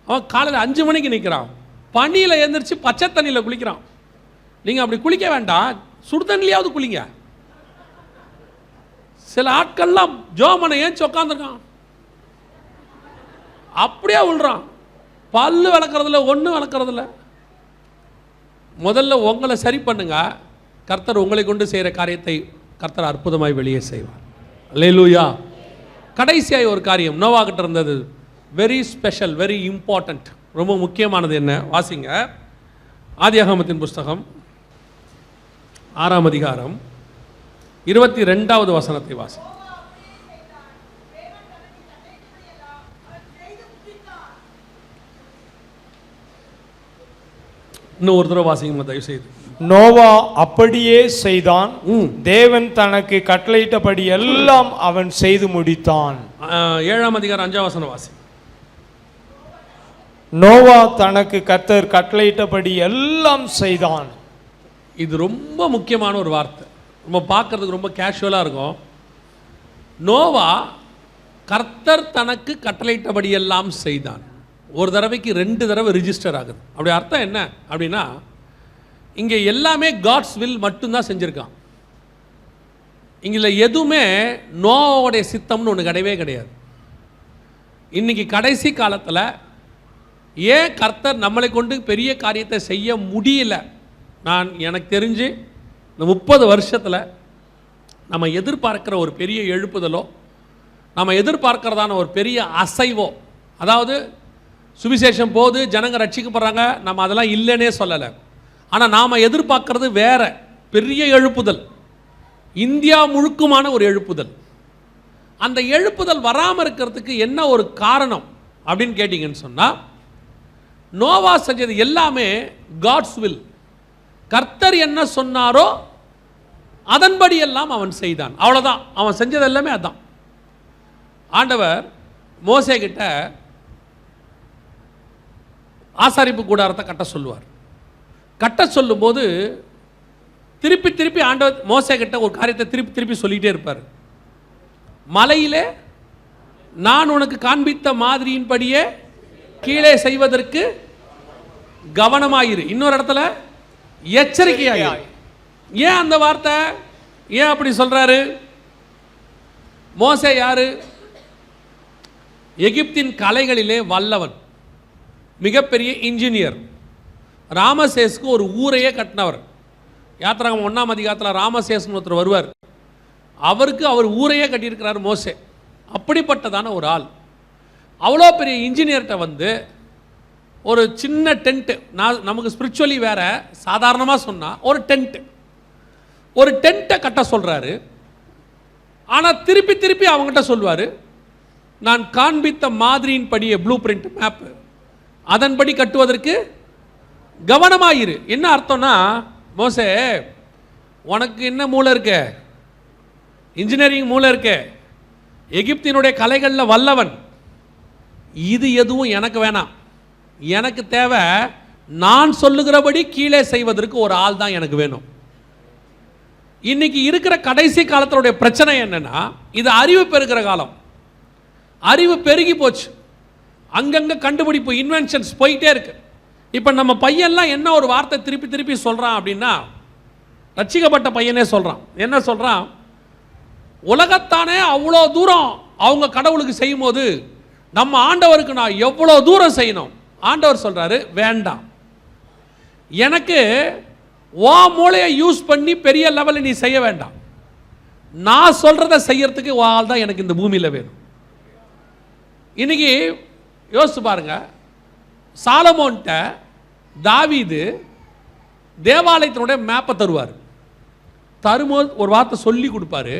Speaker 1: அவன் காலையில் 5 மணிக்கு நிற்கிறான், பனியில் எழுந்திரிச்சு பச்சை தண்ணியில் குளிக்கிறான். நீங்கள் அப்படி குளிக்க வேண்டாம், சுடு தண்ணிலையாவது குளிங்க. சில ஆட்கள்லாம் ஜோமனை ஏன் உட்காந்துருக்கான், அப்படியே விழுறான். பல்லு விளக்குறதில்ல, ஒன்றும் விளக்குறதில்ல. முதல்ல உங்களை சரி பண்ணுங்க. கர்த்தர் உங்களை கொண்டு செய்கிற காரியத்தை கர்த்தர் அற்புதமாய் வெளியே செய்வார். அல்லேலூயா. கடைசியாய் ஒரு காரியம் நோவா கிட்ட இருந்தது, வெரி ஸ்பெஷல், வெரி இம்பார்ட்டன்ட், ரொம்ப முக்கியமானது. என்ன? வாசிங்க, ஆதியாகமத்தின் புஸ்தகம் 6ஆம் அதிகாரம் 22வது வசனத்தை வாசி. இன்னும் ஒரு தடவை வாசிங்க தயவு செய்து.
Speaker 2: நோவா அப்படியே செய்தான், தேவன் தனக்கு கட்டளையிட்டபடி எல்லாம் அவன் செய்து முடித்தான்.
Speaker 1: 7ஆம் அதிகாரம் 5ஆம் வசனம் வாசி.
Speaker 2: நோவா தனக்கு கர்த்தர் கட்டளையிட்டபடி எல்லாம் செய்தான்.
Speaker 1: இது ரொம்ப முக்கியமான ஒரு வார்த்தை. நம்ம பார்க்கறதுக்கு ரொம்ப கேஷுவலாக இருக்கும். நோவா கர்த்தர் தனக்கு கட்டளையிட்டபடி எல்லாம் செய்தான். ஒரு தடவைக்கு 2 தடவை ரிஜிஸ்டர் ஆகுது. அப்படி அர்த்தம் என்ன அப்படின்னா, இங்கே எல்லாமே காட்ஸ் வில் மட்டும்தான் செஞ்சுருக்கான். இங்கே எதுவுமே நோவாவுடைய சித்தம்னு ஒன்று கிடையவே கிடையாது. இன்னைக்கு கடைசி காலத்தில் ஏன் கர்த்தர் நம்மளை கொண்டு பெரிய காரியத்தை செய்ய முடியல? எனக்கு தெரிஞ்சு இந்த 30 வருஷத்தில் நம்ம எதிர்பார்க்கிற ஒரு பெரிய எழுப்புதலோ, நம்ம எதிர்பார்க்கிறதான ஒரு பெரிய அசைவோ, அதாவது சுவிசேஷம் போது ஜனங்க ரட்சிக்கப்படுறாங்க, நம்ம அதெல்லாம் இல்லைன்னே சொல்லலை. ஆனால் நாம் எதிர்பார்க்கறது வேற பெரிய எழுப்புதல், இந்தியா முழுக்குமான ஒரு எழுப்புதல். அந்த எழுப்புதல் வராமல் இருக்கிறதுக்கு என்ன ஒரு காரணம் அப்படின்னு கேட்டிங்கன்னு சொன்னால், நோவா செஞ்சது எல்லாமே காட்ஸ் வில். கர்த்தர் என்ன சொன்னாரோ அதன்படி எல்லாம் அவன் செய்தான். அவ்வளோதான், அவன் செஞ்சது எல்லாமே அதான். ஆண்டவர் மோசே கிட்ட ஆசாரிப்பு கூடாரத்தை கட்ட சொல்லுவார். கட்ட சொல்லும்போது திருப்பி திருப்பி ஆண்டவர் மோசே கிட்ட ஒரு காரியத்தை திருப்பி திருப்பி சொல்லிகிட்டே இருப்பார். மலையிலே நான் உனக்கு காண்பித்த மாதிரியின்படியே கீழே செய்வதற்கு கவனமாயிரு. இன்னொரு இடத்துல எச்சரிக்கையாயிரு. ஏன் அந்த வார்த்தை? ஏன் அப்படி சொல்றாரு? மோசே யாரு? எகிப்தின் கலைகளிலே வல்லவன், மிகப்பெரிய இன்ஜினியர். ராமசேஸ்க்கு ஒரு ஊரையே கட்டினவர். யாத்திராகமம் 1ஆம் அதிகாரத்தில் ராமசேஸ்னு ஒருத்தர் வருவார். அவருக்கு அவர் ஊரையே கட்டியிருக்கிறார் மோசே. அப்படிப்பட்டதான ஒரு ஆள். அவ்வளோ பெரிய இன்ஜினியர்கிட்ட வந்து ஒரு சின்ன டென்ட்டு, நமக்கு ஸ்பிரிச்சுவலி வேற, சாதாரணமாக சொன்னால் ஒரு டென்ட்டை கட்ட சொல்கிறாரு. ஆனால் திருப்பி திருப்பி அவங்ககிட்ட சொல்வார், நான் காண்பித்த மாதிரியின் படியே ப்ளூ பிரிண்ட் மேப்பு, அதன்படி கட்டுவதற்கு கவனமாயிரு. என்ன அர்த்தம்னா, மோசே உனக்கு என்ன மூளை இருக்க, இன்ஜினியரிங் மூளை இருக்க, எகிப்தினுடைய கலைகளில் வல்லவன், இது எதுவும் எனக்கு வேணாம். எனக்கு தேவை நான் சொல்லுகிறபடி கீழே செய்வதற்கு ஒரு ஆள் தான் எனக்கு வேணும். இன்னைக்கு இருக்கிற கடைசி காலத்தினுடைய பிரச்சனை என்னன்னா, இது அறிவு பெருகிற காலம். அறிவு பெருகி போச்சு, அங்கங்கே கண்டுபிடிப்பு இன்வென்ஷன்ஸ் போயிட்டே இருக்கு. இப்போ நம்ம பையன்லாம் என்ன ஒரு வார்த்தை திருப்பி திருப்பி சொல்கிறான் அப்படின்னா, ரட்சிக்கப்பட்ட பையனே சொல்கிறான். என்ன சொல்கிறான்? உலகத்தானே அவ்வளோ தூரம் அவங்க கடவுளுக்கு செய்யும் போது நம்ம ஆண்டவருக்கு நான் எவ்வளோ தூரம் செய்யணும். ஆண்டவர் சொல்கிறாரு, வேண்டாம், எனக்கு ஓ மூளையை யூஸ் பண்ணி பெரிய லெவலில் நீ செய்ய வேண்டாம், நான் சொல்கிறத செய்யறதுக்கு ஓ ஆள் தான் எனக்கு இந்த பூமியில் வேணும். இன்னைக்கு யோசிச்சு பாருங்க, சாலமோன்ட்ட தாவீது தேவாலயத்தினுடைய மேப்பை தருவார். தரும்போது ஒரு வார்த்தை சொல்லி கொடுப்பாரு,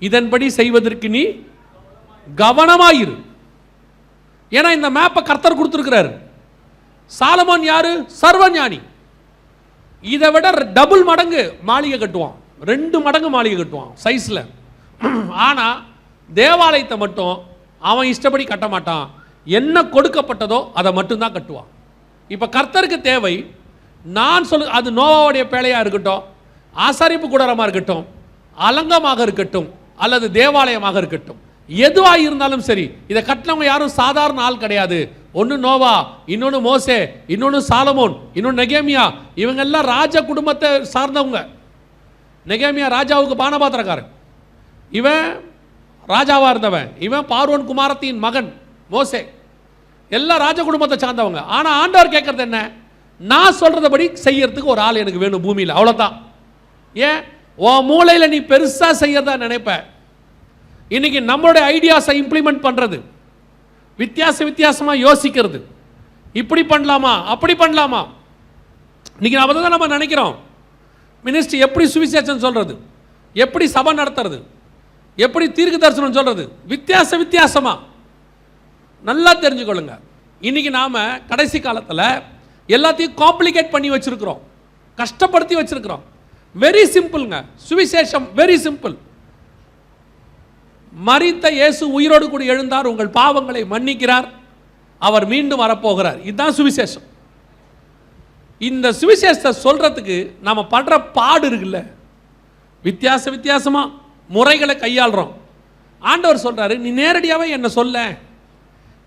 Speaker 1: இதன்படி செய்வதற்கு நீ கவனமாயிரு. ஏன்னா இந்த மேப்பை கர்த்தர் கொடுத்துருக்கிறாரு. சாலமோன் யாரு? சர்வஞானி. இதை விட டபுள் மடங்கு மாளிகை கட்டுவான், 2 மடங்கு மாளிகை கட்டுவான் சைஸில். ஆனால் தேவாலயத்தை மட்டும் அவன் இஷ்டப்படி கட்ட மாட்டான், என்ன கொடுக்கப்பட்டதோ அதை மட்டும்தான் கட்டுவான். இப்போ கர்த்தருக்கு தேவை, நான் சொல்லு, அது நோவாவுடைய பேழையாக இருக்கட்டும், ஆசாரிப்பு கூடாரமாக இருக்கட்டும், அலங்கமாக இருக்கட்டும், அல்லது தேவாலயமாக இருக்கட்டும், எதுவாக இருந்தாலும் சரி, இதை கட்டினவங்க யாரும் சாதாரண ஆள் கிடையாது. ஒன்று நோவா, இன்னொன்று மோசே, இன்னொன்று சாலமோன், இன்னொன்று நெகேமியா. இவங்கெல்லாம் ராஜ குடும்பத்தை சார்ந்தவங்க. நெகேமியா ராஜாவுக்கு பானபாத்திரக்காரன், இவன் ராஜாவாக இருந்தவன், இவன் பார்வோன் குமாரத்தின் மகன் மோசே, எல்லாம் ராஜ குடும்பத்தை சார்ந்தவங்க. ஆனால் ஆண்டவர் கேட்கறது என்ன? நான் சொல்றதபடி செய்யறதுக்கு ஒரு ஆள் எனக்கு வேணும் பூமியில், அவ்வளோதான். ஏன் உன் மூளையில் நீ பெருசாக செய்யறதா நினைப்ப. இன்னைக்கு நம்மளுடைய ஐடியாஸை இம்ப்ளிமெண்ட் பண்ணுறது, வித்தியாசமாக யோசிக்கிறது, இப்படி பண்ணலாமா அப்படி பண்ணலாமா. இன்னைக்கு அதை தான் நம்ம நினைக்கிறோம். மினிஸ்ட்ரி எப்படி சுவிசேஷம் சொல்றது, எப்படி சபை நடத்துறது, எப்படி தீர்க்க தரிசனம் சொல்றது, வித்தியாசமா. நல்லா தெரிஞ்சுக்கொள்ளுங்க. இன்னைக்கு நாம கடைசி காலத்தில் எல்லாத்தையும் காம்ப்ளிகேட் பண்ணி வச்சிருக்கிறோம், கஷ்டப்படுத்தி வச்சிருக்கிறோம். வெரி சிம்பிள்ங்க சுவிசேஷம், வெரி சிம்பிள். மரித்த இயேசு உயிரோடு கூட எழுந்தார், உங்கள் பாவங்களை மன்னிக்கிறார், அவர் மீண்டும் வரப்போகிறார். இதுதான் சுவிசேஷம். இந்த சுவிசேஷத்தை சொல்றதுக்கு நாம படுற பாடு இருக்குல்ல, வித்தியாசமா முறைகளை கையாளுறோம். ஆண்டவர் சொல்றாரு, நீ நேரடியாவே என்ன சொல்ல,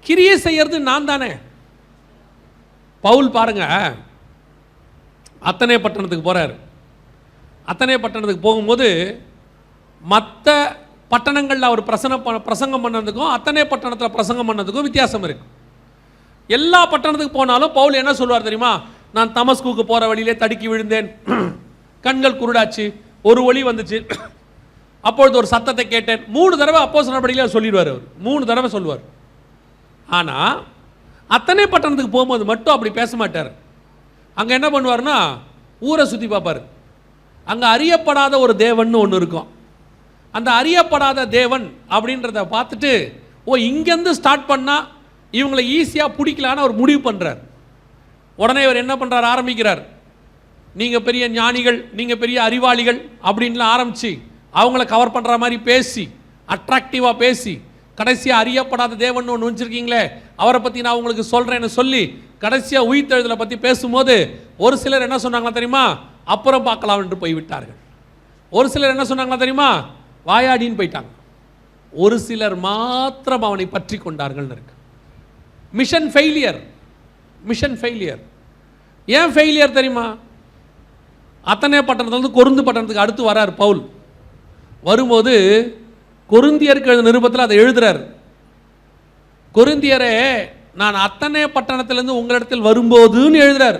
Speaker 1: கிரியை செய்யறது நான் தானே. பவுல் பாருங்க, அத்தனை பட்டணத்துக்கு போறாரு. அத்தனை பட்டணத்துக்கு போகும்போது மற்ற பட்டணங்களில் அவர் பிரசங்கம் பண்ணதுக்கும் அத்தனை பட்டணத்தில் பிரசங்கம் பண்ணதுக்கும் வித்தியாசம் இருக்கு. எல்லா பட்டணத்துக்கு போனாலும் பவுல் என்ன சொல்வார் தெரியுமா? நான் தமஸ்குக்கு போகிற வழியிலே தடுக்கி விழுந்தேன், கண்கள் குருடாச்சு, ஒரு ஒளி வந்துச்சு, அப்பொழுது ஒரு சத்தத்தை கேட்டேன். 3 தடவை அப்போஸ்தலர் நடபடிகளில் சொல்லிடுவார் அவர், 3 தடவை சொல்லுவார். ஆனால் அத்தனை பட்டணத்துக்கு போகும்போது மட்டும் அப்படி பேச மாட்டார். அங்கே என்ன பண்ணுவார்னா, ஊரை சுற்றி பார்ப்பார். அங்கே அறியப்படாத ஒரு தேவன் ஒன்று இருக்கும். அந்த அறியப்படாத தேவன் அப்படின்றத பார்த்துட்டு, ஓ இங்கேருந்து ஸ்டார்ட் பண்ணால் இவங்களை ஈஸியாக பிடிக்கலான்னு அவர் முடிவு பண்ணுறார். உடனே இவர் என்ன பண்ணுறார், ஆரம்பிக்கிறார், நீங்கள் பெரிய ஞானிகள், நீங்கள் பெரிய அறிவாளிகள் அப்படின்லாம் ஆரம்பித்து அவங்கள கவர் பண்ணுற மாதிரி பேசி, அட்ராக்டிவாக பேசி, கடைசியாக அறியப்படாத தேவன் ஒன்று வச்சுருக்கீங்களே, அவரை பற்றி நான் உங்களுக்கு சொல்கிறேன்னு சொல்லி கடைசியாக உயிர்த்தெழுதலை பற்றி பேசும்போது ஒரு சிலர் என்ன சொன்னாங்களா தெரியுமா? அப்புறம் பார்க்கலாம் என்று போய்விட்டார்கள். ஒரு சிலர் என்ன சொன்னாங்களா தெரியுமா? வாயாடின்னு போயிட்டாங்க. ஒரு சிலர் மாத்திரம் அவனை பற்றி கொண்டார்கள் இருக்கு. Mission failure. Mission failure. ஏன் ஃபெயிலியர் தெரியுமா? அத்தனை பட்டணத்துலேருந்து கொருந்து பட்டணத்துக்கு அடுத்து வரார் பவுல். வரும்போது கொரிந்தியருக்கு எழுதின நிருபத்தில் அதை எழுதுறார். கொரிந்தியரே, நான் அத்தனை பட்டணத்திலிருந்து உங்களிடத்தில் வரும்போதுன்னு எழுதுறார்.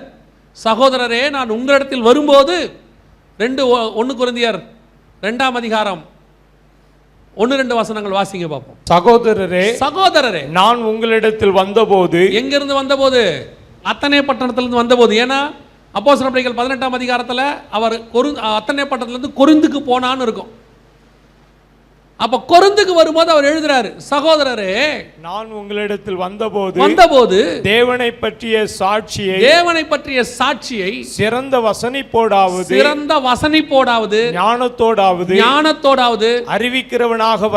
Speaker 1: சகோதரரே, நான் உங்களிடத்தில் வரும்போது 1 கொரிந்தியர் 2ஆம் அதிகாரம் 1-2 வசனங்கள் வாசிங்க பார்ப்போம். சகோதரரே,
Speaker 2: நான் உங்களிடத்தில் வந்தபோது.
Speaker 1: எங்கிருந்து வந்தபோது? அத்தனை பட்டணத்திலிருந்து வந்தபோது. ஏன்னா அப்போஸ்தலர் நடபடிகள் 18ஆம் அதிகாரத்தில் அவர் அத்தனை பட்டணத்திலிருந்து கொரிந்துக்கு போனான்னு இருக்கும். அப்ப கொரிந்துக்கு வரும்போது அவர் எழுதுறாரு, சகோதரரே
Speaker 2: நான் உங்களிடத்தில் வந்தபோது தேவனை பற்றிய சாட்சியை சிறந்த வசனிப்போடாவது ஞானத்தோடாவது அறிவிக்கிறவனாக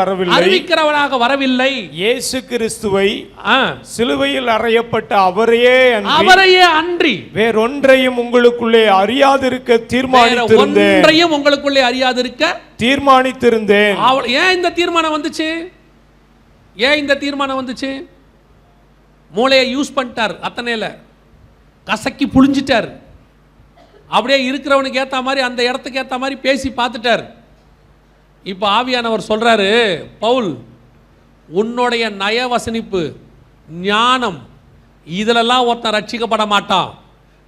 Speaker 2: வரவில்லை. இயேசு கிறிஸ்துவை சிலுவையில் அறையப்பட்ட அவரையே
Speaker 1: அன்றி
Speaker 2: வேறொன்றையும் உங்களுக்குள்ளே அறியாதிருக்க தீர்மானித்திருந்தேன்.
Speaker 1: ஏன் இந்த தீர்மானம் வந்துச்சு? மூளையை யூஸ் பண்ணிட்டார், அத்தனையில கசக்கி புழிஞ்சிட்டார். அப்படியே இருக்கிறவனுக்கு ஏத்த மாதிரி அந்த இடத்துக்கு ஏத்த மாதிரி பேசி பார்த்துட்டார். இப்ப ஆவியானவர் சொல்றாரு, பவுல் உன்னுடைய நயவசனிப்பு ஞானம் இதிலெல்லாம் ஒருத்தன் ரட்சிக்கப்பட மாட்டான்.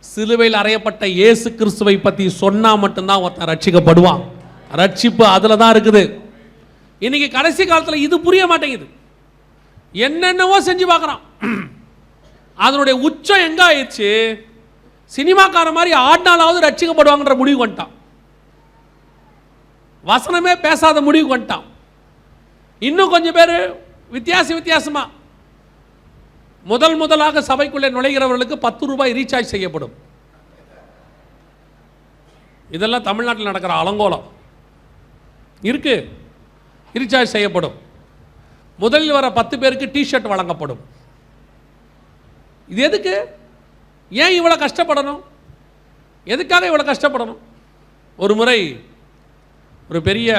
Speaker 1: சிலுவையில் அறையப்பட்ட இயேசு கிறிஸ்துவை பத்தி சொன்னா மட்டும்தான் ஒருத்தன் ரட்சிக்கப்படுவான். ரட்சிப்பு அதுல தான் இருக்குது. இன்னைக்கு கடைசி காலத்தில் இது புரிய மாட்டேங்குது. என்னென்னவோ செஞ்சு பார்க்குறான். அதனுடைய உச்சம் எங்க ஆயிடுச்சு? சினிமாக்கார மாதிரி ஆடினாலாவது ரட்சிக்கப்படுவாங்கன்ற முடிவு வந்துட்டான். வசனமே பேசாத முடிவு வந்துட்டான். இன்னும் கொஞ்சம் பேர் வித்தியாசமா முதலாக சபைக்குள்ளே நுழைகிறவர்களுக்கு 10 ரூபாய் ரீசார்ஜ் செய்யப்படும். இதெல்லாம் தமிழ்நாட்டில் நடக்கிற அலங்கோலம் இருக்கு. ரீசார்ஜ் செய்யப்படும். முதலில் வர 10 பேருக்கு டிஷர்ட் வழங்கப்படும். இது எதுக்கு? ஏன் இவ்வளோ கஷ்டப்படணும்? எதுக்காக இவ்வளோ கஷ்டப்படணும்? ஒரு முறை ஒரு பெரிய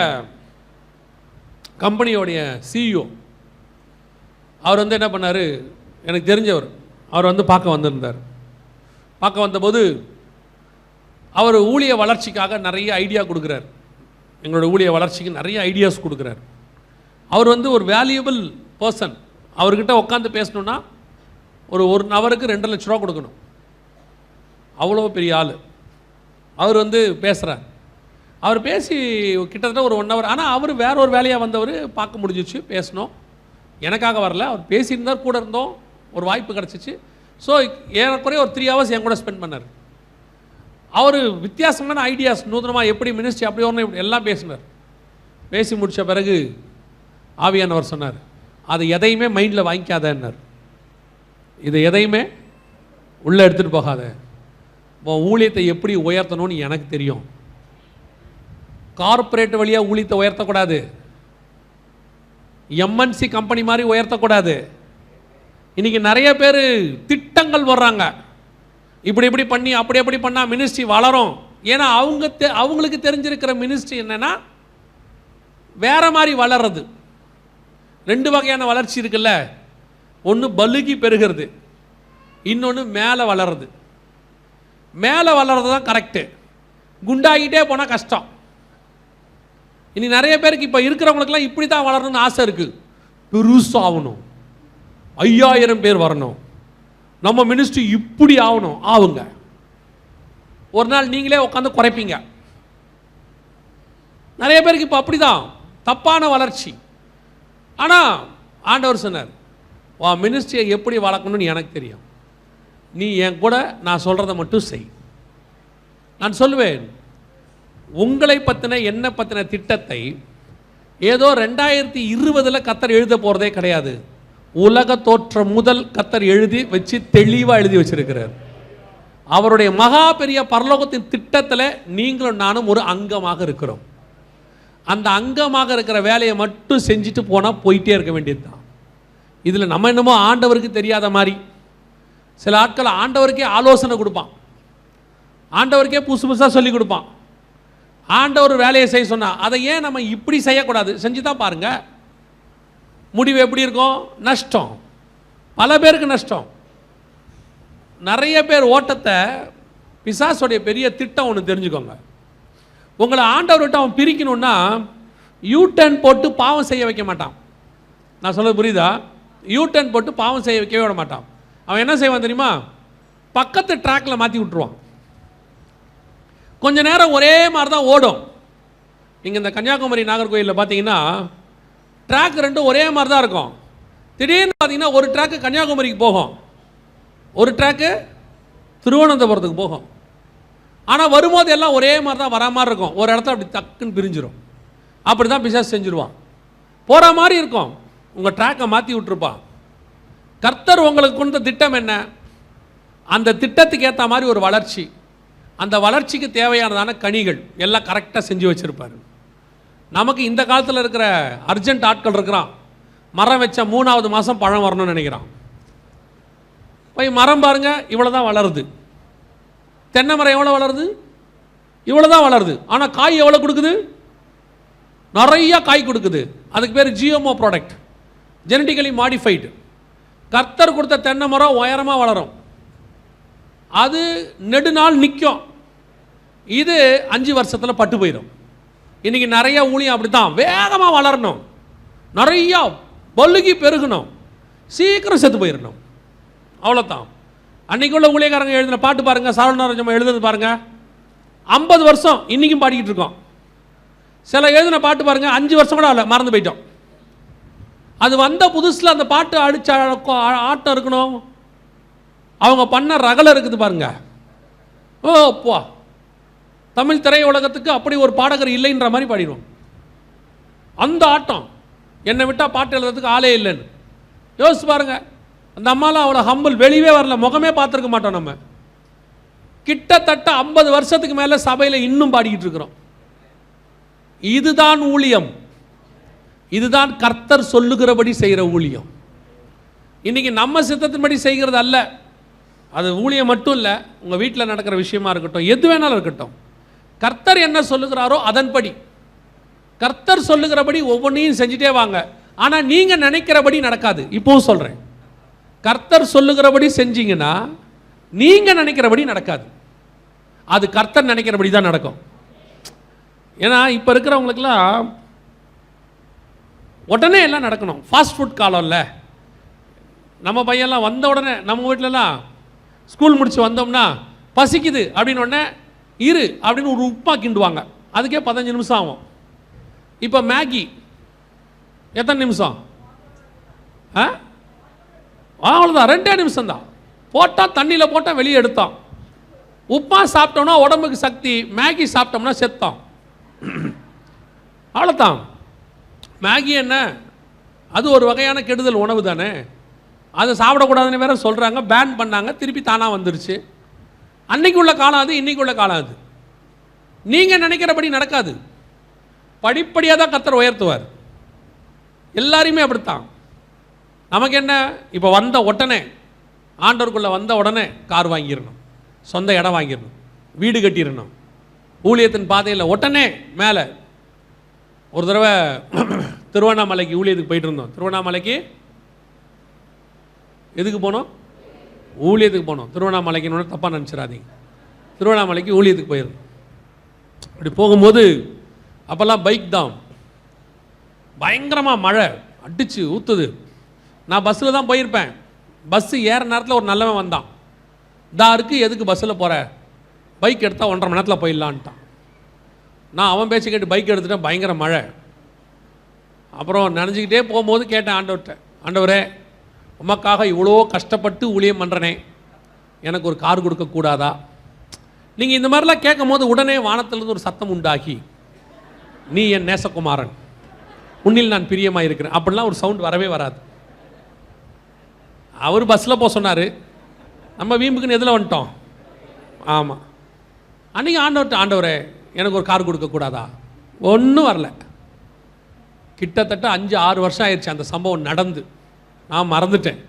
Speaker 1: கம்பெனியோடைய சிஇஓ அவர் என்ன பண்ணார், எனக்கு தெரிஞ்சவர், அவர் பார்க்க வந்திருந்தார். பார்க்க வந்தபோது அவர் ஊழிய வளர்ச்சிக்காக நிறைய ஐடியா கொடுக்குறார். எங்களோட ஊழிய வளர்ச்சிக்கு நிறைய ஐடியாஸ் கொடுக்குறார். அவர் ஒரு வேல்யூபிள் பர்சன். அவர்கிட்ட உட்காந்து பேசணுன்னா ஒரு நபருக்கு 2 லட்ச ரூபா கொடுக்கணும். அவ்வளோ பெரிய ஆள். அவர் பேசுகிறார். அவர் பேசி கிட்டத்தட்ட ஒரு 1 ஹவர். ஆனால் அவர் வேற ஒரு வேலையாக வந்தவர். பார்க்க முடிஞ்சிச்சு, பேசணும். எனக்காக வரல, அவர் பேசியிருந்தார், கூட இருந்தோம், ஒரு வாய்ப்பு கிடச்சிச்சு. ஸோ ஏறக்குறைய ஒரு 3 ஹவர்ஸ் என் கூட ஸ்பெண்ட் பண்ணார். அவர் வித்தியாசமான ஐடியாஸ், நூதனமாக எப்படி மினிஸ்ட்ரி அப்படி வரணும் எல்லாம் பேசினார். பேசி முடித்த பிறகு ஆவியானவர் சொன்னார், அது எதையுமே மைண்டில் வாங்கிக்காதன்னார். இதை எதையுமே உள்ளே எடுத்துகிட்டு போகாத. உன் ஊழியத்தை எப்படி உயர்த்தணும்னு எனக்கு தெரியும். கார்பரேட் வழியாக ஊழியத்தை உயர்த்தக்கூடாது. எம்என்சி கம்பெனி மாதிரி உயர்த்தக்கூடாது. இன்னைக்கு நிறைய பேர் திட்டங்கள் வர்றாங்க, இப்படி பண்ணி அப்படி பண்ணால் மினிஸ்ட்ரி வளரும். ஏன்னா அவங்களுக்கு தெரிஞ்சிருக்கிற மினிஸ்ட்ரி என்னன்னா வேற மாதிரி வளர்றது. 2 வகையான வளர்ச்சி இருக்குல்ல. ஒன்று பலுகி பெருகிறது, இன்னொன்று மேலே வளருது. மேலே வளர்றது தான் கரெக்டு. குண்டாகிட்டே போனால் கஷ்டம். இனி நிறைய பேருக்கு இப்போ இருக்கிறவங்களுக்குலாம் இப்படி தான் வளரணும்னு ஆசை இருக்குது. பெருசாகணும், 5000 பேர் வரணும், நம்ம மினிஸ்ட்ரி இப்படி ஆகணும். ஆகுங்க. ஒரு நாள் நீங்களே உட்காந்து குறைப்பீங்க. நிறைய பேருக்கு இப்போ அப்படி தான் தப்பான வளர்ச்சி. ஆனால் ஆண்டவர் சொன்னார், வா மினிஸ்ட்ரியை எப்படி வளர்க்கணும்னு எனக்கு தெரியும். நீ என் கூட நான் சொல்கிறத மட்டும் செய். நான் சொல்லுவேன், உங்களை பற்றின என்ன பற்றின திட்டத்தை ஏதோ 2020 கர்த்தர் எழுத போகிறதே கிடையாது. உலக தோற்றம் முதல் கர்த்தர் எழுதி வச்சு தெளிவாக எழுதி வச்சிருக்கிறார். அவருடைய மகா பெரிய பரலோகத்தின் திட்டத்தில் நீங்களும் நானும் ஒரு அங்கமாக இருக்கிறோம். அந்த அங்கமாக இருக்கிற வேலையை மட்டும் செஞ்சுட்டு போனால் போயிட்டே இருக்க வேண்டியது தான். இதில் நம்ம என்னமோ ஆண்டவருக்கு தெரியாத மாதிரி சில ஆட்கள் ஆண்டவருக்கே ஆலோசனை கொடுப்பான், ஆண்டவருக்கே புதுசாக சொல்லி கொடுப்பான். ஆண்டவர் வேலையை செய்ய சொன்னால் அதை ஏன் நம்ம இப்படி செய்யக்கூடாது? செஞ்சு தான் பாருங்க, முடிவு எப்படி இருக்கும்? நஷ்டம். பல பேருக்கு நஷ்டம். நிறைய பேர் ஓட்டத்தை பிசாசுடைய பெரிய திட்டம் ஒன்று தெரிஞ்சுக்கோங்க. உங்களை ஆண்டவர்கிட்ட அவன் பிரிக்கணும்னா யூ-டர்ன் போட்டு பாவம் செய்ய வைக்க மாட்டான். நான் சொல்றது புரியுதா? யூ-டர்ன் போட்டு பாவம் செய்ய வைக்கவே விட மாட்டான். அவன் என்ன செய்வான் தெரியுமா? பக்கத்து ட்ராக்ல மாற்றி விட்டுருவான். கொஞ்ச நேரம் ஒரே மாதிரி தான் ஓடும். நீங்கள் இந்த கன்னியாகுமரி நாகர்கோயிலில் பார்த்தீங்கன்னா ட்ராக் 2 ஒரே மாதிரி தான் இருக்கும். திடீர்னு பார்த்தீங்கன்னா ஒரு ட்ராக்கு கன்னியாகுமரிக்கு போகும், ஒரு ட்ராக்கு திருவனந்தபுரத்துக்கு போகும். ஆனால் வரும்போது எல்லாம் ஒரே மாதிரி தான் வரா மாதிரி இருக்கும். ஒரு இடத்துல அப்படி டக்குன்னு பிரிஞ்சிடும். அப்படி தான் பிசாசு செஞ்சுருவான். போகிற மாதிரி இருக்கும், உங்கள் ட்ராக்கை மாற்றி விட்டுருப்பான். கர்த்தர் உங்களுக்கு கொடுத்த திட்டம் என்ன? அந்த திட்டத்துக்கு ஏற்ற மாதிரி ஒரு வளர்ச்சி, அந்த வளர்ச்சிக்கு தேவையானதான கனிகள் எல்லாம் கரெக்டாக செஞ்சு வச்சுருப்பார். நமக்கு இந்த காலத்தில் இருக்கிற அர்ஜென்ட் ஆட்கள் இருக்கிறான், மரம் வச்ச 3வது மாதம் பழம் வரணும்னு நினைக்கிறான். போய் மரம் பாருங்க, இவ்வளோ தான் வளருது. தென்னை மரம் எவ்வளோ வளருது? இவ்வளோ தான் வளருது. ஆனால் காய் எவ்வளோ கொடுக்குது? நிறையா காய் கொடுக்குது. அதுக்கு பேர் ஜிஎம்ஓ ப்ராடக்ட், ஜெனட்டிக்கலி மாடிஃபைடு. கர்த்தர் கொடுத்த தென்னை மரம் உயரமாக வளரும், அது நெடுநாள் நிற்கும். இது 5 வருஷத்தில் பட்டு போயிடும். இன்றைக்கி நிறைய ஊழியம் அப்படி தான், வேகமாக வளரணும், நிறையா பல்லுகி பெருகணும், சீக்கிரம் செத்து போயிடணும், அவ்வளோதான். அன்றைக்கி உள்ள ஊழியக்காரங்க எழுதின பாட்டு பாருங்கள், சாரணராஜம்மா எழுதுறது பாருங்கள், 50 வருஷம் இன்றைக்கும் பாடிக்கிட்டு இருக்கோம். சில எழுதின பாட்டு பாருங்கள் 5 வருஷம் கூட இல்லை, மறந்து போயிட்டோம். அது வந்த புதுசில் அந்த பாட்டு அடித்த ஆட்டம் இருக்கணும், அவங்க பண்ண ரகலை இருக்குது பாருங்க. ஓ அப்பா, தமிழ் திரையுலகத்துக்கு அப்படி ஒரு பாடகர் இல்லைன்ற மாதிரி பாடிடுவோம். அந்த ஆட்டம், என்னை விட்டால் பாட்டு எழுதுறதுக்கு ஆளே இல்லைன்னு யோசிச்சு பாருங்க. அந்த அம்மாலாம் அவ்வளோ ஹம்பிள், வெளியே வரல, முகமே பார்த்துருக்க மாட்டோம். நம்ம கிட்டத்தட்ட 50 வருஷத்துக்கு மேலே சபையில் இன்னும் பாடிக்கிட்டு இருக்கிறோம். இதுதான் ஊழியம், இதுதான் கர்த்தர் சொல்லுகிறபடி செய்கிற ஊழியம். இன்னைக்கு நம்ம சித்தத்தின்படி செய்கிறது அல்ல. அது ஊழியம் மட்டும் இல்லை, உங்கள் வீட்டில் நடக்கிற விஷயமா இருக்கட்டும், எது வேணாலும் இருக்கட்டும், கர்த்தர் என்ன சொல்லுகிறாரோ அதன்படி, கர்த்தர் சொல்லுகிறபடி ஒவ்வொன்றையும் செஞ்சுட்டே வாங்க. ஆனால் நீங்கள் நினைக்கிறபடி நடக்காது. இப்போவும் சொல்கிறேன், கர்த்தர் சொல்லுகிறபடி செஞ்சீங்கன்னா நீங்கள் நினைக்கிறபடி நடக்காது, அது கர்த்தர் நினைக்கிறபடி தான் நடக்கும். ஏன்னா இப்போ இருக்கிறவங்களுக்கெல்லாம் உடனே எல்லாம் நடக்கணும். ஃபாஸ்ட் ஃபுட் காலம் இல்லை. நம்ம பையன்லாம் வந்த உடனே, நம்ம வீட்டிலலாம் ஸ்கூல் முடிச்சு வந்தோம்னா பசிக்குது அப்படின்னு உடனே இரு அப்படின்னு ஒரு உப்புமா கிண்டுவாங்க, அதுக்கே 15 நிமிஷம் ஆகும். இப்போ மேகி எத்தனை நிமிஷம்? அவ்வளோதான், 2 நிமிஷம் தான். போட்டால் தண்ணியில் போட்டால் வெளியே எடுத்தோம். உப்புமா சாப்பிட்டோம்னா உடம்புக்கு சக்தி, மேகி சாப்பிட்டோம்னா செத்தோம், அவ்வளோதான். மேகி என்ன, அது ஒரு வகையான கெடுதல் உணவு தானே, அதை சாப்பிடக்கூடாதுன்னு வேற சொல்கிறாங்க, பேன் பண்ணாங்க, திருப்பி தானாக வந்துருச்சு. அன்னைக்கு உள்ள காலம் அது, இன்னைக்கு உள்ள காலம் அது. நீங்கள் நினைக்கிறபடி நடக்காது, படிப்படியாக தான் கர்த்தர் உயர்த்துவார். எல்லாரையுமே அப்படித்தான். நமக்கு என்ன, இப்போ வந்த உடனே, ஆண்டவருக்குள்ளே வந்த உடனே கார் வாங்கிடணும், சொந்த இடம் வாங்கிடணும், வீடு கட்டிடணும், ஊழியத்தின் பாதையில் உடனே மேலே. ஒரு தடவை திருவண்ணாமலைக்கு ஊழியத்துக்கு போயிட்டு இருந்தோம். திருவண்ணாமலைக்கு எதுக்கு போனோம்? ஊழியத்துக்கு போனோம். திருவண்ணாமலைக்குன்னு தப்பாக நினச்சிடாதீங்க, திருவண்ணாமலைக்கு ஊழியத்துக்கு போயிருந்தோம். அப்படி போகும்போது அப்போல்லாம் பைக் தான், பயங்கரமாக மழை அடிச்சு ஊற்றுது. நான் பஸ்ஸில் தான் போயிருப்பேன். பஸ்ஸு ஏற நேரத்தில் ஒரு நல்லவன் வந்தான், இருக்கு எதுக்கு பஸ்ஸில் போகிற, பைக் எடுத்தால் 1.5 மணி நேரத்தில் போயிடலான்ட்டான். நான் அவன் பேச்சு கேட்டு பைக் எடுத்துட்டேன், பயங்கர மழை. அப்புறம் நினச்சிக்கிட்டே போகும்போது கேட்டேன் ஆண்டவர்கிட்ட, ஆண்டவரே உமக்காக இவ்வளோ கஷ்டப்பட்டு ஊழியம் பண்ணுறனே, எனக்கு ஒரு கார் கொடுக்கக்கூடாதா? நீங்கள் இந்த மாதிரிலாம் கேட்கும் போது உடனே வானத்திலிருந்து ஒரு சத்தம் உண்டாகி, நீ என் நேசகுமாரன், உன்னில் நான் பிரியமாக இருக்கிறேன், அப்படிலாம் ஒரு சவுண்ட் வரவே வராது. அவர் பஸ்ஸில் போக சொன்னார், நம்ம வீம்புக்குன்னு எதில் வந்துட்டோம். ஆமாம், அன்றைக்கி ஆண்டவர்கிட்ட, ஆண்டவரே எனக்கு ஒரு கார் கொடுக்கக்கூடாதா? ஒன்றும் வரல. கிட்டத்தட்ட 5-6 வருஷம் ஆயிடுச்சு அந்த சம்பவம் நடந்து. நான் மறந்துட்டேன்.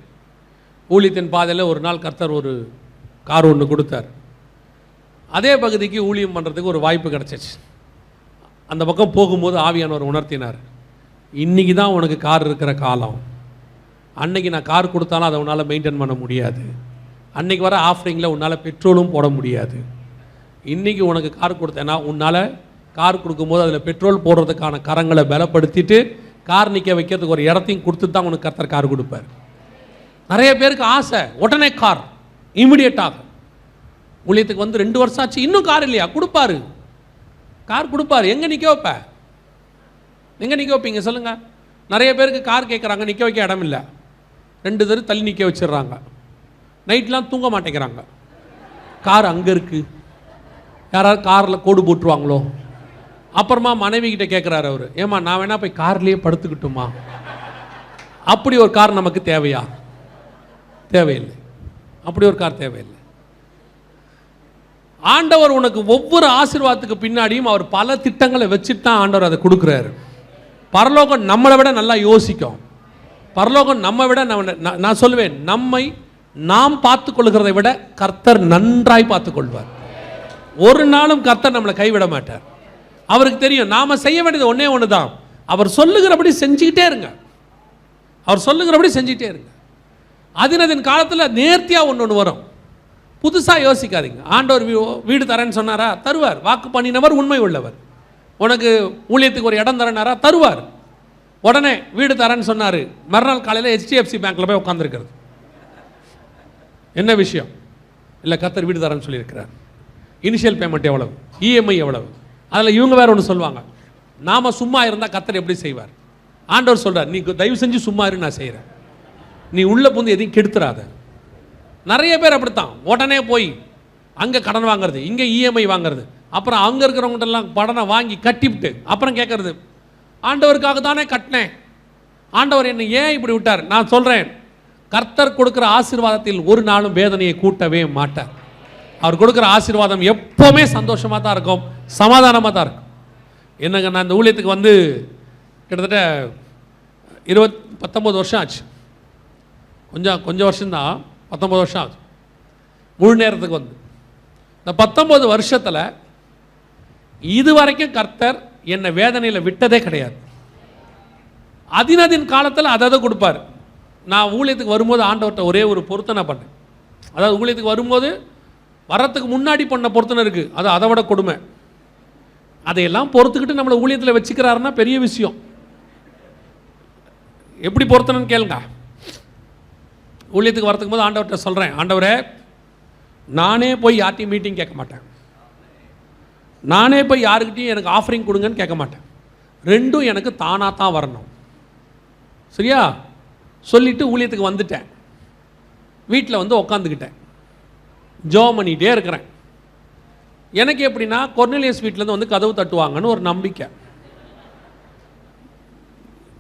Speaker 1: ஊழியத்தின் பாதையில் ஒரு நாள் கர்த்தர் ஒரு கார் ஒன்று கொடுத்தார். அதே பகுதிக்கு ஊழியம் பண்ணுறதுக்கு ஒரு வாய்ப்பு கிடச்சிச்சு. அந்த பக்கம் போகும்போது ஆவியானவர் உணர்த்தினார், இன்றைக்கி தான் உனக்கு கார் இருக்கிற காலம், அன்னைக்கு நான் கார் கொடுத்தாலும் அதை உன்னால் மெயின்டைன் பண்ண முடியாது, அன்றைக்கி வர ஆஃபரிங்கில் உன்னால் பெட்ரோலும் போட முடியாது. இன்றைக்கி உனக்கு கார் கொடுத்தேன்னா உன்னால் கார் கொடுக்கும்போது அதில் பெட்ரோல் போடுறதுக்கான கரங்களை பலப்படுத்திட்டு கார் நிற்க வைக்கிறதுக்கு ஒரு இடத்தையும் கொடுத்து தான் உனக்கு கர்த்தர் கார் கொடுப்பார். நிறைய பேருக்கு ஆசை உடனே கார், இமிடியேட்டாக. ஊழியத்துக்கு வந்து 2 வருஷம் ஆச்சு, இன்னும் கார் இல்லையா? கொடுப்பாரு, கார் கொடுப்பாரு. எங்கே நிற்க வைப்ப? எங்கே நிற்க வைப்பீங்க சொல்லுங்கள்? நிறைய பேருக்கு கார் கேட்குறாங்க, நிற்க வைக்க இடம் இல்லை, 2 தெரு தள்ளி நிற்க வச்சிடுறாங்க. நைட்லாம் தூங்க மாட்டேங்கிறாங்க, கார் அங்கே இருக்குது. யாராவது காரில் கோடு போட்டுருவாங்களோ அப்புறமா மனைவி கிட்ட கேட்குறாரு அவர், ஏமா நான் வேணா போய் கார்லேயே படுத்துக்கிட்டுமா? அப்படி ஒரு கார் நமக்கு தேவையா? தேவையில்லை. அப்படி ஒரு கார் தேவையில்லை. ஆண்டவர் உனக்கு ஒவ்வொரு ஆசீர்வாதத்துக்கு பின்னாடியும் அவர் பல திட்டங்களை வச்சுட்டு தான் ஆண்டவர் அதை கொடுக்குறாரு. பரலோகம் நம்மளை விட நல்லா யோசிக்கும். பரலோகம் நம்ம விட நான் சொல்லுவேன், நம்மை நாம் பார்த்து கொள்கிறதை விட கர்த்தர் நன்றாய் பார்த்து கொள்வார். ஒரு நாளும் கர்த்தர் நம்மளை கைவிட மாட்டார். அவருக்கு தெரியும் நாம செய்ய வேண்டியது ஒன்னே ஒன்று தான், அவர் சொல்லுகிறபடி செஞ்சுக்கிட்டே இருங்க. அவர் சொல்லுகிறபடி செஞ்சுக்கிட்டே இருங்க. அதினதின் காலத்தில் நேர்த்தியாக ஒன்று வரும். புதுசாக யோசிக்காதீங்க. ஆண்டவர் வீடு தரேன்னு சொன்னாரா? தருவார். வாக்கு பண்ணினவர் உண்மை உள்ளவர். உனக்கு ஊழியத்துக்கு ஒரு இடம் தரேனாரா? தருவார். உடனே வீடு தரேன்னு சொன்னார், மறுநாள் காலையில் HDFC பேங்க்கில் போய் உட்காந்துருக்கிறது. என்ன விஷயம்? இல்லை, கர்த்தர் வீடு தரேன்னு சொல்லியிருக்கிறார். இனிஷியல் பேமெண்ட் எவ்வளவு, EMI எவ்வளவு, அதில் இவங்க வேறு ஒன்று சொல்லுவாங்க. நாம் சும்மா இருந்தால் கர்த்தர் எப்படி செய்வார்? ஆண்டவர் சொல்கிறார், நீ தயவு செஞ்சு சும்மா இரு, நான் செய்கிறேன். நீ உள்ளே புந்து எதையும் கெடுத்துறாத. நிறைய பேர் அப்படித்தான், உடனே போய் அங்கே கடன் வாங்குறது, இங்கே EMI வாங்குறது, அப்புறம் அங்கே இருக்கிறவங்கள்ட்டெல்லாம் கடனை வாங்கி கட்டிவிட்டு அப்புறம் கேட்கறது, ஆண்டவருக்காக தானே கட்டினேன், ஆண்டவர் என்னை ஏன் இப்படி விட்டார்? நான் சொல்கிறேன், கர்த்தர் கொடுக்குற ஆசீர்வாதத்தில் ஒரு நாளும் வேதனையை கூட்டவே மாட்டார். அவர் கொடுக்குற ஆசீர்வாதம் எப்போவுமே சந்தோஷமாக தான் இருக்கும், சமாதானமாக தான் இருக்கும். என்னங்க, நான் இந்த ஊழியத்துக்கு வந்து கிட்டத்தட்ட 19 வருஷம் ஆச்சு. கொஞ்சம் வருஷம்தான், 19 வருஷம் ஆகுது முழு நேரத்துக்கு வந்து. இந்த 19 வருஷத்தில் இது வரைக்கும் கர்த்தர் என்னை வேதனையில் விட்டதே கிடையாது. அதினதின் காலத்தில் அதை கொடுப்பார். நான் ஊழியத்துக்கு வரும்போது ஆண்டவர்கிட்ட ஒரே ஒரு பொருத்தனை பண்ணேன். அதாவது ஊழியத்துக்கு வரும்போது வர்றதுக்கு முன்னாடி பண்ண பொருத்தனை இருக்குது, அது அதை விட கொடுமை. அதையெல்லாம் பொறுத்துக்கிட்டு நம்மளை ஊழியத்தில் வச்சுக்கிறாருன்னா பெரிய விஷயம். எப்படி பொருத்தனைன்னு கேளுங்க. ஊழியத்துக்கு வரதுக்கு போது ஆண்டவர்கிட்ட சொல்கிறேன், ஆண்டவரே நானே போய் யார்ட்டையும் மீட்டிங் கேட்க மாட்டேன், நானே போய் யாருக்கிட்டையும் எனக்கு ஆஃபரிங் கொடுங்கன்னு கேட்க மாட்டேன், ரெண்டும் எனக்கு தானாக தான் வரணும். சரியா? சொல்லிவிட்டு ஊழியத்துக்கு வந்துட்டேன். வீட்டில் வந்து உக்காந்துக்கிட்டேன், ஜெபம் பண்ணிகிட்டே இருக்கிறேன். எனக்கு எப்படின்னா, கொர்னேலியஸ் வீட்டிலேருந்து வந்து கதவு தட்டுவாங்கன்னு ஒரு நம்பிக்கை.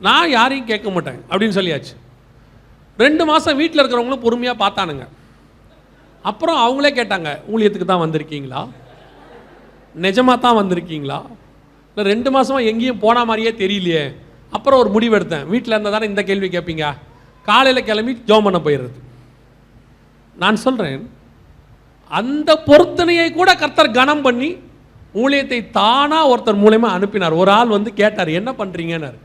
Speaker 1: நான் யாரையும் கேட்க மாட்டேன் அப்படின்னு சொல்லியாச்சு. 2 மாதம் வீட்டில் இருக்கிறவங்களும் பொறுமையாக பார்த்தானுங்க. அப்புறம் அவங்களே கேட்டாங்க, ஊழியத்துக்கு தான் வந்திருக்கீங்களா, நிஜமாக தான் வந்திருக்கீங்களா, இல்லை 2 மாதமாக எங்கேயும் போன மாதிரியே தெரியலையே. அப்புறம் ஒரு முடிவு எடுத்தேன், வீட்டில் இருந்தால் தானே இந்த கேள்வி கேட்பீங்க, காலையில் கிளம்பி ஜெபம் பண்ண போயிடுறது. நான் சொல்கிறேன், அந்த பொருத்தனையை கூட கர்த்தர் கனம் பண்ணி ஊழியத்தை தானாக ஒருத்தர் மூலமா அனுப்பினார். ஒரு ஆள் வந்து கேட்டார், என்ன பண்ணுறீங்கன்னாரு.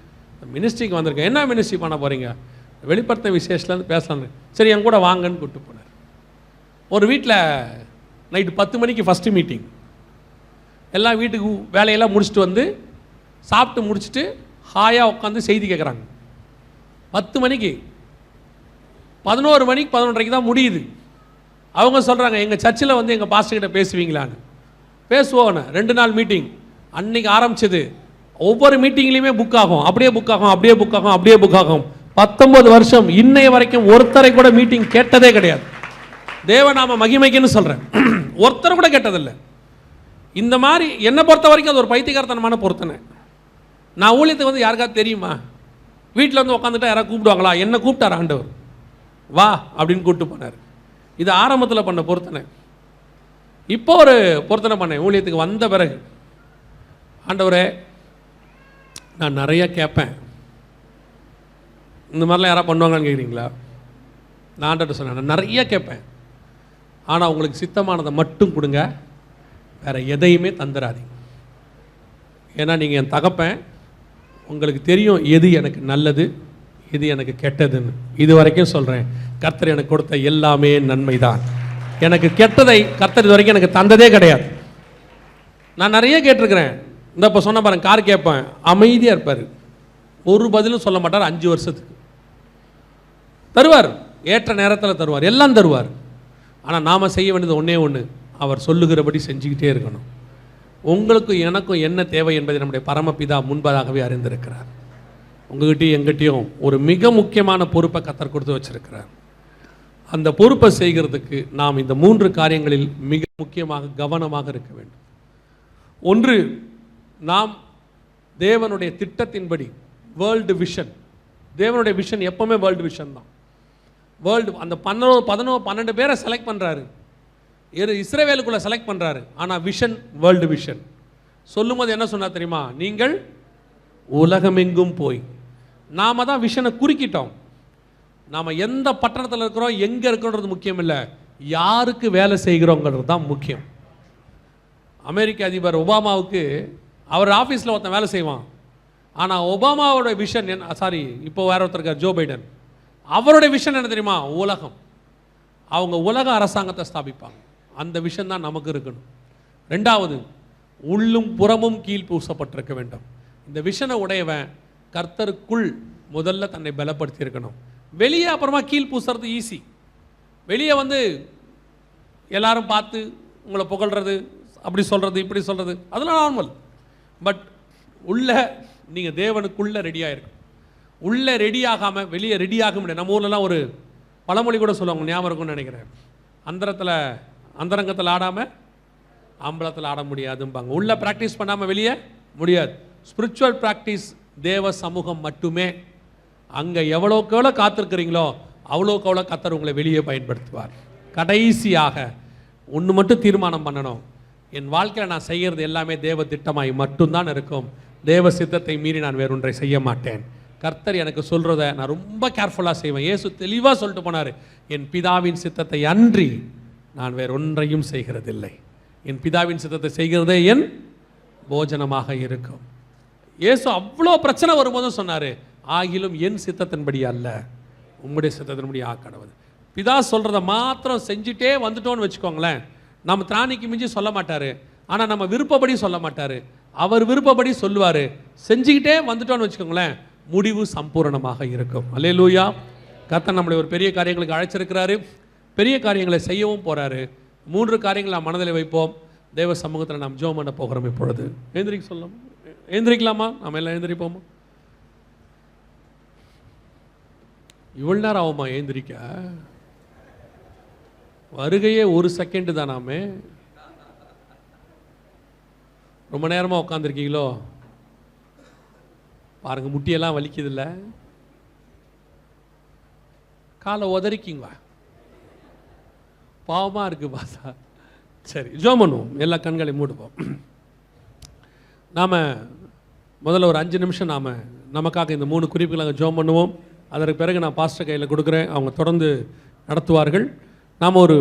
Speaker 1: மினிஸ்ட்ரிக்கு வந்திருக்கேன். என்ன மினிஸ்ட்ரி பண்ண போகிறீங்க? வெளிப்படுத்த விசேஷத்துலேருந்து பேசணும். சரி, என் கூட வாங்கன்னு கூப்பிட்டு போனார். ஒரு வீட்டில் நைட்டு 10 மணிக்கு ஃபஸ்ட்டு மீட்டிங். எல்லாம் வீட்டுக்கு வேலையெல்லாம் முடிச்சுட்டு வந்து சாப்பிட்டு முடிச்சுட்டு ஹாயாக உட்காந்து செய்தி கேட்குறாங்க. 10 மணிக்கு 11 மணிக்கு 11:30 தான் முடியுது. அவங்க சொல்கிறாங்க, எங்கள் சர்ச்சில் வந்து எங்கள் பாஸ்டர்கிட்ட பேசுவீங்களான்னு. பேசுவோன்னு 2 நாள் மீட்டிங். அன்னைக்கு ஆரம்பிச்சது, ஒவ்வொரு மீட்டிங்லேயுமே புக் ஆகும், அப்படியே புக் ஆகும், அப்படியே புக் ஆகும், அப்படியே புக் ஆகும். 19 வருஷம் இன்னைய வரைக்கும் ஒருத்தரை கூட மீட்டிங் கேட்டதே கிடையாது. தேவநாம மகிமைக்குன்னு சொல்கிறேன், ஒருத்தரை கூட கேட்டதில்லை. இந்த மாதிரி என்னை பொறுத்த வரைக்கும் அது ஒரு பைத்தியக்காரத்தனமான பொருத்தனை. நான் ஊழியத்துக்கு வந்து யாருக்காவது தெரியுமா? வீட்டில் வந்து உட்காந்துட்டா யாராவது கூப்பிடுவாங்களா? என்ன கூப்பிட்டார் ஆண்டவர், வா அப்படின்னு கூப்பிட்டு போனார். இது ஆரம்பத்தில் பண்ண பொருத்தனை. இப்போ ஒரு பொருத்தனை பண்ணேன் ஊழியத்துக்கு வந்த பிறகு. ஆண்டவரே, நான் நிறைய கேட்பேன், இந்த மாதிரிலாம் யாராவது பண்ணுவாங்கன்னு கேட்குறீங்களா? நான் ஆண்டவர்கிட்ட சொன்னேன், நான் நிறைய கேட்பேன், ஆனால் உங்களுக்கு சித்தமானதை மட்டும் கொடுங்க, வேறு எதையுமே தந்துடாதீங்க. ஏன்னா நீங்கள் என் தகப்பேன், உங்களுக்கு தெரியும் எது எனக்கு நல்லது எது எனக்கு கெட்டதுன்னு. இது வரைக்கும் சொல்கிறேன், கர்த்தர் எனக்கு கொடுத்த எல்லாமே நன்மை தான். எனக்கு கெட்டதை கர்த்தர் இது வரைக்கும் எனக்கு தந்ததே கிடையாது. நான் நிறைய கேட்டிருக்கிறேன். இந்த இப்போ சொன்ன பாருங்க, கார் கேட்பேன், அமைதியாக இருப்பார், ஒரு பதிலும் சொல்ல மாட்டார். 5 வருஷத்துக்கு தருவார், ஏற்ற நேரத்தில் தருவார், எல்லாம் தருவார். ஆனால் நாம் செய்ய வேண்டியது ஒன்றே ஒன்று, அவர் சொல்லுகிறபடி செஞ்சுக்கிட்டே இருக்கணும். உங்களுக்கும் எனக்கும் என்ன தேவை என்பதை நம்முடைய பரமபிதா முன்பதாகவே அறிந்திருக்கிறார். உங்ககிட்டையும் எங்கிட்டையும் ஒரு மிக முக்கியமான பொறுப்பை கர்த்தர் கொடுத்து வச்சிருக்கிறார். அந்த பொறுப்பை செய்கிறதுக்கு நாம் இந்த 3 காரியங்களில் மிக முக்கியமாக கவனமாக இருக்க வேண்டும். ஒன்று, நாம் தேவனுடைய திட்டத்தின்படி வேர்ல்டு விஷன், தேவனுடைய விஷன் எப்பவுமே வேர்ல்டு விஷன் தான். வேர்ல்டு அந்த 12 பேரை செலக்ட் பண்ணுறாரு, இஸ்ரவேலுக்குள்ளே செலக்ட் பண்ணுறாரு. ஆனால் விஷன் வேர்ல்டு விஷன். சொல்லும் போது என்ன சொன்னா தெரியுமா? நீங்கள் உலகமெங்கும் போய். நாம தான் விஷனை குறுக்கிட்டோம். நாம் எந்த பட்டணத்தில் இருக்கிறோம், எங்கே இருக்கிறோன்றது முக்கியம் இல்லை, யாருக்கு வேலை செய்கிறோங்கிறது தான் முக்கியம். அமெரிக்க அதிபர் ஒபாமாவுக்கு அவர் ஆஃபீஸில் ஒருத்தன் வேலை செய்வான். ஆனால் ஒபாமாவோட விஷன் என்ன, சாரி இப்போ வேற ஒருத்தர் இருக்கார், ஜோ பைடன், அவருடைய விஷன் என்ன தெரியுமா? உலகம். அவங்க உலக அரசாங்கத்தை ஸ்தாபிப்பாங்க. அந்த விஷன் தான் நமக்கு இருக்கணும். ரெண்டாவது, உள்ளும் புறமும் கீழ் பூசப்பட்டிருக்க வேண்டும். இந்த விஷனை உடையவன் கர்த்தருக்குள் முதல்ல தன்னை பலப்படுத்தி இருக்கணும். வெளியே அப்புறமா கீழ் பூசுறது ஈஸி. வெளியே எல்லாரும் பார்த்து உங்களை புகழ்றது, அப்படி சொல்கிறது இப்படி சொல்கிறது, அதெல்லாம் நார்மல். பட் உள்ள நீங்கள் தேவனுக்குள்ளே ரெடியாக இருக்கும். உள்ளே ரெடி ஆகாமல் வெளியே ரெடி ஆக முடியாது. நம்ம ஊர்லலாம் ஒரு பழமொழி கூட சொல்லுவாங்க, ஞாபகம் இருக்கும்னு நினைக்கிறேன், அந்தரங்கத்தில் ஆடாமல் அம்பலத்தில் ஆட முடியாதும்பாங்க. உள்ளே ப்ராக்டிஸ் பண்ணாமல் வெளியே முடியாது. ஸ்பிரிச்சுவல் ப்ராக்டிஸ் தேவ சமூகம் மட்டுமே. அங்கே எவ்வளோக்கு எவ்வளோ காத்திருக்கிறீங்களோ அவ்வளோக்கு எவ்வளோ கர்த்தர் உங்களை வெளியே பயன்படுத்துவார். கடைசியாக ஒன்று மட்டும் தீர்மானம் பண்ணணும், என் வாழ்க்கையில் நான் செய்கிறது எல்லாமே தேவ திட்டமாய் மட்டும்தான் இருக்கும். தேவ சித்தத்தை மீறி நான் வேறொன்றை செய்ய மாட்டேன். கர்த்தர் எனக்கு சொல்கிறத நான் ரொம்ப கேர்ஃபுல்லாக செய்வேன். இயேசு தெளிவாக சொல்லிட்டு போனார், என் பிதாவின் சித்தத்தை அன்றி நான் வேறொன்றையும் செய்கிறதில்லை. என் பிதாவின் சித்தத்தை செய்கிறதே என் போஜனமாக இருக்கும். இயேசு அவ்வளோ பிரச்சனை வரும்போதும் சொன்னார், ஆகிலும் என் சித்தத்தின்படி அல்ல உங்களுடைய சித்தத்தின்படி ஆக்கடவது. பிதா சொல்கிறத மாத்திரம் செஞ்சுட்டே வந்துட்டோன்னு வச்சுக்கோங்களேன், நம்ம திராணிக்கு மிஞ்சி சொல்ல மாட்டார். ஆனால் நம்ம விருப்பப்படி சொல்ல மாட்டார், அவர் விருப்பப்படி சொல்லுவார். செஞ்சுக்கிட்டே வந்துட்டோன்னு வச்சுக்கோங்களேன், முடிவு சம்பூரணமாக இருக்கும். அல்லேலூயா. கர்த்தர் நம்மளை ஒரு பெரிய காரியங்களுக்கு அழைச்சிருக்கிறாரு, பெரிய காரியங்களை செய்யவும் போகிறாரு. 3 காரியங்களை நாம் மனதில் வைப்போம். தேவ சமூகத்தில் நாம் ஜெபம் பண்ண போகிறோம். இப்பொழுது எழுந்திரிக்க சொல்லலாம், எழுந்திரிக்கலாமா? நாம் எல்லாம் எழுந்திரிப்போமா? இவ்வளோ நேரம் ஆகுமா எழுந்திரிக்க? வருகையே 1 செகண்டு தானாமே. ரொம்ப நேரமாக உட்காந்துருக்கீங்களோ? பாருங்க, முட்டியெல்லாம் வலிக்குதில்ல? காலை உதறிக்கிங்க, பாவமாக இருக்குது பாசா. சரி, ஜெபம் பண்ணுவோம். எல்லா கண்களையும் மூடுவோம். நாம் முதல்ல ஒரு 5 நிமிஷம் நாம் நமக்காக இந்த 3 குறிப்புகளாக ஜெபம் பண்ணுவோம். அதற்கு பிறகு நான் பாஸ்டர் கையில் கொடுக்குறேன், அவங்க தொடர்ந்து நடத்துவார்கள். நாம் ஒரு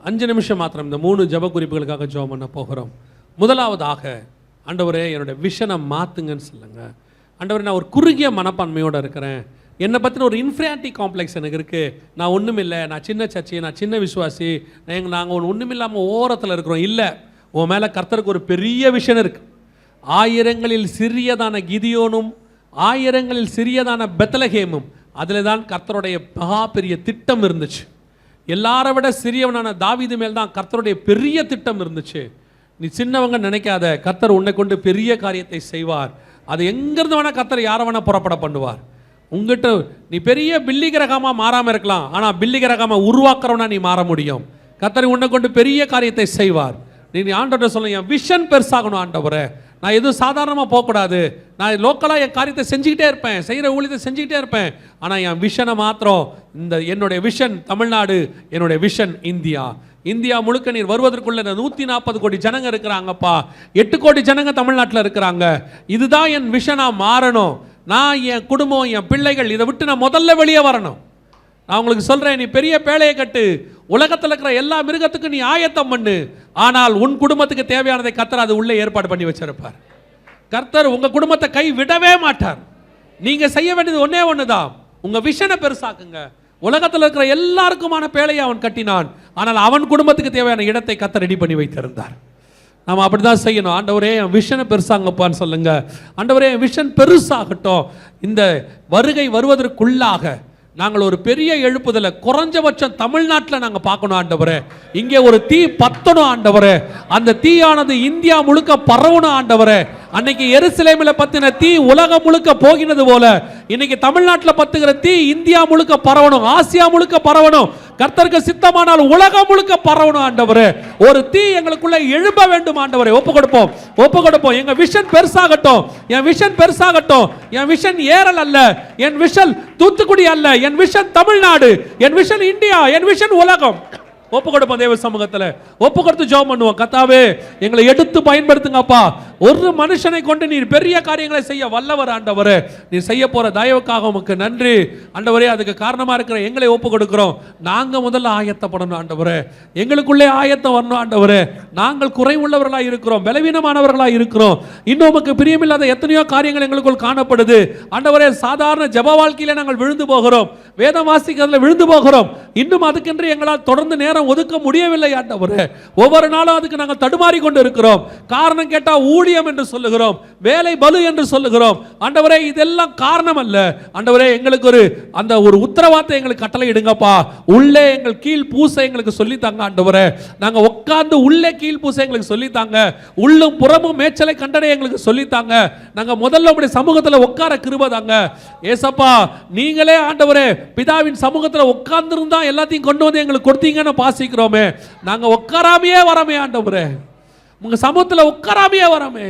Speaker 1: 5 நிமிஷம் மாத்திரம் இந்த 3 ஜெப குறிப்புகளுக்காக ஜெபம் பண்ண போகிறோம். முதலாவதாக, ஆண்டவரே என்னோட விஷனை மாற்றுங்கன்னு சொல்லுங்க. ஆண்டவரே, நான் ஒரு குறுகிய மனப்பான்மையோடு இருக்கிறேன், என்னை பற்றின ஒரு இன்ஃபீரியாரிட்டி காம்ப்ளெக்ஸ் எனக்கு இருக்குது, நான் ஒன்றும் இல்லை, நான் சின்ன சர்ச்சி, நான் சின்ன விசுவாசி, நாங்கள் ஒன்றும் இல்லாமல் ஓரத்தில் இருக்கிறோம். இல்லை, உன் மேலே கர்த்தருக்கு ஒரு பெரிய விஷயம் இருக்குது. 1000ங்களில் சிறியதான கிதியோனும் 1000ங்களில் சிறியதான பெத்லகேமும், அதில் தான் கர்த்தருடைய மகா பெரிய திட்டம் இருந்துச்சு. எல்லாரை விட சிறியவனான தாவீது மேல் தான் கர்த்தருடைய பெரிய திட்டம் இருந்துச்சு. நீ சின்னவங்க நினைக்காத, கர்த்தர் உன்னை கொண்டு பெரிய காரியத்தை செய்வார். அது எங்கேருந்து வேணால் கர்த்தர் யாரை வேணால் புறப்பட பண்ணுவார். உங்ககிட்ட நீ பெரிய பில்லி கிரகமாக மாறாமல் இருக்கலாம், ஆனால் பில்லி கிரகமாக உருவாக்குறவனா நீ மாற முடியும். கர்த்தர் உன்னை கொண்டு பெரிய காரியத்தை செய்வார். நீ ஆண்டவர்கிட்ட சொல்லுங்க, என் விஷன் பெருசாகணும் ஆண்டவரே, நான் எதுவும் சாதாரணமாக போகக்கூடாது, நான் லோக்கலாக என் காரியத்தை செஞ்சுக்கிட்டே இருப்பேன், செய்கிற ஊழியத்தை செஞ்சுக்கிட்டே இருப்பேன், ஆனால் என் விஷனை மாத்திரம் என்னுடைய விஷன் தமிழ்நாடு, என்னுடைய விஷன் இந்தியா. இந்தியா முழுக்க நீர் வருவதற்குள்ள 140 கோடி ஜனங்க இருக்கிறாங்கப்பா, 8 கோடி ஜனங்க தமிழ்நாட்டில் இருக்கிறாங்க. இதுதான் என் விஷனாக மாறணும். நான், என் குடும்பம், என் பிள்ளைகள், இதை விட்டு நான் முதல்ல வெளியே வரணும். நான் உங்களுக்கு சொல்கிறேன், நீ பெரிய பேழையை கட்டு, உலகத்தில் இருக்கிற எல்லா மிருகத்துக்கும் நீ ஆயத்தம் பண்ணு, ஆனால் உன் குடும்பத்துக்கு தேவையானதை கர்த்தர் அது உள்ளே ஏற்பாடு பண்ணி வச்சிருப்பார். கர்த்தர் உங்கள் குடும்பத்தை கை விடவே மாட்டார். நீங்கள் செய்ய வேண்டியது ஒன்றே ஒன்று தான், உங்கள் விஷனை பெருசாக்குங்க. உலகத்தில் இருக்கிற எல்லாருக்குமான பேழையை அவன் கட்டினான், ஆனால் அவன் குடும்பத்துக்கு தேவையான இடத்தை கர்த்தர் ரெடி பண்ணி வைத்திருந்தார். நாம் அப்படி தான் செய்யணும். ஆண்டவரே என் விஷனை பெருசாங்கப்பான்னு சொல்லுங்க. ஆண்டவரே என் விஷன் பெருசாகட்டும். இந்த வருகை வருவதற்குள்ளாக நாங்கள் ஒரு பெரிய எழுப்புதலை குறைஞ்சபட்சம் தமிழ்நாட்டில் நாங்கள் பார்க்கணும் ஆண்டவரே. இங்கே ஒரு தீ பத்தணும் ஆண்டவரே, அந்த தீயானது இந்தியா முழுக்க பரவணும் ஆண்டவரே. அன்னைக்கு எருசலேமில் பத்தின தீ உலகம் முழுக்க போகினது போல இன்னைக்கு தமிழ்நாட்டில் பத்துகிற தீ இந்தியா முழுக்க பரவணும், ஆசியா முழுக்க பரவணும். கர்த்தருக்கு சித்தமானால் உலகம் முழுக்க பரவணும் ஆண்டவரே. ஒரு தீ எங்களுக்குள்ள எழும்ப வேண்டும் ஆண்டவரே. ஒப்பு கொடுப்போம். எங்க விஷன் பெருசாகட்டும், என் விஷன் பெருசாகட்டும். என் விஷன் ஏரல் அல்ல, என் விஷன் தூத்துக்குடி அல்ல, என் விஷன் தமிழ்நாடு, என் விஷன் இந்தியா, என் விஷன் உலகம். ஒப்பு கொடுப்போம் தேவ சமூகத்தில், ஒப்பு கொடுத்து ஜெபம் பண்ணுவோம். கர்த்தாவே எங்களை எடுத்து பயன்படுத்துங்கப்பா. ஒரு மனுஷனை கொண்டு நீர் பெரிய காரியங்களை செய்ய வல்லவர் ஆண்டவரே. நீர் செய்ய போற தயவுக்காக உமக்கு நன்றி ஆண்டவரே. அதுக்கு காரணமா இருக்கிற எங்களை ஒப்பு கொடுக்கிறோம். நாங்க முதல்ல ஆயத்தப்படணும் ஆண்டவரே. எங்களுக்குள்ளே ஆயத்தம் வரணும் ஆண்டவரே. நாங்கள் குறைவுள்ளவர்களாக இருக்கிறோம், பலவீனமானவர்களாக இருக்கிறோம். இன்னும் உமக்கு பிரியமில்லாத எத்தனையோ காரியங்கள் எங்களுக்குள் காணப்படுது ஆண்டவரே. சாதாரண ஜெப வாழ்க்கையில நாங்கள் விழுந்து போகிறோம், வேதம் வாசிக்கிறதுல விழுந்து போகிறோம். இன்னும் அதுக்கென்று எங்களால் தொடர்ந்து நேரம் ஒதுக்க முடியவில்லை ஆண்டவரே. ஒவ்வொரு நாளும் அதுக்கு நாங்கள் தடுமாறி கொண்டு இருக்கிறோம். காரணம் கேட்டா ஊழியம் என்று சொல்லுகிறோம், வேலை பலு என்று சொல்லுகிறோம் ஆண்டவரே. இதெல்லாம் காரணம் அல்ல ஆண்டவரே. எங்களுக்கு ஒரு உத்தரவாதத்தை எங்களுக்கு கட்டளை இடுங்கப்பா. உள்ளே எங்கள் கீழ் பூச எங்களுக்கு சொல்லித்தாங்க ஆண்டவரே. நாங்க உட்கார்ந்து உள்ளே கீழ் பூச எங்களுக்கு சொல்லித்தாங்க. உள்ளும் புறமும் மேய்ச்சலை கண்டடைய எங்களுக்கு சொல்லித்தாங்க. நாங்க முதல்ல உடைய சமூகத்தில் உட்கார கிருபை தாங்க ஏசப்பா. நீங்களே ஆண்டவரே பிதாவின் சமூகத்தில் உட்கார்ந்து இருந்தா எல்லாத்தையும் கொண்டு வந்து எங்களுக்கு கொடுத்தீங்கன்னு வாசிக்கிறோமே. நாங்க உட்காராமையே வரமே ஆண்டவரே. உங்க சமூகத்தில் உட்காராமையே வரமே.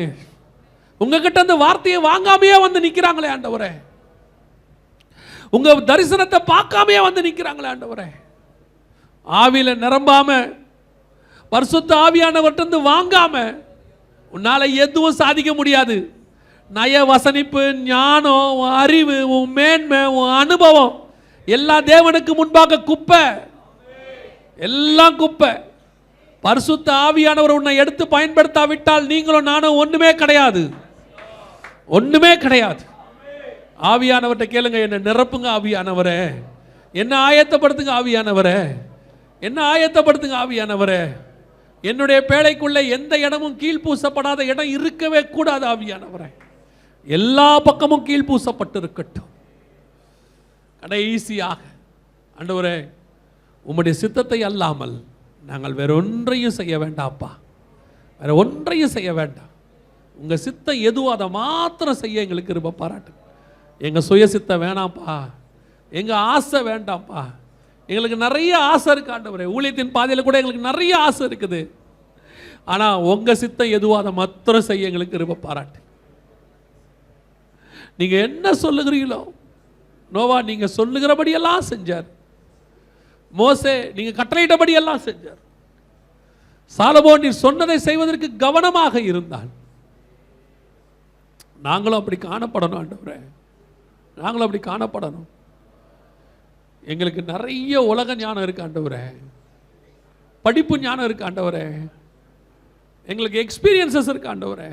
Speaker 1: உங்ககிட்ட இந்த வார்த்தையை வாங்காமையே வந்து நிக்கிறாங்களே ஆண்டவரே. உங்க தரிசனத்தை பார்க்காமையே வந்து நிக்கிறாங்களே ஆண்டவரே. ஆவியில நிரம்பாம பரிசுத்த ஆவியானவர்கிட்ட வாங்காம உன்னால எதுவும் சாதிக்க முடியாது. நய வசனிப்பு, ஞானம், அறிவு, உன் மேன்மை, உன் அனுபவம் எல்லா தேவனுக்கு முன்பாக குப்பை, எல்லாம் குப்பை. பரிசுத்த ஆவியானவர் உன்னை எடுத்து பயன்படுத்தாவிட்டால் நீங்களும் நானும் ஒண்ணுமே கிடையாது, ஒண்ணுமே கிடையாது. ஆவியானவர்கிட்ட கேளுங்க, என்ன நிரப்புங்க ஆவியானவரே, என்ன ஆயத்தப்படுத்துங்க ஆவியானவரே, என்ன ஆயத்தப்படுத்துங்க ஆவியானவரே. என்னுடைய பேழைக்குள்ள எந்த இடமும் கீழ் பூசப்படாத இடம் இருக்கவே கூடாது ஆவியானவரே. எல்லா பக்கமும் கீழ் பூசப்பட்டு இருக்கட்டும். கடைசியாக ஆண்டவரே உம்முடைய சித்தத்தை அல்லாமல் நாங்கள் வேற ஒன்றையும் செய்ய வேண்டாம்ப்பா, வேற ஒன்றையும் செய்ய வேண்டாம். உங்க சித்தம் எதுவோ அதை மாத்திரம் செய்ய எங்களுக்கு கிருபை பாராட்டு. எங்க சுய சித்தம் வேணாம்ப்பா, எங்க ஆசை வேண்டாம்ப்பா. எங்களுக்கு நிறைய ஆசை இருக்கு ஆண்டவரே. ஊழியத்தின் பாதையில் கூட எங்களுக்கு நிறைய ஆசை இருக்குது. ஆனா உங்க சித்தம் எதுவோ அதை மாத்திரம் செய்ய எங்களுக்கு கிருபை பாராட்டு. நீங்க என்ன சொல்லுகிறீங்களோ, நோவா நீங்க சொல்லுகிறபடியெல்லாம் செஞ்சார். மோசே நீங்க கட்டளையிட்டபடியெல்லாம் செஞ்சார். சாலமோன் நீர் சொன்னதை செய்வதற்கு கவனமாக இருந்தான். நாங்களும் அப்படி காணப்படணும் ஆண்டவரே, நாங்களும் அப்படி காணப்படணும். எங்களுக்கு நிறைய உலக ஞானம் இருக்கு ஆண்டவரே, படிப்பு ஞானம் இருக்கு ஆண்டவரே, எங்களுக்கு எக்ஸ்பீரியன்சஸ் இருக்கு ஆண்டவரே.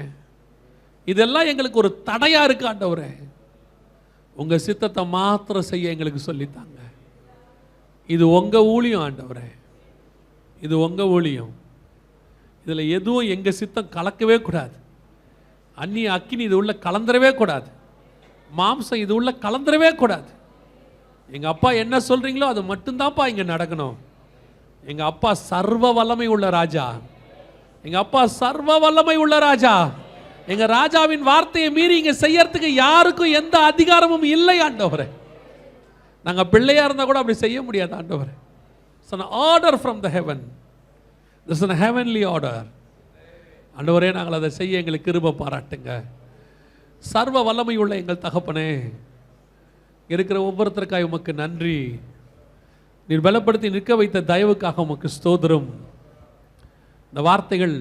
Speaker 1: இதெல்லாம் எங்களுக்கு ஒரு தடையா இருக்கு ஆண்டவரே. உங்க சித்தத்தை மாத்திரம் செய்ய எங்களுக்கு சொல்லித்தாங்க. இது உங்க ஊழியம் ஆண்டவரே, இது உங்க ஊழியம். இதில் எதுவும் எங்க சித்தம் கலக்கவே கூடாது. அந்நிய அக்கினி இது உள்ள கலந்துடவே கூடாது. மாம்சம் இது உள்ள கலந்துடவே கூடாது. எங்க அப்பா என்ன சொல்றீங்களோ அது மட்டும்தான்ப்பா இங்க நடக்கணும். எங்க அப்பா சர்வ வல்லமை உள்ள ராஜா, எங்க அப்பா சர்வ வல்லமை உள்ள ராஜா. எங்க ராஜாவின் வார்த்தையை மீறி இங்க செய்யறதுக்கு யாருக்கும் எந்த அதிகாரமும் இல்லை ஆண்டவரே. நாங்க பிள்ளையா இருந்தா கூட அப்படி செய்ய முடியாது ஆண்டவரே. It's an order from the heaven. This is a heavenly order. ஆண்டவரே நாங்கள் அதை செய்ய எங்களுக்கு கிருபை பாராட்டுங்க. சர்வ வல்லமை உள்ள எங்கள் தகப்பனே, இருக்கிற ஒவ்வொருத்தருக்காக உமக்கு நன்றி. நீர் பலப்படுத்தி நிற்க வைத்த தயவுக்காக உமக்கு ஸ்தோத்திரம். இந்த வார்த்தைகள்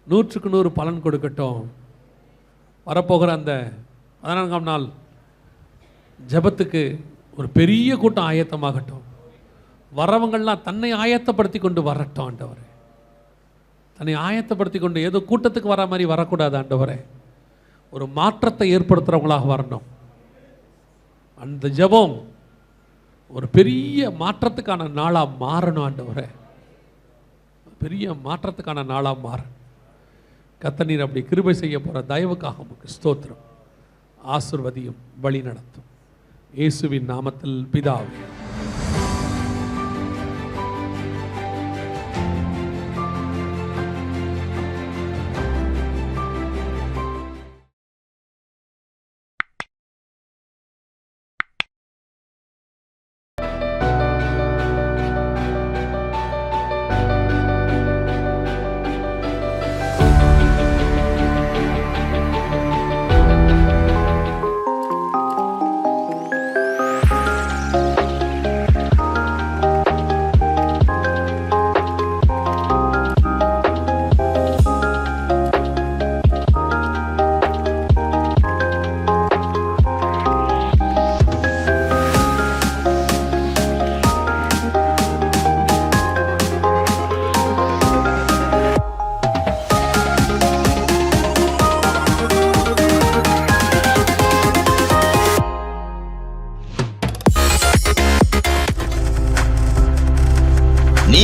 Speaker 1: 100க்கு 100 பலன் கொடுக்கட்டும். வரப்போகிற அந்த 14ஆம் நாள் ஜெபத்துக்கு ஒரு பெரிய கூட்டம் ஆயத்தமாகட்டும். வரவங்கள்லாம் தன்னை ஆயத்தப்படுத்தி கொண்டு வரட்டும் ஆண்டவரே. தன்னை ஆயத்தப்படுத்தி கொண்டு ஏதோ கூட்டத்துக்கு வர மாதிரி வரக்கூடாது ஆண்டவரே. ஒரு மாற்றத்தை ஏற்படுத்துகிறவங்களாக வரணும். அந்த ஜெபம் ஒரு பெரிய மாற்றத்துக்கான நாளாக மாறணும் ஆண்டவரே. பெரிய மாற்றத்துக்கான நாளாக மாறணும். கர்த்தர் நீர் அப்படி கிருபை செய்ய போகிற தயவுக்காக உமக்கு ஸ்தோத்திரம். ஆசீர்வதியும் வழி நடத்தும் இயேசுவின் நாமத்தில் பிதாவே.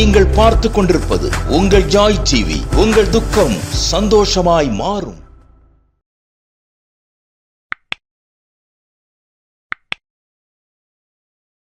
Speaker 3: நீங்கள் பார்த்து கொண்டிருப்பது உங்கள் ஜாய் டிவி. உங்கள் துக்கம் சந்தோஷமாய் மாறும்.